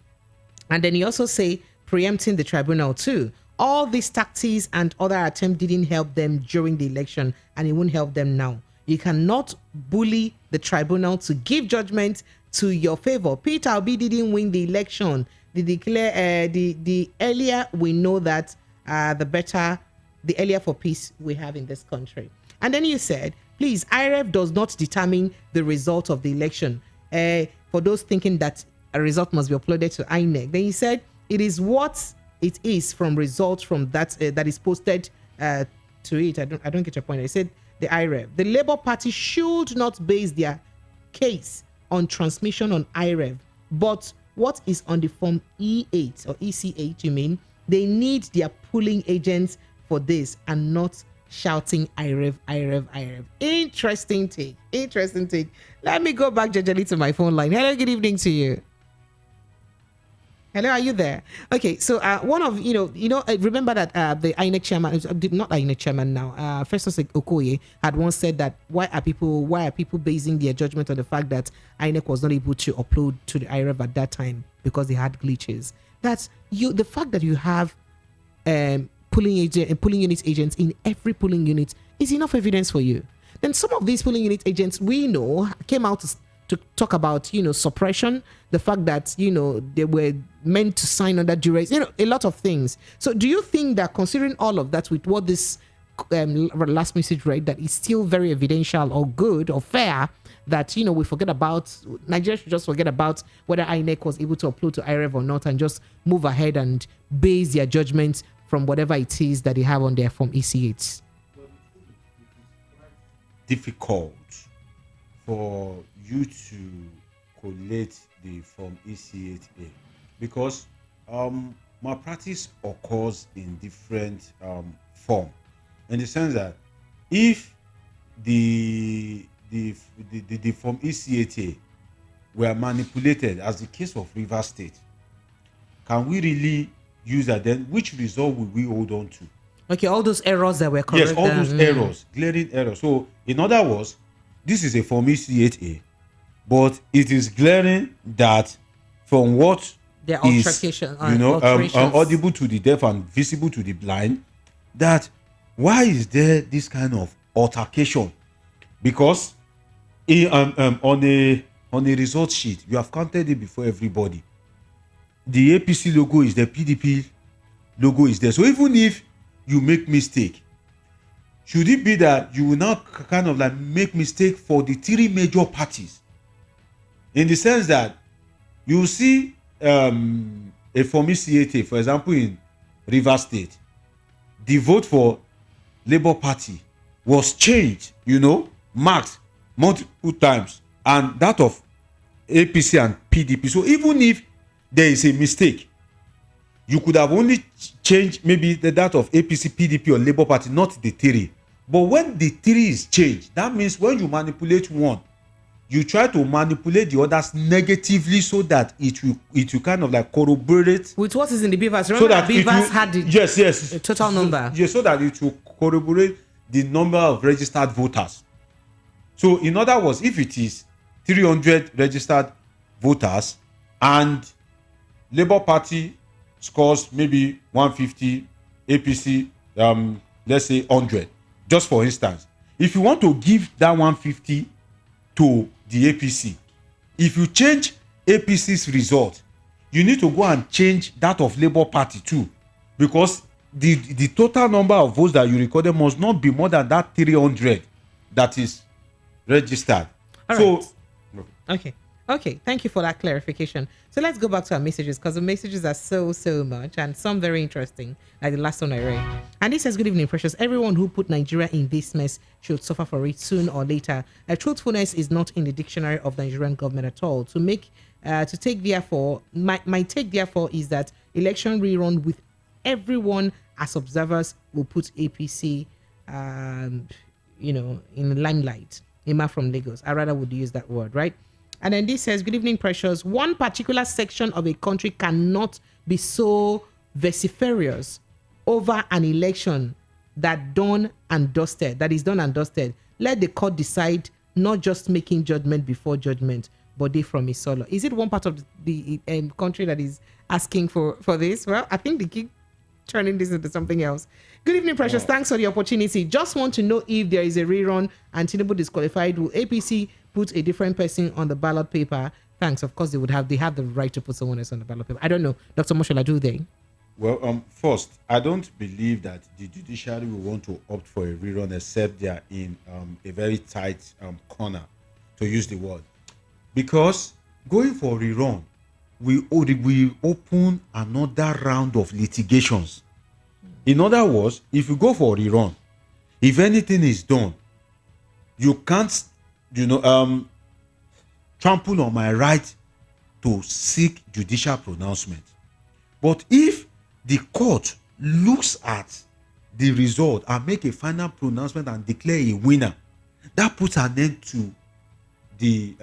And then you also say preempting the tribunal too. All these tactics and other attempts didn't help them during the election, and it won't help them now. You cannot bully the tribunal to give judgment to your favor. Peter Obi didn't win the election. The earlier we know that, the earlier for peace we have in this country. And then you said, please, IREF does not determine the result of the election. For those thinking that a result must be uploaded to INEC. Then you said, it is what it is from results from that that is posted to it. I don't get your point. I said, the IREF. The Labour Party should not base their case on transmission on IREF, but what is on the form E8 or EC8, you mean? They need their pooling agents for this and not shouting IREF. Interesting take. Let me go back, Jajali, to my phone line. Hello, good evening to you. Hello, are you there? Okay, so one of remember that the INEC chairman, not INEC chairman now, Festus Okoye had once said that why are people basing their judgment on the fact that INEC was not able to upload to the IREF at that time because they had glitches. That's the fact that you have polling unit agents in every polling unit is enough evidence for you. Then some of these polling unit agents we know came out to talk about, suppression, the fact that, they were meant to sign under duress, a lot of things. So do you think that considering all of that with what this last message read, that is still very evidential or good or fair that, we forget about, Nigeria should just forget about whether INEC was able to upload to IREF or not and just move ahead and base their judgments from whatever it is that they have on their Form EC8? Difficult for you to collate the Form EC8A because malpractice occurs in different form, in the sense that if the Form EC8A were manipulated, as the case of Rivers State, can we really use that? Then which result will we hold on to? Okay, all those errors that were correct. Yes, all those errors, glaring errors. So in other words, this is a Form EC8A, but it is glaring that from what their is, audible to the deaf and visible to the blind, that why is there this kind of altercation? Because on a on a result sheet. You have counted it before everybody. The APC logo is there, PDP logo is there. So even if you make mistake, should it be that you will now kind of like make mistake for the three major parties? In the sense that you see a former CAT, for example, in Rivers State, the vote for Labour Party was changed, marked multiple times, and that of APC and PDP. So even if there is a mistake, you could have only changed maybe that of APC, PDP, or Labour Party, not the three. But when the three is changed, that means when you manipulate one, you try to manipulate the others negatively so that it will kind of like corroborate with what is in the Beavers. Remember that Beavers had the total number. Yes, so that it will corroborate the number of registered voters. So in other words, if it is 300 registered voters and Labour Party scores maybe 150, APC let's say 100, just for instance, if you want to give that 150 to the APC, if you change APC's result, you need to go and change that of Labour Party too, because the total number of votes that you recorded must not be more than that 300 that is registered. Okay, thank you for that clarification. So let's go back to our messages, because the messages are so much, and some very interesting, like the last one I read. And this says, good evening, precious. Everyone who put Nigeria in this mess should suffer for it soon or later. Truthfulness is not in the dictionary of the Nigerian government at all. My take therefore is that election rerun with everyone as observers will put APC in the limelight. Emma from Lagos. I rather would use that word, right? And then this says, good evening, precious. One particular section of a country cannot be so vociferous over an election that is done and dusted. Let the court decide, not just making judgment before judgment, but they from his solo. Is it one part of the country that is asking for this? Well, I think they keep turning this into something else. Good evening, precious. Thanks for the opportunity. Just want to know if there is a rerun and Tinubu disqualified, will APC put a different person on the ballot paper? Thanks. Of course, they have the right to put someone else on the ballot paper. I don't know. Dr. Moshola, do they? Well, first, I don't believe that the judiciary will want to opt for a rerun except they are in a very tight corner, to use the word. Because going for rerun, we open another round of litigations. In other words, if you go for rerun, if anything is done, you can't, trample on my right to seek judicial pronouncement. But if the court looks at the result and make a final pronouncement and declare a winner, that puts an end to the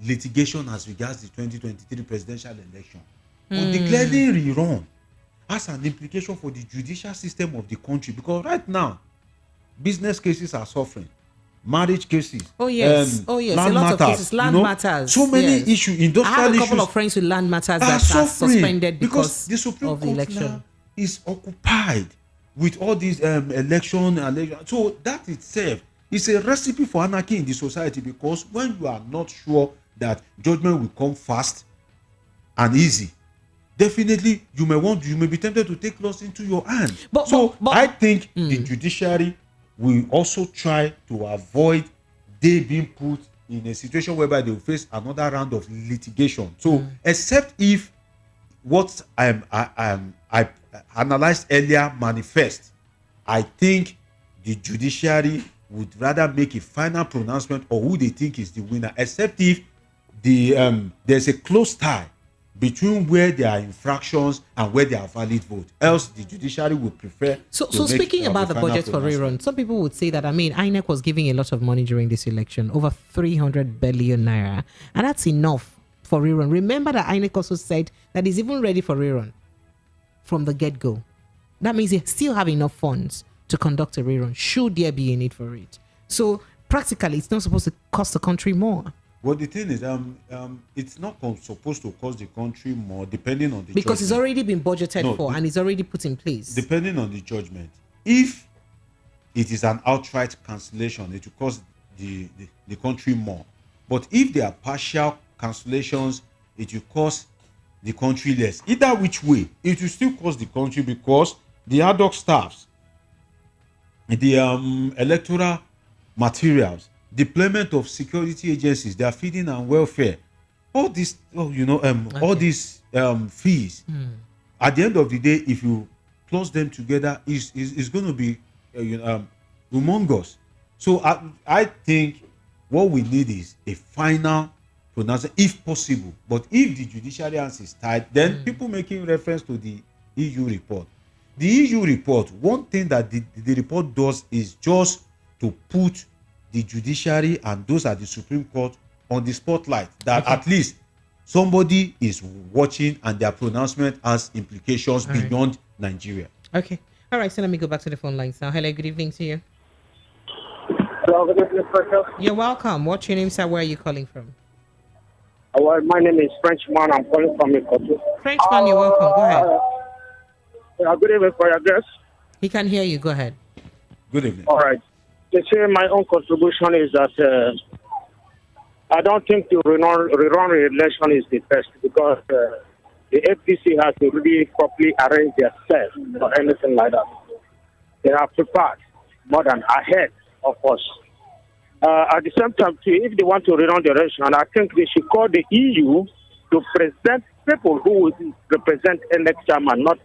litigation as regards the 2023 presidential election. But declaring rerun has an implication for the judicial system of the country, because right now business cases are suffering, marriage cases, land a lot matters, of cases, land matters, so many issues, industrial I have a couple issues of friends with land matters that are suspended because the Supreme of the Court election now is occupied with all these election. So that itself is a recipe for anarchy in the society, because when you are not sure that judgment will come fast and easy, definitely you may be tempted to take laws into your hand. But I think the judiciary will also try to avoid they being put in a situation whereby they will face another round of litigation. So except if what I analyzed earlier manifest, I think the judiciary would rather make a final pronouncement or who they think is the winner, except if there's a close tie between where there are infractions and where there are valid votes. Else the judiciary would prefer. So speaking about the budget for rerun, some people would say that, INEC was giving a lot of money during this election, over 300 billion naira, and that's enough for rerun. Remember that INEC also said that it's even ready for rerun from the get-go. That means they still have enough funds to conduct a rerun, should there be a need for it. So practically, it's not supposed to cost the country more. Well, the thing is, it's not supposed to cost the country more, depending on the because judgment. It's already been budgeted for and it's already put in place. Depending on the judgment. If it is an outright cancellation, it will cost the country more. But if there are partial cancellations, it will cost the country less. Either which way, it will still cost the country because the ad hoc staffs, the electoral materials, deployment of security agencies, their feeding and welfare, all these, all these fees. At the end of the day, if you plus them together, is going to be humongous. So I think what we need is a final pronouncement, if possible. But if the judiciary hands is tied, then people making reference to the EU report. The EU report, one thing that the report does is just to put the judiciary and those at the Supreme Court on the spotlight, that at least somebody is watching and their pronouncement has implications beyond Nigeria. Okay. All right, so let me go back to the phone lines now. Hello, good evening to you. Hello, good evening, Precious. You're welcome. What's your name, sir? Where are you calling from? Well, my name is Frenchman. I'm calling from Ikotu. Frenchman, you're welcome. Go ahead. Good evening for your guest. He can hear you. Go ahead. Good evening. All right. To say my own contribution is that I don't think the rerun election is the best, because the APC has to really properly arrange themselves or anything like that. They are prepared more than ahead of us. At the same time, too, if they want to rerun the election, I think they should call the EU to present people who will represent next chairman, not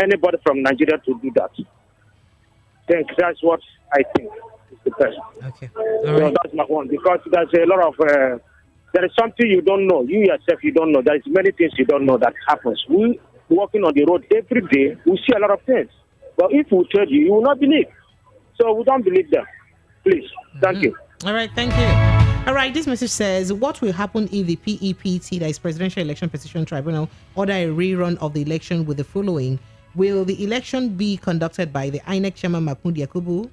anybody from Nigeria to do that. I think that's what I think is the best. Okay. So that's my one, because there's a lot of there is something you don't know. You yourself, you don't know. There is many things you don't know that happens. We walking on the road every day, we see a lot of things. But if we tell you, you will not believe. So we don't believe them. Please. Thank you. All right. Thank you. All right. This message says, what will happen if the PEPT, that is Presidential Election Petition Tribunal, order a rerun of the election with the following? Will the election be conducted by the INEC chairman Mahmoud Yakubu?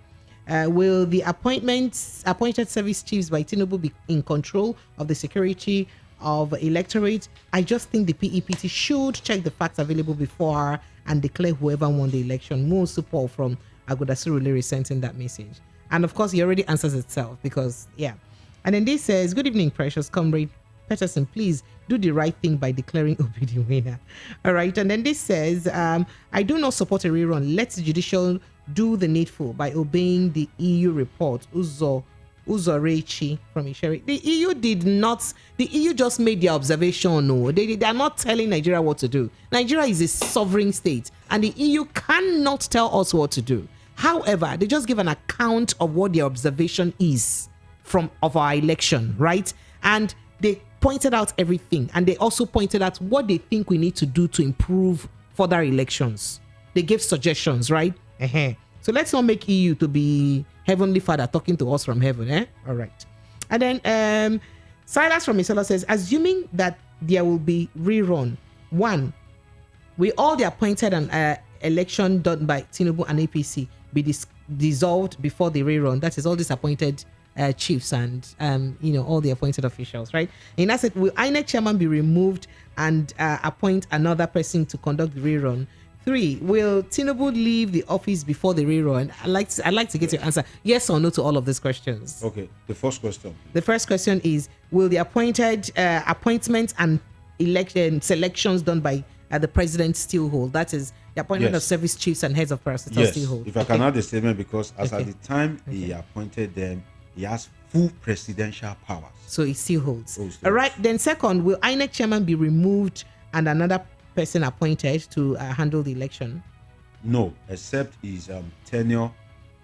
Will the appointed service chiefs by Tinubu be in control of the security of electorate? I just think the PEPT should check the facts available before and declare whoever won the election. More support from Agodasuru sent in that message. And of course, he already answers itself because, yeah. And then this says, good evening, precious comrade Peterson, please do the right thing by declaring Obi the winner. All right. And then this says, I do not support a rerun. Let the judicial do the needful by obeying the EU report. Uzorechi from Isheri. The EU just made the observation. No, they are not telling Nigeria what to do. Nigeria is a sovereign state and the EU cannot tell us what to do. However, they just give an account of what their observation is of our election, right? And they pointed out everything, and they also pointed out what they think we need to do to improve further elections. They gave suggestions, right? So let's not make EU to be Heavenly Father talking to us from heaven, All right. And then Silas from Isela says, assuming that there will be rerun, one, will all the appointed and election done by Tinubu and APC be dissolved before the rerun? That is all these appointed chiefs and all the appointed officials, right? And I said, will INEC chairman be removed and appoint another person to conduct the rerun? 3, will Tinubu leave the office before the rerun? I'd like to get your answer, yes or no, to all of these questions. Okay, the first question. The first question is, will the appointed appointments and election selections done by the president still hold? That is the appointment of service chiefs and heads of parastatal still hold. If I can add the statement, because as at the time he appointed them, he has full presidential powers. So it still holds. All right. Then second, will INEC chairman be removed and another person appointed to handle the election? No, except his tenure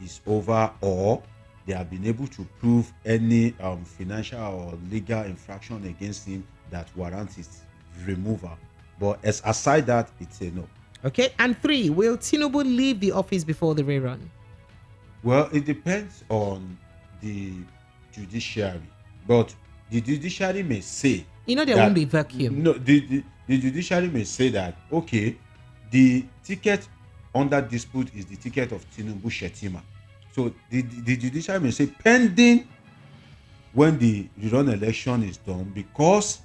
is over or they have been able to prove any financial or legal infraction against him that warrants his removal. But aside that, it's a no. Okay. And 3, will Tinubu leave the office before the rerun? Well, it depends on the judiciary, but the judiciary may say there won't be vacuum. No, the judiciary may say that okay, the ticket under dispute is the ticket of Tinubu Shetima. So the judiciary may say pending when the rerun election is done, because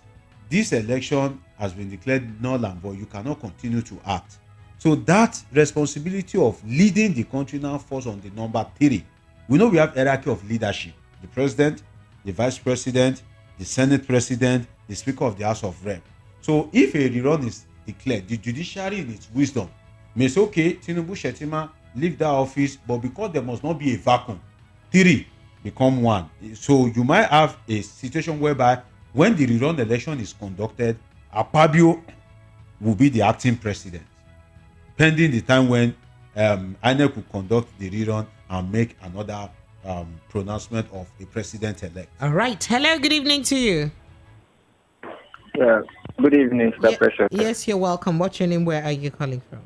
this election has been declared null and void, you cannot continue to act. So that responsibility of leading the country now falls on the number 3. We know we have hierarchy of leadership: the president, the vice president, the Senate president, the Speaker of the House of Rep. So if a rerun is declared, the judiciary in its wisdom may say, okay, Tinubu Shetima, leave that office, but because there must not be a vacuum, 3 become 1. So you might have a situation whereby when the rerun election is conducted, Akpabio will be the acting president, pending the time when INEC will conduct the rerun and make another pronouncement of a president-elect. All right. Hello, good evening to you. Yeah, good evening, Mr. Precious. Yes, you're welcome. What's your name? Where are you calling from?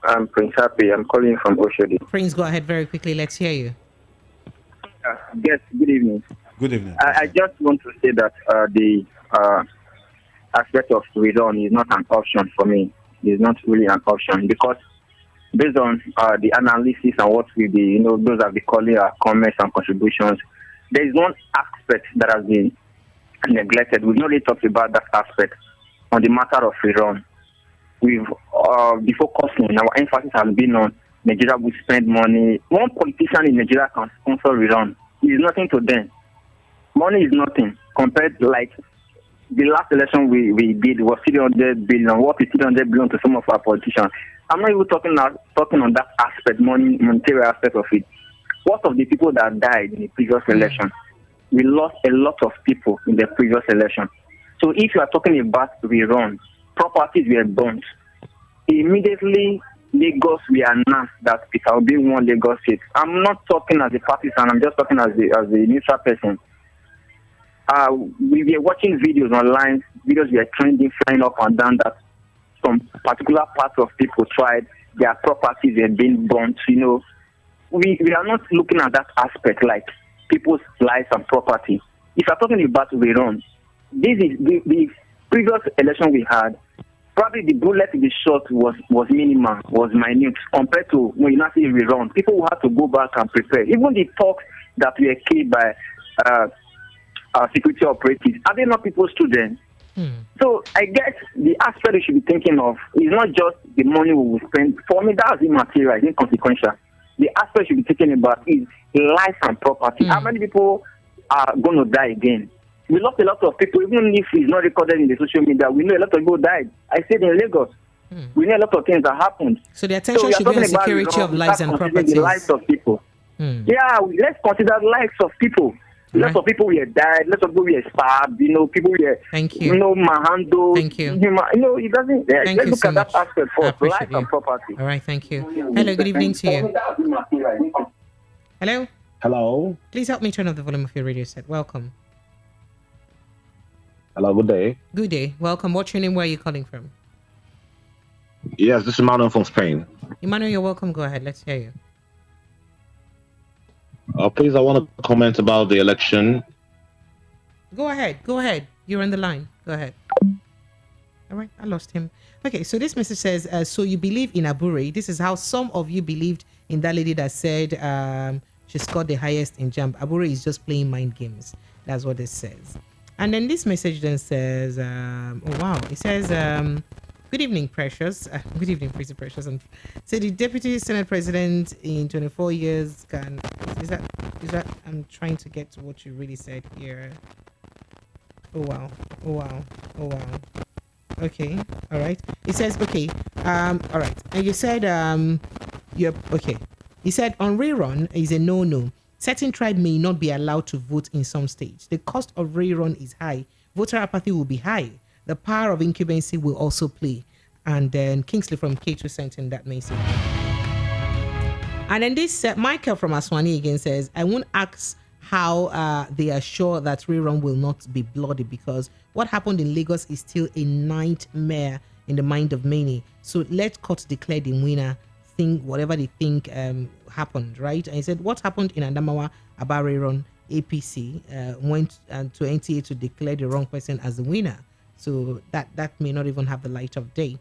I'm Prince Happy. I'm calling from Oshodi. Prince, go ahead very quickly. Let's hear you. Yes, good evening. Good evening. I just want to say that the aspect of rerun is not an option for me. It's not really an option because based on the analysis and what we be, those are the calling our comments and contributions, there is one aspect that has been neglected. We've not really talked about that aspect on the matter of rerun. We've been focusing, our emphasis has been on Nigeria will spend money. One politician in Nigeria can sponsor rerun. It is nothing to them. Money is nothing compared to like the last election we did was 300 billion. What is 300 billion to some of our politicians? I'm not even talking on that aspect, monetary aspect of it. What of the people that died in the previous election? We lost a lot of people in the previous election. So if you are talking about rerun, properties were burnt. Immediately, Lagos, we announced that it will be one Lagos state. I'm not talking as a partisan, I'm just talking as a neutral person. We were watching videos online, videos were trending, flying up and down that some particular parts of people tried, their properties were being burnt. We are not looking at that aspect like people's lives and property. If you're talking about rerun, this is the previous election we had. Probably the bullet in the shot was minimal, was minute compared to when you not see rerun. People will have to go back and prepare. Even the talks that were killed by security operatives, are they not people's students? So I guess the aspect we should be thinking of is not just the money we will spend. For me, that's immaterial, it's inconsequential. The aspect we should be thinking about is life and property. How many people are going to die again? We lost a lot of people, even if it's not recorded in the social media. We know a lot of people died. I stayed in Lagos. We know a lot of things that happened. So the attention should be on security of lives and properties. The lives of people. Yeah, let's consider the lives of people. Lots of people were died. Lots of people were stabbed. People were, manhandled. Thank you. It doesn't. Thank let's you look so at that much. aspect first. Life and property. All right, thank you. Hello, good evening to you. Hello. Hello. Please help me turn off the volume of your radio set. Welcome. Hello, good day. Good day. Welcome. What's your name? Where are you calling from? Yes, this is Emmanuel from Spain. Emmanuel, you're welcome. Go ahead. Let's hear you. Please, I want to comment about the election. Go ahead. Go ahead. You're on the line. Go ahead. All right. I lost him. Okay. So this message says, so you believe in Abure. This is how some of you believed in that lady that said she scored the highest in JAMB. Abure is just playing mind games. That's what it says. And then this message then says, oh, wow. It says, good evening, Precious. Good evening, Pretty Precious. And say the Deputy Senate President in 24 years can... Is that... I'm trying to get to what you really said here. Oh, wow. Oh, wow. Oh, wow. Okay. All right. It says, okay. All right. And you said, you're... Okay. He said, on rerun is a no-no. Certain tribe may not be allowed to vote in some states. The cost of rerun is high. Voter apathy will be high. The power of incumbency will also play. And then Kingsley from K2 sent in that message. And then this Michael from Aswani again says, I won't ask how they are sure that rerun will not be bloody because what happened in Lagos is still a nightmare in the mind of many. So let court declare the winner. Think whatever they think happened, right? And he said, what happened in Adamawa about rerun? APC went to NTA to declare the wrong person as the winner. So that may not even have the light of day.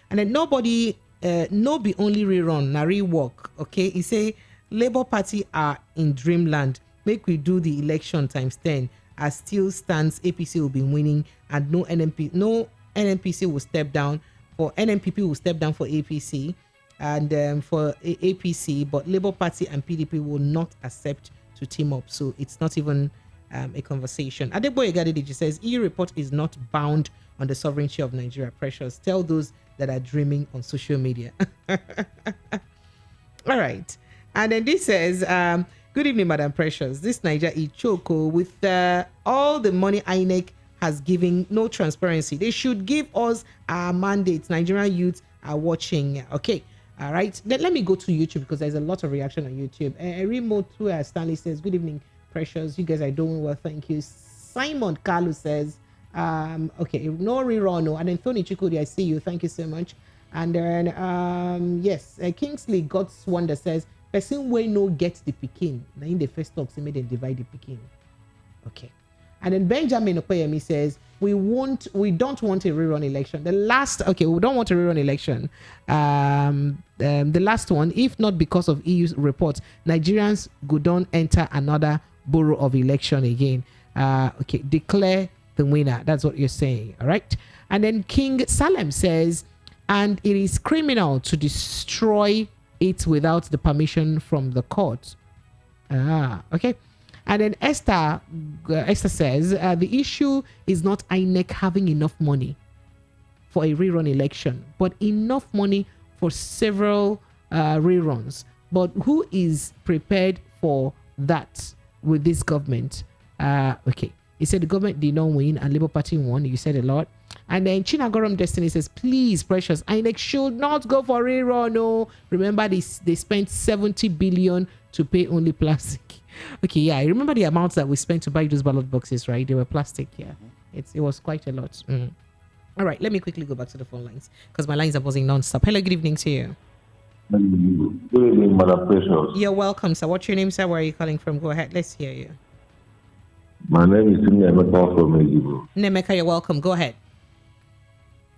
And then nobody, no be only rerun, nari work. Okay, he say Labour Party are in dreamland. Make we do the election times 10. As still stands, APC will be winning, and no NNPC will step down. For NNPP will step down for APC, and for APC, but Labour Party and PDP will not accept to team up. So it's not even a conversation. Adeboye Gadidiji says EU report is not bound on the sovereignty of Nigeria. Precious. Tell those that are dreaming on social media. All right. And then this says, good evening, Madam Precious. This Niger Ichoko with all the money INEC has given, no transparency. They should give us our mandates. Nigerian youths are watching. Okay. All right. Then let me go to YouTube because there's a lot of reaction on YouTube. Remote Stanley says, good evening, Precious. You guys are doing well. Thank you. Simon Carlos says, okay, no rerun. No. And then Tony Chikudi, I see you. Thank you so much. And then, yes, Kingsley God's Wonder says, person way no get the Pekin. Now in the first talks, he made them divide the Pekin. Okay. And then Benjamin Opeyemi says, we don't want a rerun election. We don't want a rerun election. The last one, if not because of EU reports, Nigerians go don't enter another borough of election again. Okay, declare the winner. That's what you're saying. All right. And then King Salem says, and it is criminal to destroy it without the permission from the court. Okay. And then Esther says, the issue is not INEC having enough money for a rerun election, but enough money for several reruns. But who is prepared for that with this government? Okay. He said the government did not win and Labour Party won. You said a lot. And then Chinagoram Destiny says, please, Precious, INEC should not go for rerun. No. Remember, they spent 70 billion to pay only plastic. Okay, yeah, I remember the amounts that we spent to buy those ballot boxes, right? They were plastic, yeah. It was quite a lot. All right, let me quickly go back to the phone lines because my lines are buzzing non-stop. Hello, good evening to you. Good evening, Madam Precious. You're welcome, sir. What's your name, sir? Where are you calling from? Go ahead, let's hear you. My name is Nemeka from Ejibo. Nemeka, you're welcome. Go ahead.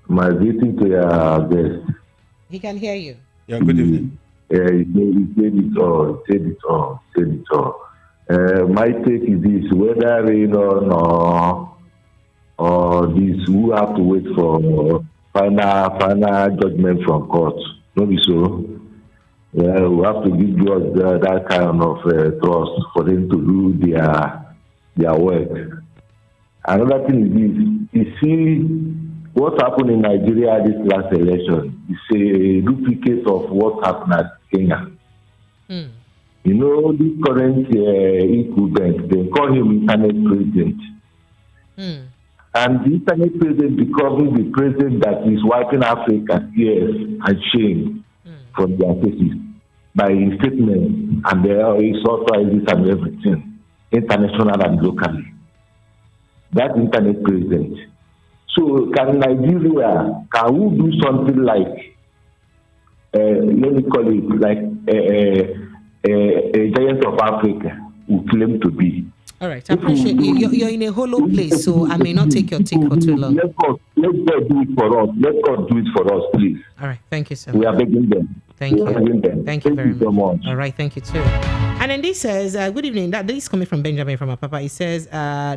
My greeting to your guest. He can hear you. Yeah, good evening. He said it all. My take is this, whether rain or this, we have to wait for final judgment from court. Not be so. Yeah, we have to give us that kind of trust for them to do their work. Another thing is this, you see what happened in Nigeria this last election is a duplicate of what happened at Kenya. You know, this current incumbent, they call him internet president. And the internet president becoming the president that is wiping Africa tears and shame from their faces by his statements and his authorities and everything, international and locally. That internet president. So can Nigeria, can we do something like, let me call it like a giant of Africa who claim to be? All right, I appreciate you. You're in a hollow place, so I may not take your take for too long. Let God do it for us. Let God do it for us, please. All right, thank you so much. We are begging them. Thank you. Thank you very so much. All right, thank you too. And then this says, good evening. This is coming from Benjamin from Apapa. It says,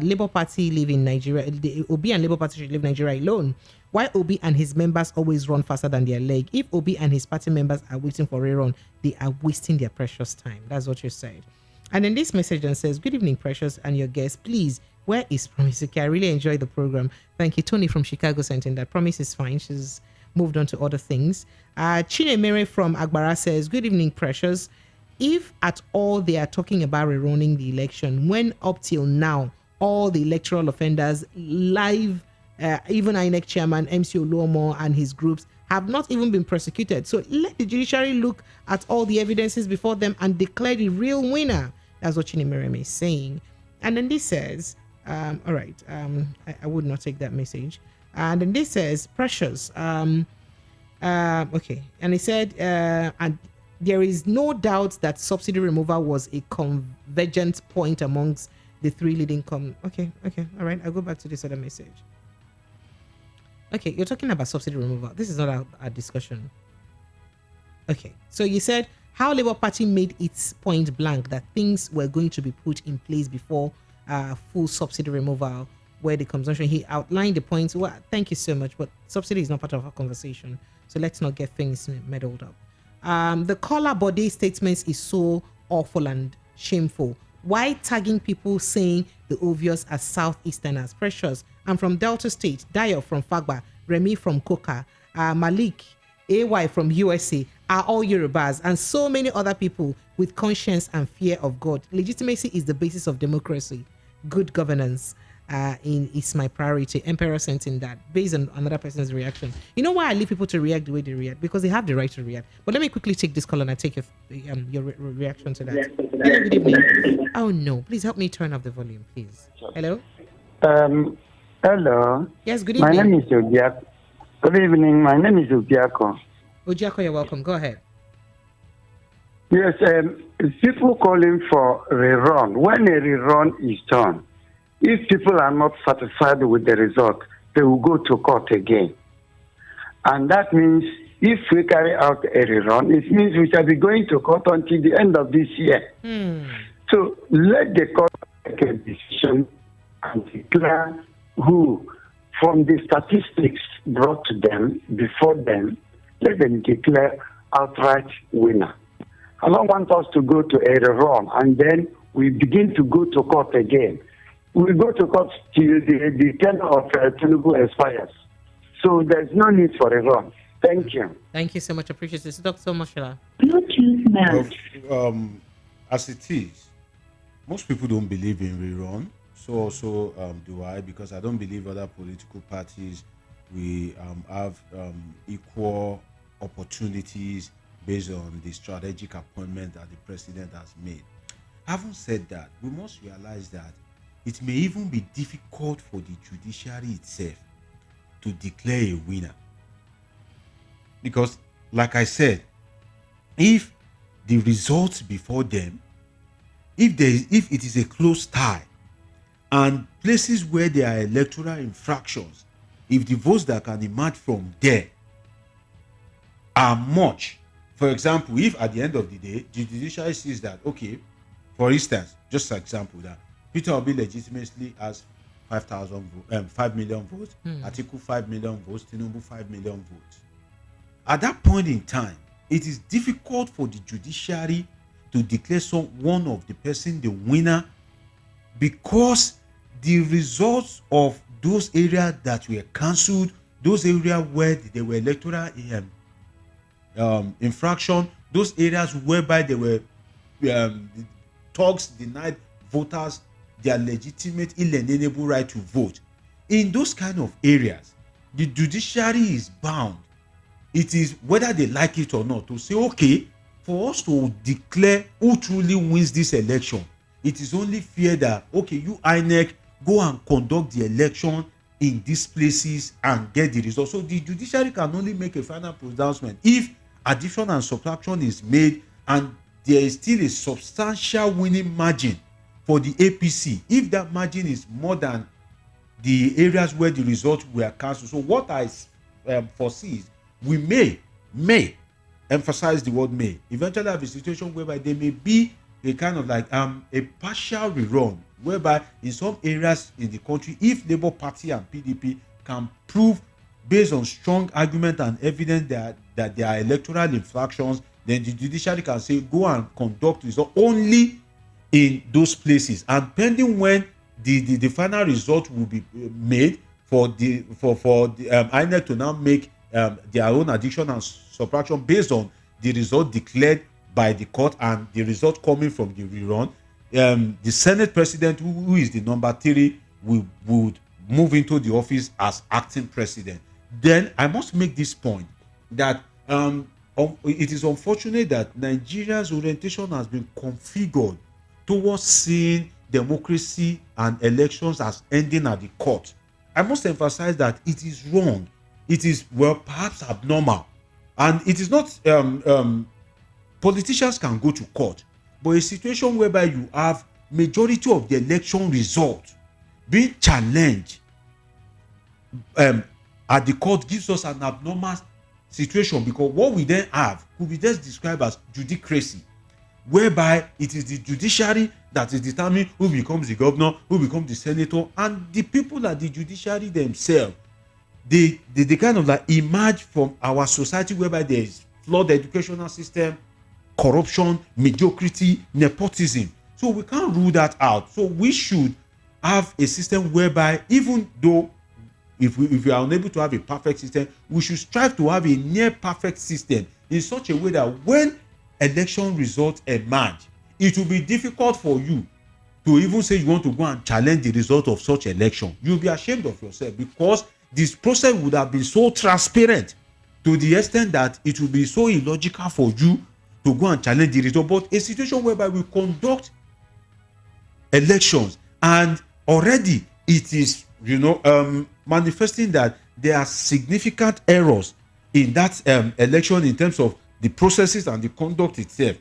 Labour Party live in Nigeria. The Obi and Labour Party should leave Nigeria alone. Why Obi and his members always run faster than their leg? If Obi and his party members are waiting for a run, they are wasting their precious time. That's what you said. And then this message then says, good evening, Precious, and your guest. Please, where is Promise? Okay, I really enjoyed the program. Thank you. Tony from Chicago sent in that. Promise is fine. She's moved on to other things. Chinemere from Agbara says, good evening, Precious. If at all they are talking about rerunning the election, when up till now, all the electoral offenders live, even INEC chairman, MC Oluomo and his groups, have not even been prosecuted. So let the judiciary look at all the evidences before them and declare the real winner. That's what Chinimereme is saying. And then this says, all right, I would not take that message. And then this says, Precious, okay. And he said, and there is no doubt that subsidy removal was a convergent point amongst the three leading okay, all right, I'll go back to this other message. Okay, you're talking about subsidy removal. This is not our discussion. Okay, so you said how Labour Party made its point blank that things were going to be put in place before full subsidy removal, where the consumption, he outlined the points. Well, thank you so much, but subsidy is not part of our conversation, so let's not get things muddled up. The Kola Bode statements is so awful and shameful. Why tagging people saying the obvious as Southeasterners? Precious, I'm from Delta State. Dayo from Fagba. Remy from Koka. Malik, AY from USA are all Yorubas, and so many other people with conscience and fear of God. Legitimacy is the basis of democracy. Good governance is my priority. Emperor sent in that based on another person's reaction. You know why I leave people to react the way they react? Because they have the right to react. But let me quickly take this call and I take your reaction to that. Hello, good evening. Oh no, please help me turn off the volume, please. Hello. Hello. Yes, good evening. My name is Ogiako. Good evening. My name is Ogiako. Ogiako, you're welcome. Go ahead. Yes, people calling for rerun. When a rerun is done, if people are not satisfied with the result, they will go to court again. And that means if we carry out a rerun, it means we shall be going to court until the end of this year. So let the court make a decision and declare who, from the statistics brought to them, before them, let them declare outright winner. I don't want us to go to a rerun and then we begin to go to court again. We go to court till the tenure of Tinubu expires. So there's no need for a run. Thank you. Thank you so much. Appreciate this. Dr. Mashala. As it is, most people don't believe in rerun. So also do I, because I don't believe other political parties we have equal opportunities based on the strategic appointment that the president has made. Having said that, we must realize that it may even be difficult for the judiciary itself to declare a winner. Because, like I said, if the results before them, if it is a close tie, and places where there are electoral infractions, if the votes that can emerge from there are much, for example, if at the end of the day, the judiciary sees that, okay, for instance, just an example, that Peter Obi legitimately has 5 million votes, Atiku 5 million votes, Tinubu 5 million votes. At that point in time, it is difficult for the judiciary to declare one of the person the winner, because the results of those areas that were cancelled, those areas where there were electoral infraction, those areas whereby there were thugs denied voters their legitimate inalienable right to vote. In those kind of areas, the judiciary is bound. It is whether they like it or not to say, okay, for us to declare who truly wins this election, it is only fair that, okay, you INEC go and conduct the election in these places and get the results. So the judiciary can only make a final pronouncement if addition and subtraction is made and there is still a substantial winning margin for the APC. If that margin is more than the areas where the results were cancelled. So what I foresee is we may emphasize the word may eventually have a situation whereby there may be a kind of like a partial rerun, whereby in some areas in the country, if Labour Party and PDP can prove based on strong argument and evidence that there are electoral infractions, then the judiciary can say go and conduct result only in those places, and pending when the final result will be made for the INEC to now make their own addition and subtraction based on the result declared by the court and the result coming from the rerun. The Senate president, who is the number 3, would move into the office as acting president. Then I must make this point that it is unfortunate that Nigeria's orientation has been configured towards seeing democracy and elections as ending at the court. I must emphasize that it is wrong. It is, well, perhaps abnormal. And it is not, politicians can go to court, but a situation whereby you have majority of the election result being challenged at the court gives us an abnormal situation, because what we then have could be just described as judicracy, whereby it is the judiciary that is determining who becomes the governor, who becomes the senator, and the people at the judiciary themselves, they kind of like emerge from our society whereby there is flawed educational system, corruption, mediocrity, nepotism. So So we can't rule that out. So we should have a system whereby, even though if we are unable to have a perfect system, we should strive to have a near perfect system in such a way that when election results emerge, it will be difficult for you to even say you want to go and challenge the result of such election. You'll be ashamed of yourself, because this process would have been so transparent to the extent that it would be so illogical for you to go and challenge the result. But a situation whereby we conduct elections and already it is, manifesting that there are significant errors in that election in terms of the processes and the conduct itself,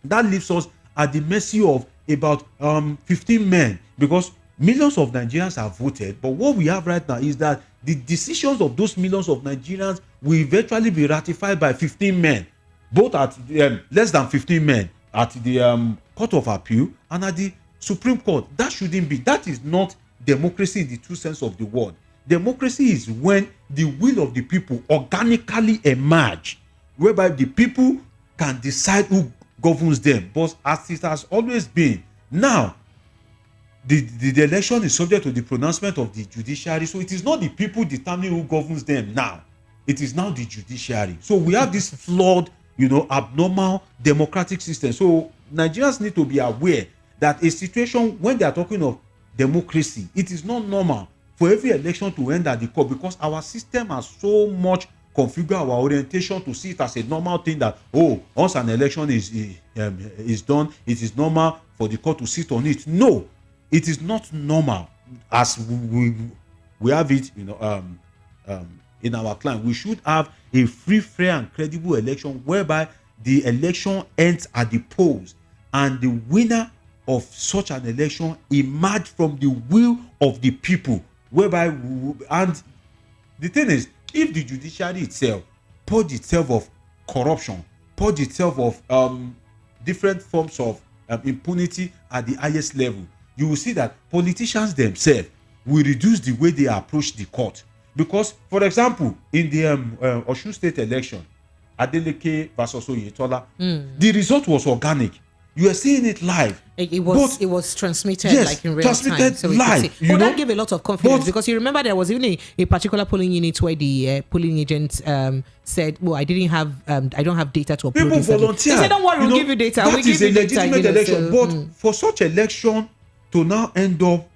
that leaves us at the mercy of about 15 men, because millions of Nigerians have voted. But what we have right now is that the decisions of those millions of Nigerians will eventually be ratified by 15 men, both at less than 15 men at the Court of Appeal and at the Supreme Court. That shouldn't be. That is not democracy in the true sense of the word. Democracy is when the will of the people organically emerge, whereby the people can decide who governs them. But as it has always been, now the election is subject to the pronouncement of the judiciary. So it is not the people determining who governs them now. It is now the judiciary. So we have this flawed, abnormal democratic system. So Nigerians need to be aware that a situation when they are talking of democracy, it is not normal for every election to end at the court, because our system has so much configured our orientation to see it as a normal thing that, once an election is done, it is normal for the court to sit on it. No, it is not normal as we have it, in our clan. We should have a free, fair, and credible election whereby the election ends at the polls and the winner of such an election emerge from the will of the people, whereby and the thing is, if the judiciary itself purge itself of corruption, purge itself of different forms of impunity at the highest level, you will see that politicians themselves will reduce the way they approach the court. Because, for example, in the Osun State election, Adeleke versus Oyetola, the result was organic. You are seeing it live. It was transmitted like in real time. So live. That gave a lot of confidence, because you remember there was even a particular polling unit where the polling agent said, "Well, I don't have data to upload." People volunteer. They said, "Don't worry, we'll give you data." That is a legitimate election. But for such election to now end up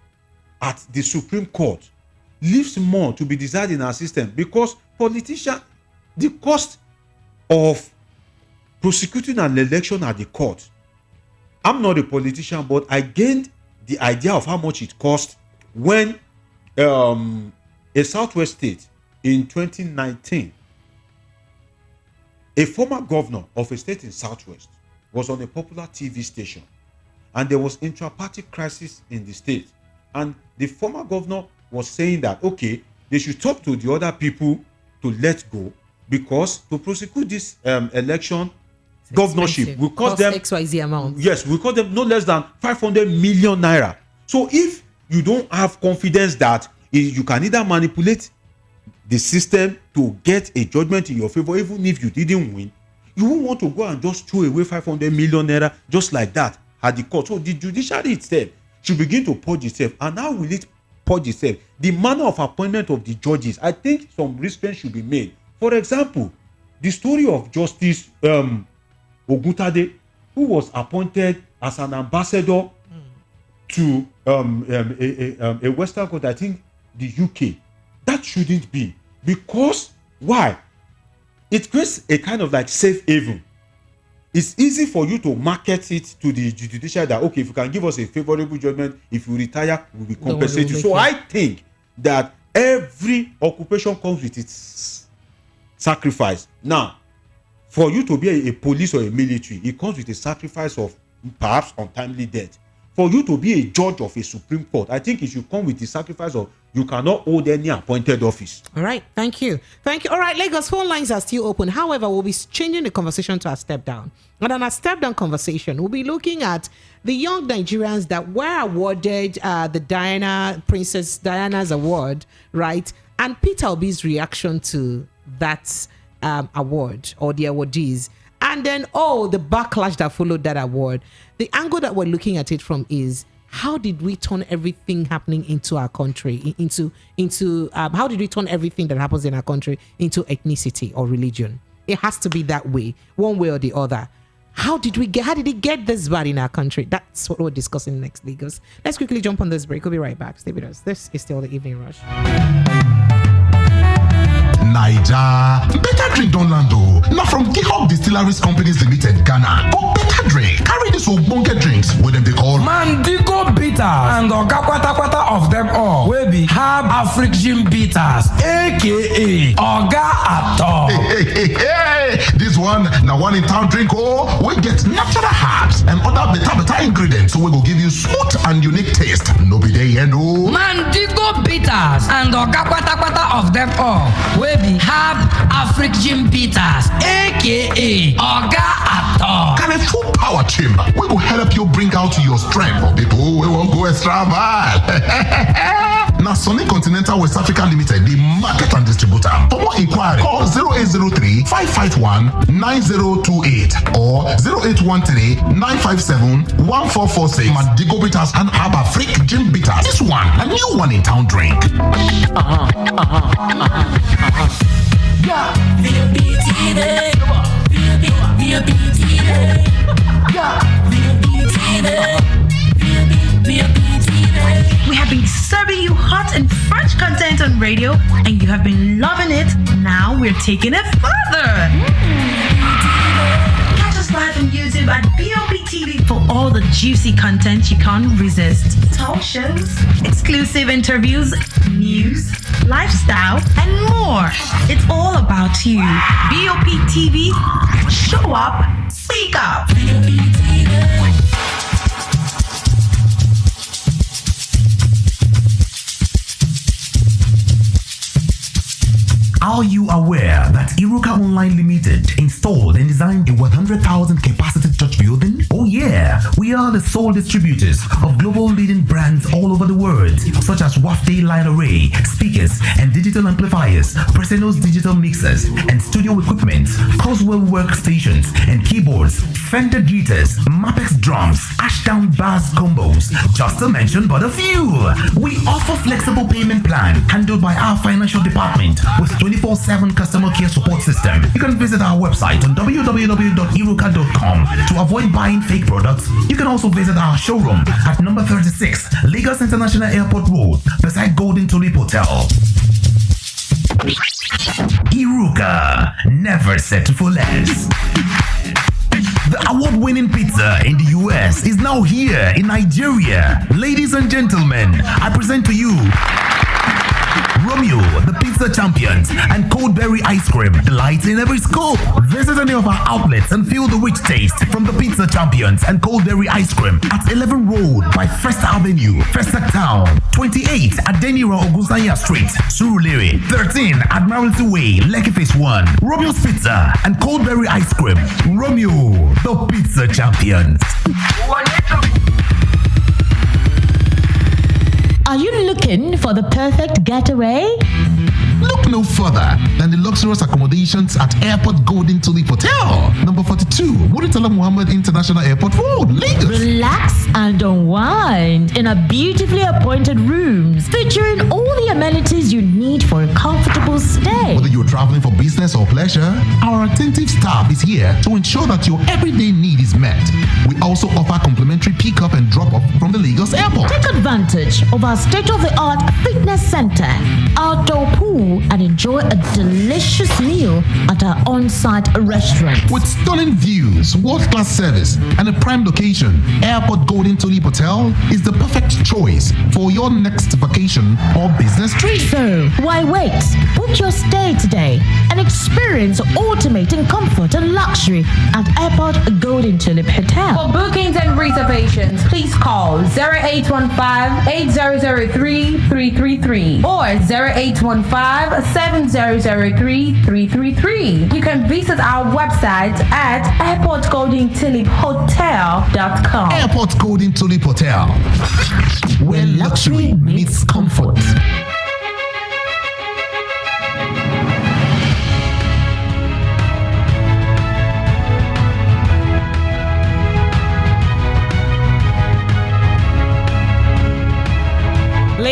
at the Supreme Court leaves more to be desired in our system, because politicians, the cost of prosecuting an election at the court. I'm not a politician, but I gained the idea of how much it cost when a Southwest state in 2019, a former governor of a state in Southwest was on a popular TV station, and there was intra-party crisis in the state, and the former governor was saying that, okay, they should talk to the other people to let go, because to prosecute this election governorship will cost them XYZ amount. Yes, we cost them no less than 500 million naira. So if you don't have confidence that you can either manipulate the system to get a judgment in your favor, even if you didn't win, you won't want to go and just throw away 500 million naira just like that at the court. So the judiciary itself should begin to purge itself. And how will it purge itself? The manner of appointment of the judges, I think some restraint should be made. For example, the story of Justice Ogutade, who was appointed as an ambassador to a Western country, I think the UK. That shouldn't be. Because why? It creates a kind of like safe haven. It's easy for you to market it to the judiciary that, okay, if you can give us a favorable judgment, if you retire, we'll be compensated. So I think that every occupation comes with its sacrifice. Now, for you to be a police or a military, it comes with a sacrifice of perhaps untimely death. For you to be a judge of a Supreme Court, I think it should come with the sacrifice of you cannot hold any appointed office. All right, thank you. All right, Lagos, phone lines are still open. However, we'll be changing the conversation to a step down. And on a step down conversation, we'll be looking at the young Nigerians that were awarded the Princess Diana's award, right? And Peter Obi's reaction to that award or the awardees. And then, the backlash that followed that award. The angle that we're looking at it from is, how did we turn everything happening into our country how did we turn everything that happens in our country into ethnicity or religion? It has to be that way, one way or the other. How did it get this bad in our country? That's what we're discussing next, Lagos. Let's quickly jump on this break. We'll be right back. Stay with us. This is still the Evening Rush. Naija, better drink don land o. Na from Gihog Distilleries Companies Limited, Ghana. For better drink, carry this ogbonge drinks wey dem dey call Mandigo Bitters and Oga Kwata of them all wey be Herb African Bitters, aka Oga Ato. Hey, this one na one in town drink wey get natural herbs and other better ingredients wey go give you smooth and unique taste. No be there no. Mandigo Bitters and Oga Kwata of them all wey be Herb African Bitters, aka Oga Ato. Carry full power chim wey go help you bring out your strength for people wey wan go extra mile. Na Sunny Continental West Africa Limited, the market and distributor. For more inquiry, call 0803-551-9028 or 0813-957-1446. Mandigo Bitters and Herb African Bitters. This one, a new one in town drink. We have been serving you hot and fresh content on radio, and you have been loving it. Now we're taking it further. Catch us live on YouTube at BOP TV for all the juicy content you can't resist. Talk shows, exclusive interviews, news, lifestyle, and more. It's all about you. BOP TV. Show up, speak up. BOP TV. Are you aware that Iruka Online Limited installed and designed a 100,000 capacity church building? Oh yeah, we are the sole distributors of global leading brands all over the world, such as Wafday Line Array, speakers and digital amplifiers, Preseno's digital mixers and studio equipment, Coswell workstations and keyboards, Fender guitars, Mapex drums, Ashdown bass combos, just to mention but a few. We offer flexible payment plan handled by our financial department with 24/7 customer care support system. You can visit our website on www.iruka.com to avoid buying fake products. You can also visit our showroom at number 36 Lagos International Airport Road beside Golden Tulip Hotel. Iruka, never settle for less. The award-winning pizza in the US is now here in Nigeria. Ladies and gentlemen, I present to you Romeo, the pizza champions, and cold berry ice cream, delights in every scoop. Visit any of our outlets and feel the rich taste from the pizza champions and cold berry ice cream at 11 Road by First Avenue, Festac Town, 28 at Denira Ogusanya Street, Surulere, 13 Admiralty Way, Lekki Phase 1. Romeo's Pizza and cold berry ice cream. Romeo, the pizza champions. Are you looking for the perfect getaway? Look no further than the luxurious accommodations at Airport Golden Tulip Hotel, number 42, Muritala Muhammad International Airport Road, Lagos. Relax and unwind in a beautifully appointed rooms featuring all the amenities you need for a comfortable stay. Whether you're traveling for business or pleasure, our attentive staff is here to ensure that your everyday need is met. We also offer complimentary pick-up and drop-off from the Lagos Airport. Take advantage of our state-of-the-art fitness center, outdoor pool, and enjoy a delicious meal at our on-site restaurant. With stunning views, world-class service, and a prime location, Airport Golden Tulip Hotel is the perfect choice for your next vacation or business trip. So, why wait? Book your stay today and experience ultimate in comfort and luxury at Airport Golden Tulip Hotel. For bookings and reservations, please call 0815-8003-333 or 0815-7003-333. You can visit our website at airportgoldentuliphotel.com. Airport Golden Tulip Hotel, where luxury meets comfort.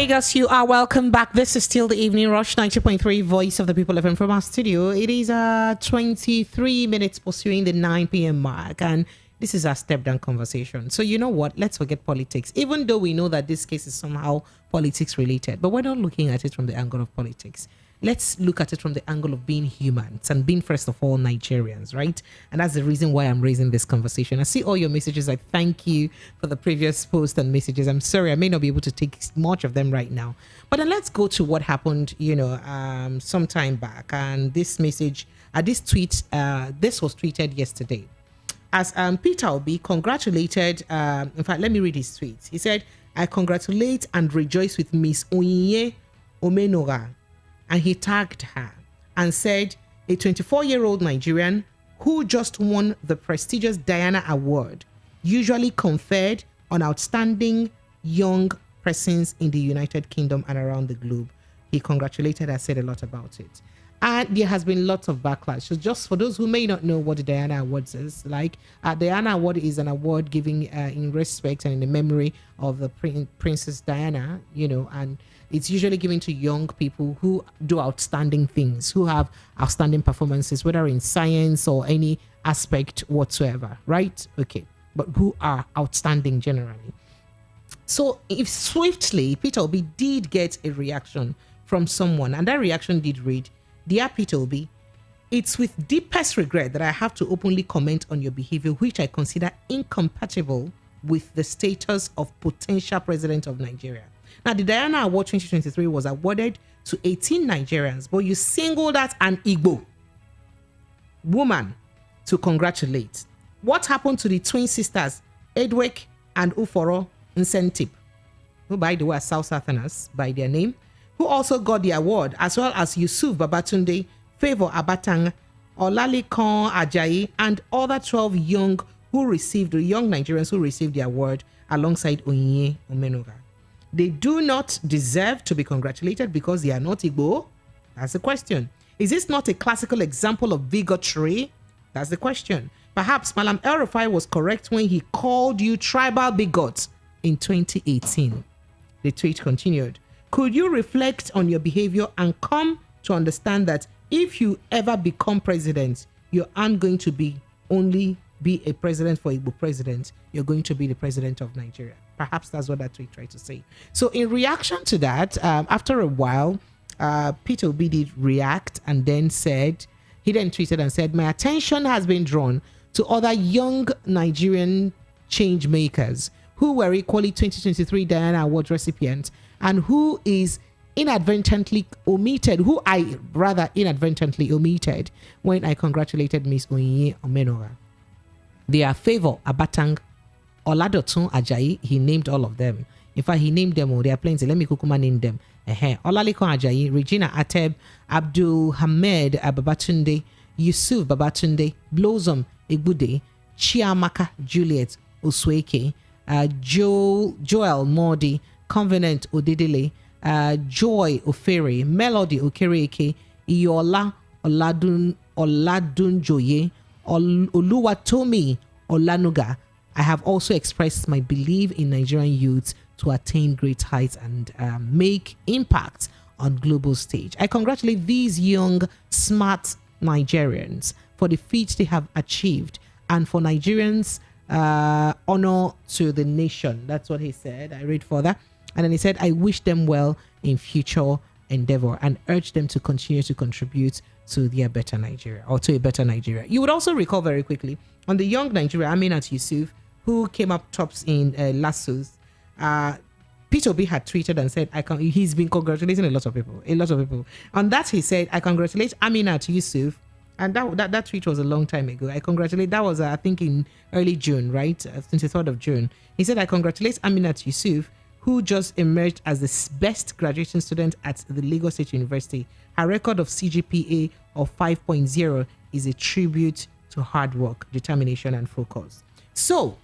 Lagos, you are welcome back. This is still the Evening Rush, 90.3 Voice of the People FM from our studio. It is 23 minutes pursuing the 9 p.m. mark, and this is our step-down conversation. So you know what? Let's forget politics, even though we know that this case is somehow politics-related, but we're not looking at it from the angle of politics. Let's look at it from the angle of being humans and being, first of all, Nigerians, right? And that's the reason why I'm raising this conversation. I see all your messages. I thank you for the previous post and messages. I'm sorry, I may not be able to take much of them right now. But then let's go to what happened, some time back. And this message, this tweet, this was tweeted yesterday. As Peter Obi congratulated, in fact, let me read his tweet. He said, I congratulate and rejoice with Miss Onyinye Omenora. And he tagged her and said, a 24-year-old Nigerian who just won the prestigious Diana Award, usually conferred on outstanding young persons in the United Kingdom and around the globe. He congratulated her, said a lot about it. And there has been lots of backlash. So just for those who may not know what the Diana Awards is like, Diana Award is an award given in respect and in the memory of the Princess Diana, and it's usually given to young people who do outstanding things, who have outstanding performances, whether in science or any aspect whatsoever, right? Okay, but who are outstanding generally. So if swiftly, Peter Obi did get a reaction from someone, and that reaction did read, Dear Peter Obi, it's with deepest regret that I have to openly comment on your behavior, which I consider incompatible with the status of potential president of Nigeria. Now, the Diana Award 2023 was awarded to 18 Nigerians, but you singled out an Igbo woman to congratulate. What happened to the twin sisters, Edwek and Uforo Nsentip, who, by the way, are South Southerners by their name, who also got the award, as well as Yusuf Babatunde, Favor Abatang, Olalekan Ajayi, and other 12 young Nigerians who received the award alongside Onyinye Omenora. They do not deserve to be congratulated because they are not Igbo? That's the question. Is this not a classical example of bigotry? That's the question. Perhaps Malam El-Rufai was correct when he called you tribal bigots in 2018. The tweet continued. Could you reflect on your behavior and come to understand that if you ever become president, you aren't going to only be a president for Igbo president, you're going to be the president of Nigeria. Perhaps that's what that tweet tried to say. So in reaction to that, after a while, Peter Obi did react and then he tweeted and said, my attention has been drawn to other young Nigerian change makers who were equally 2023 Diana Award recipients and who I inadvertently omitted when I congratulated Miss Onyinye Omenora. They are Favor Abatang, Oladotun Ajayi. He named all of them. In fact, he named them all. There are plenty. Let me kukuma name them. Olalekan Ajayi, Regina Ateb, Abdul Hamed Babatunde, Yusuf Babatunde, Blossom Egbude, Chiamaka Juliet Osweke, Joel Mordi, Covenant Odedele, Joy Ofere, Melody Okereke, Iola Oladunjoye, Oluwatomi Olanuga. I have also expressed my belief in Nigerian youths to attain great heights and make impact on global stage. I congratulate these young, smart Nigerians for the feats they have achieved and for Nigerians' honor to the nation. That's what he said. I read further. And then he said, I wish them well in future endeavor and urge them to continue to contribute to their better Nigeria or to a better Nigeria. You would also recall very quickly on the young Nigeria, Aminat Yusuf, who came up tops in Lassos. Peter Obi had tweeted and said, he's been congratulating a lot of people. On that, he said, I congratulate Aminat Yusuf. And that tweet was a long time ago. That was, I think, in early June, right? 23rd of June. He said, I congratulate Aminat Yusuf, who just emerged as the best graduating student at the Lagos State University. Her record of CGPA of 5.0 is a tribute to hard work, determination, and focus. So,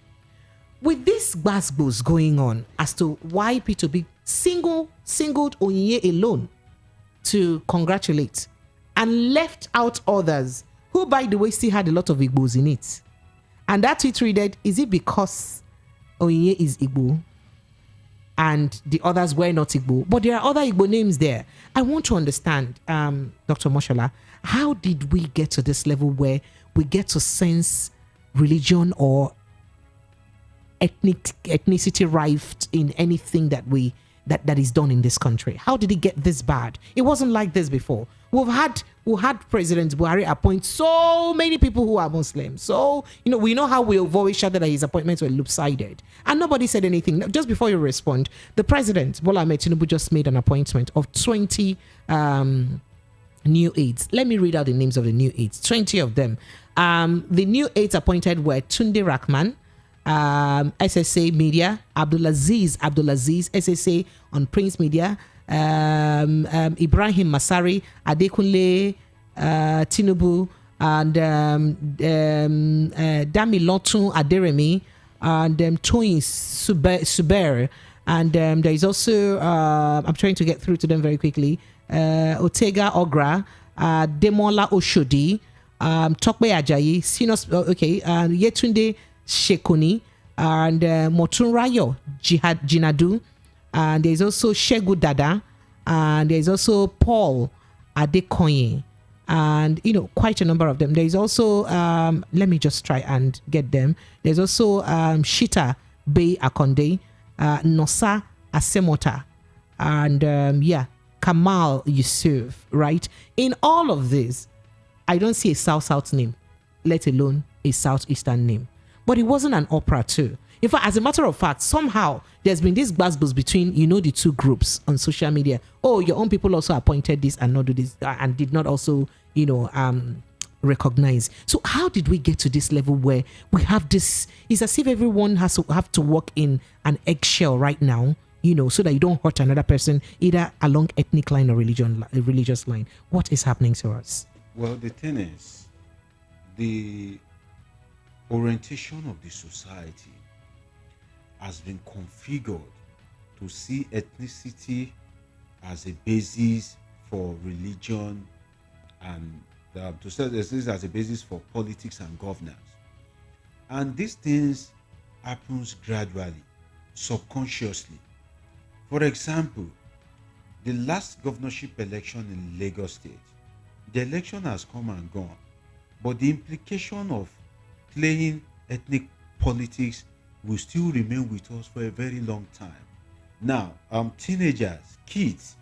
with this gbasgbos going on as to why Peter Obi singled Onyinye alone to congratulate and left out others who, by the way, still had a lot of Igbos in it. And that tweet read, is it because Onyinye is Igbo and the others were not Igbo, but there are other Igbo names there. I want to understand, Dr. Moshola, how did we get to this level where we get to sense religion or ethnicity rife in anything that that is done in this country? How did it get this bad? It wasn't like this before. We had President Buhari appoint so many people who are Muslim. So, we know how we've always shouted that his appointments were loop-sided. And nobody said anything. Just before you respond, the president, Bola Ahmed Tinubu, just made an appointment of 20 new aides. Let me read out the names of the new aides. 20 of them. The new aides appointed were Tunde Rahman, SSA Media, Abdulaziz, SSA on Prince Media, Ibrahim Masari, Adekunle Tinubu, and Dami Lotun Aderemi, and Toyin Suber, and there is also I'm trying to get through to them very quickly. Otega Ogra, Demola Oshodi, Tokbe Ajayi, Sinos, Yetunde Shekoni, and Motunrayo Jinadu, and there's also Shegu Dada, and there's also Paul Adekoye, and quite a number of them. There's also let me just try and get them. There's also Shita Bey Akonde, Nosa Asemota, and Kamal Yusuf. Right, in all of this, I don't see a South name, let alone a Southeastern name. But it wasn't an opera too. In fact, as a matter of fact, somehow there's been this buzz between, the two groups on social media. Oh, your own people also appointed this and not do this and did not also, recognize. So how did we get to this level where we have this? It's as if everyone has to have to walk in an eggshell right now, so that you don't hurt another person either along ethnic line or religious line. What is happening to us? Well, the thing is, the orientation of the society has been configured to see ethnicity as a basis for religion and to say this as a basis for politics and governance. And these things happens gradually, subconsciously. For example, the last governorship election in Lagos State, the election has come and gone, but the implication of playing ethnic politics will still remain with us for a very long time. Now, teenagers, kids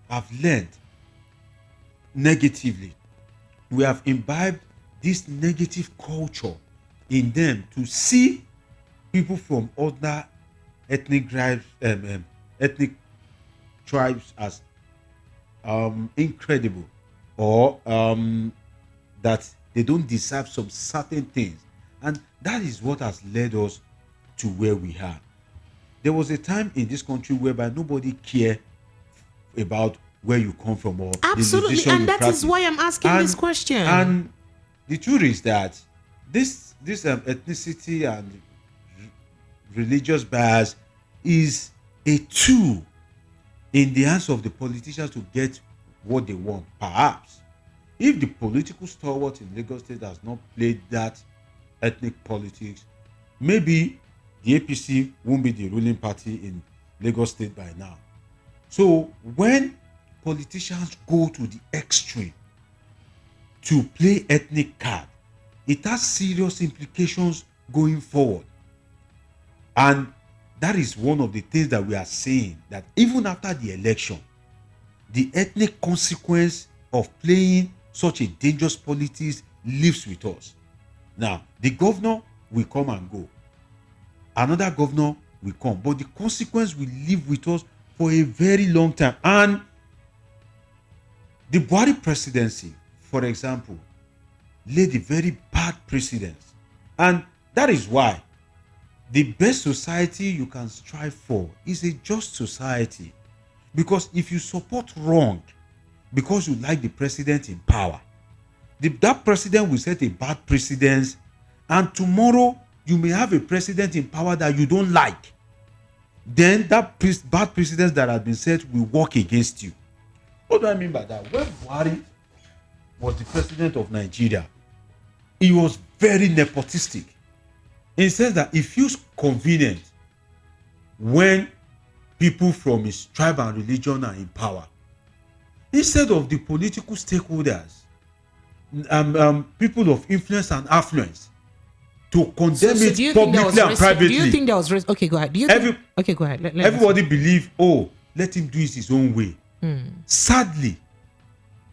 have learned negatively. We have imbibed this negative culture in them to see people from other ethnic tribes as incredible, or that they don't deserve some certain things. And that is what has led us to where we are. There was a time in this country whereby nobody cared about where you come from or absolutely, and that is why I'm asking this question. And the truth is that this ethnicity and religious bias is a tool in the hands of the politicians to get what they want. Perhaps if the political stalwart in Lagos State has not played that ethnic politics, maybe the APC won't be the ruling party in Lagos State by now. So when politicians go to the extreme to play ethnic card, it has serious implications going forward. And that is one of the things that we are saying, that even after the election, the ethnic consequence of playing such a dangerous politics lives with us. Now, the governor will come and go. Another governor will come. But the consequence will live with us for a very long time. And the Buhari presidency, for example, laid a very bad precedence. And that is why the best society you can strive for is a just society. Because if you support wrong because you like the president in power, that president will set a bad precedence, and tomorrow you may have a president in power that you don't like. Then that bad precedence that has been set will work against you. What do I mean by that? When Buhari was the president of Nigeria, he was very nepotistic. In the sense that it feels convenient when people from his tribe and religion are in power. Instead of the political stakeholders, people of influence and affluence, to condemn it publicly and privately. Do you think there was okay, go ahead. Okay, go ahead. Everybody believe, let him do it his own way. Sadly,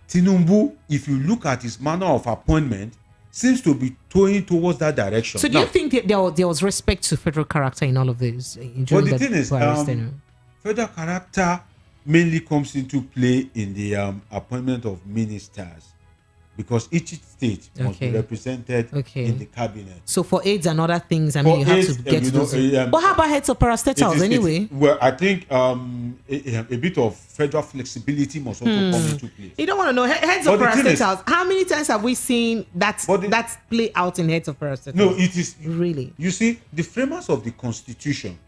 Tinubu, if you look at his manner of appointment, seems to be toying towards that direction. So do you think that there was respect to federal character in all of this? But the thing is, federal character mainly comes into play in the appointment of ministers, because each state must be represented in the cabinet. So for AIDS and other things, you have to get to those. But how about heads of parastatals anyway? Well, I think a bit of federal flexibility must also come into place. You don't want to know heads of parastatals. How many times have we seen that play out in heads of parastatals? No, it is really. You see, the framers of the Constitution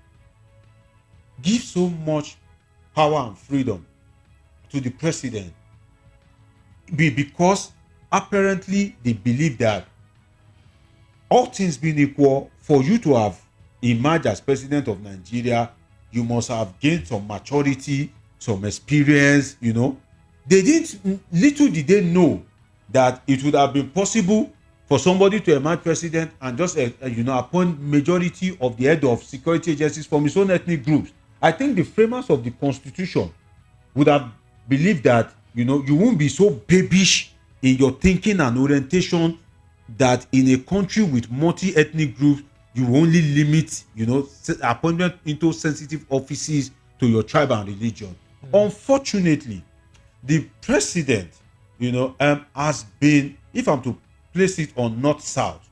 give so much power and freedom to the president because apparently they believe that, all things being equal, for you to have emerged as president of Nigeria, you must have gained some maturity, some experience. Little did they know that it would have been possible for somebody to emerge president and just appoint majority of the head of security agencies from his own ethnic groups. I think the framers of the Constitution would have believed that you won't be so babyish in your thinking and orientation that in a country with multi-ethnic groups, you only limit appointment into sensitive offices to your tribe and religion. Unfortunately, the president has been, if I'm to place it on north south,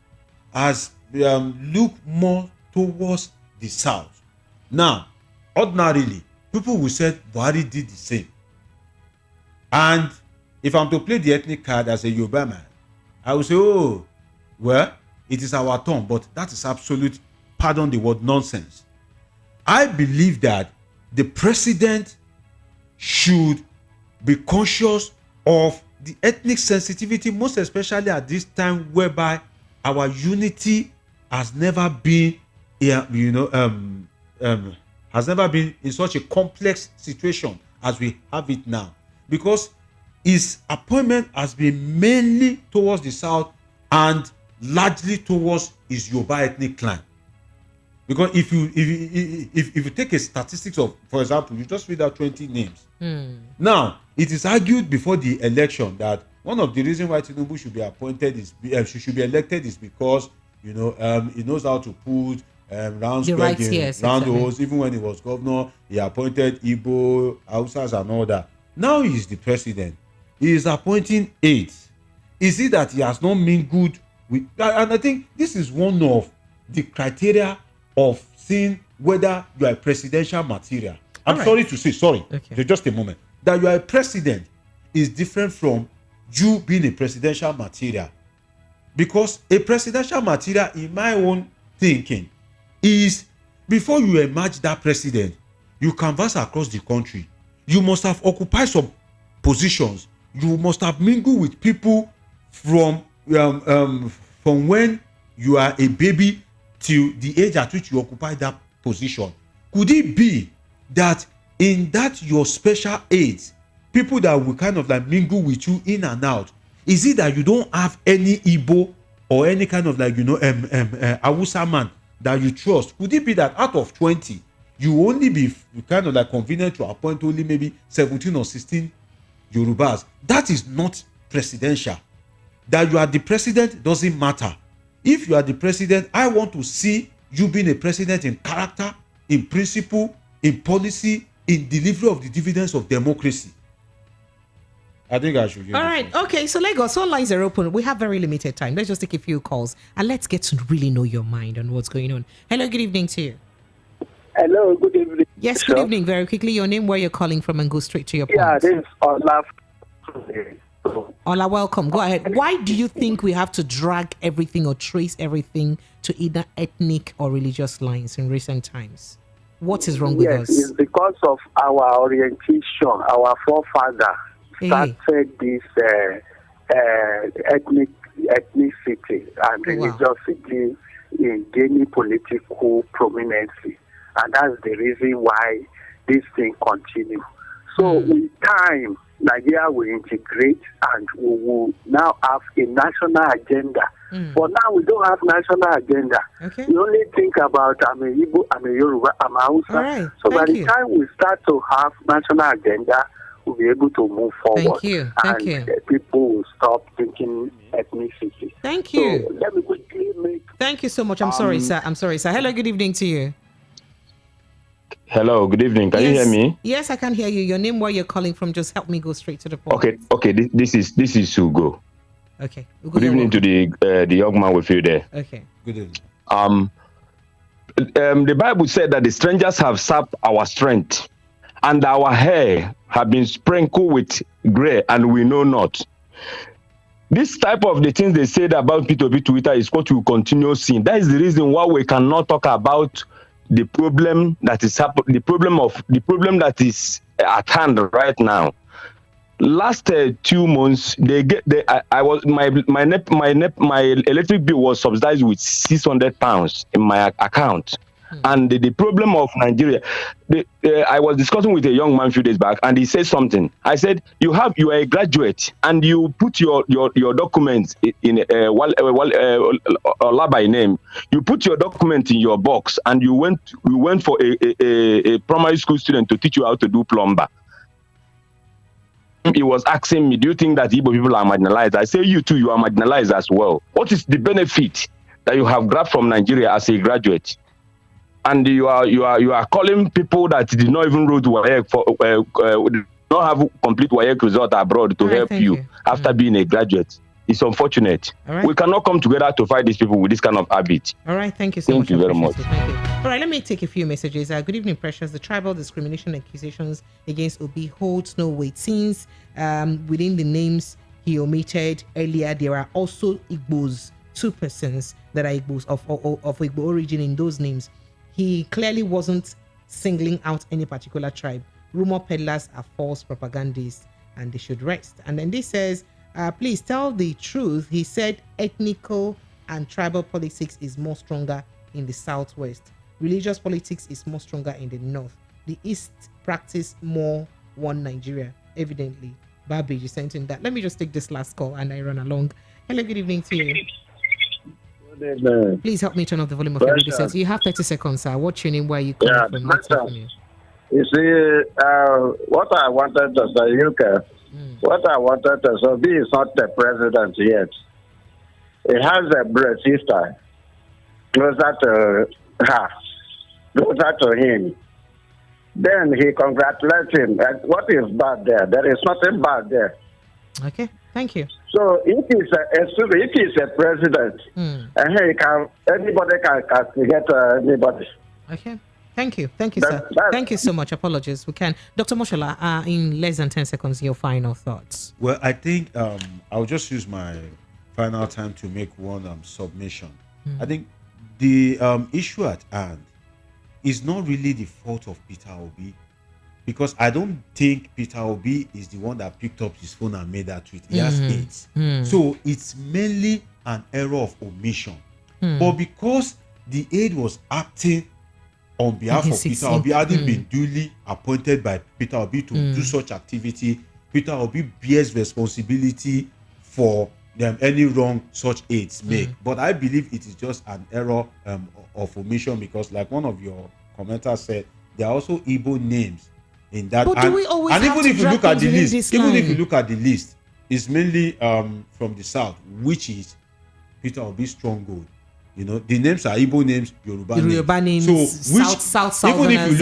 has looked more towards the south. Now, ordinarily, people will say Buhari did the same, and if I'm to play the ethnic card as a Yoruba man, I will say, it is our turn, but that is absolute, pardon the word, nonsense. I believe that the president should be conscious of the ethnic sensitivity, most especially at this time whereby our unity has never been, has never been in such a complex situation as we have it now, because his appointment has been mainly towards the south and largely towards his Yoruba ethnic clan. Because if you take a statistics of, for example, you just read out 20 names. Now, it is argued before the election that one of the reasons why Tinubu should be appointed should be elected is because he knows how to put round holes. Even when he was governor, he appointed Igbo, Hausas, and all that. Now he is the president. He is appointing 8. Is it that he has not mingled with? And I think this is one of the criteria of seeing whether you are a presidential material. I'm sorry to say, just a moment, that you are a president is different from you being a presidential material. Because a presidential material, in my own thinking, is before you emerge that president, you canvass across the country. You must have occupied some positions. You must have mingled with people from when you are a baby till the age at which you occupy that position. Could it be that in that your special aids, people that will kind of like mingle with you in and out, is it that you don't have any Igbo or any kind of Hausa man that you trust? Could it be that out of 20, you only be kind of like convenient to appoint only maybe 17 or 16 Yorubas? That is not presidential. That you are the president doesn't matter. If you are the president, I want to see you being a president in character, in principle, in policy, in delivery of the dividends of democracy. I think I should. All right. Okay. So Lagos, all lines are open. We have very limited time. Let's just take a few calls and let's get to really know your mind on what's going on. Hello. Good evening to you. Hello. Good evening. Yes. Good evening. Very quickly, your name, where you're calling from, and go straight to your point. Yeah. This is Ola. Ola, welcome. Go ahead. Why do you think we have to drag everything or trace everything to either ethnic or religious lines in recent times? What is wrong with us? Yes, it's because of our orientation. Our forefathers started this ethnicity and religiosity in gaining political prominence. And that's the reason why this thing continue. So with time, Nigeria will integrate and we will now have a national agenda. For now, we don't have national agenda. We only think about I'm a Igbo, I'm a Yoruba, I'm a Hausa. So by the time we start to have national agenda, we'll be able to move forward. Thank you. People will stop thinking ethnicity. Thank you. So let me quickly make... Thank you so much. I'm sorry, sir. Hello, good evening to you. Hello, good evening. Can you hear me? Yes, I can hear you. Your name, where you're calling from, just help me go straight to the point. Okay. This is Hugo. Okay. Good evening to the young man with you there. Okay. Good evening. The Bible said that the strangers have sapped our strength, and our hair have been sprinkled with gray, and we know not. This type of the things they said about P2P Twitter is what we continue seeing. That is the reason why we cannot talk about the problem that is the problem that is at hand right now. Last 2 months, my electric bill was subsidized with £600 in my account. And the problem of Nigeria, I was discussing with a young man a few days back, and he said something. I said, you are a graduate, and you put your documents in Ola by name. You put your document in your box, and you went for a primary school student to teach you how to do plumber. He was asking me, do you think that Igbo people are marginalized? I say, you too, you are marginalized as well. What is the benefit that you have grabbed from Nigeria as a graduate? And you are calling people that did not even write WAEC not have complete WAEC result abroad to help you after being a graduate. It's unfortunate. We cannot come together to fight these people with this kind of habit. All right, thank you so much. Thank you very much. Thank you. All right, let me take a few messages. Good evening, Precious. The tribal discrimination accusations against Obi holds no weight since within the names he omitted earlier, there are also Igbos, 2 persons that are Igbos of Igbo origin in those names. He clearly wasn't singling out any particular tribe. Rumor peddlers are false propagandists and they should rest. And then this says, please tell the truth. He said ethnical and tribal politics is more stronger in the southwest. Religious politics is more stronger in the north. The east practice more one Nigeria. Evidently, Babbage is sent in that. Let me just take this last call and I run along. Hello, good evening to you. Please help me turn off the volume of your radio set. You have 30 seconds, sir. What's your name? Where are you calling from? You see, what I wanted to say, what I wanted to say, he is not the president yet. He has a sister closer to her, closer to him. Then he congratulates him. What is bad there? There is nothing bad there. Okay, thank you. So if he's a president, anybody can get anybody. Okay. Thank you, sir. Thank you so much. Apologies. We can. Dr. Moshola, in less than 10 seconds, your final thoughts. Well, I think I'll just use my final time to make one submission. I think the issue at hand is not really the fault of Peter Obi, because I don't think Peter Obi is the one that picked up his phone and made that tweet. He has AIDS. So it's mainly an error of omission. But because the aide was acting on behalf of Peter Obi, hadn't been duly appointed by Peter Obi to do such activity, Peter Obi bears responsibility for any wrong such aides make. But I believe it is just an error of omission, because like one of your commenters said, there are also Igbo names in that. But do we always have even to if you look at the list, even if you look at the list, it's mainly from the south, which is Peter Obi's stronghold. You know, the names are Igbo names, Yoruba names. So South even if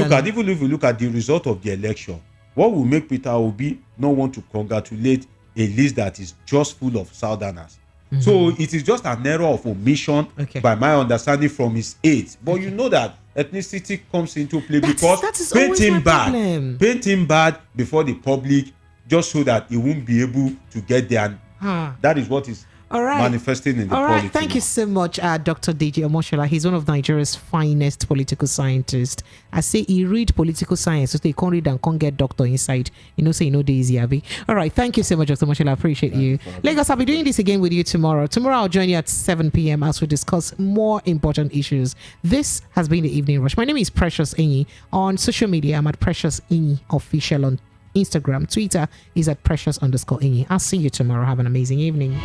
you look at the result of the election, what will make Peter Obi not want to congratulate a list that is just full of Southerners? So it is just an error of omission, by my understanding, from his aides. But you know that ethnicity comes into play because paint him bad before the public, just so that he won't be able to get there. And that is what is All right. manifesting in the All polity. right. Thank you so much, Dr. DJ Omoshola. He's one of Nigeria's finest political scientists. I say he read political science, so they can't read and can't get doctor inside. Say no easy, Abby. All right. Thank you so much, Dr. Omoshola. I appreciate you. Lagos, I'll be doing this again with you tomorrow. Tomorrow, I'll join you at 7 p.m. as we discuss more important issues. This has been the Evening Rush. My name is Precious Enyi. On social media, I'm at Precious Enyi Official on Instagram. Twitter is at Precious_Enyi. I'll see you tomorrow. Have an amazing evening.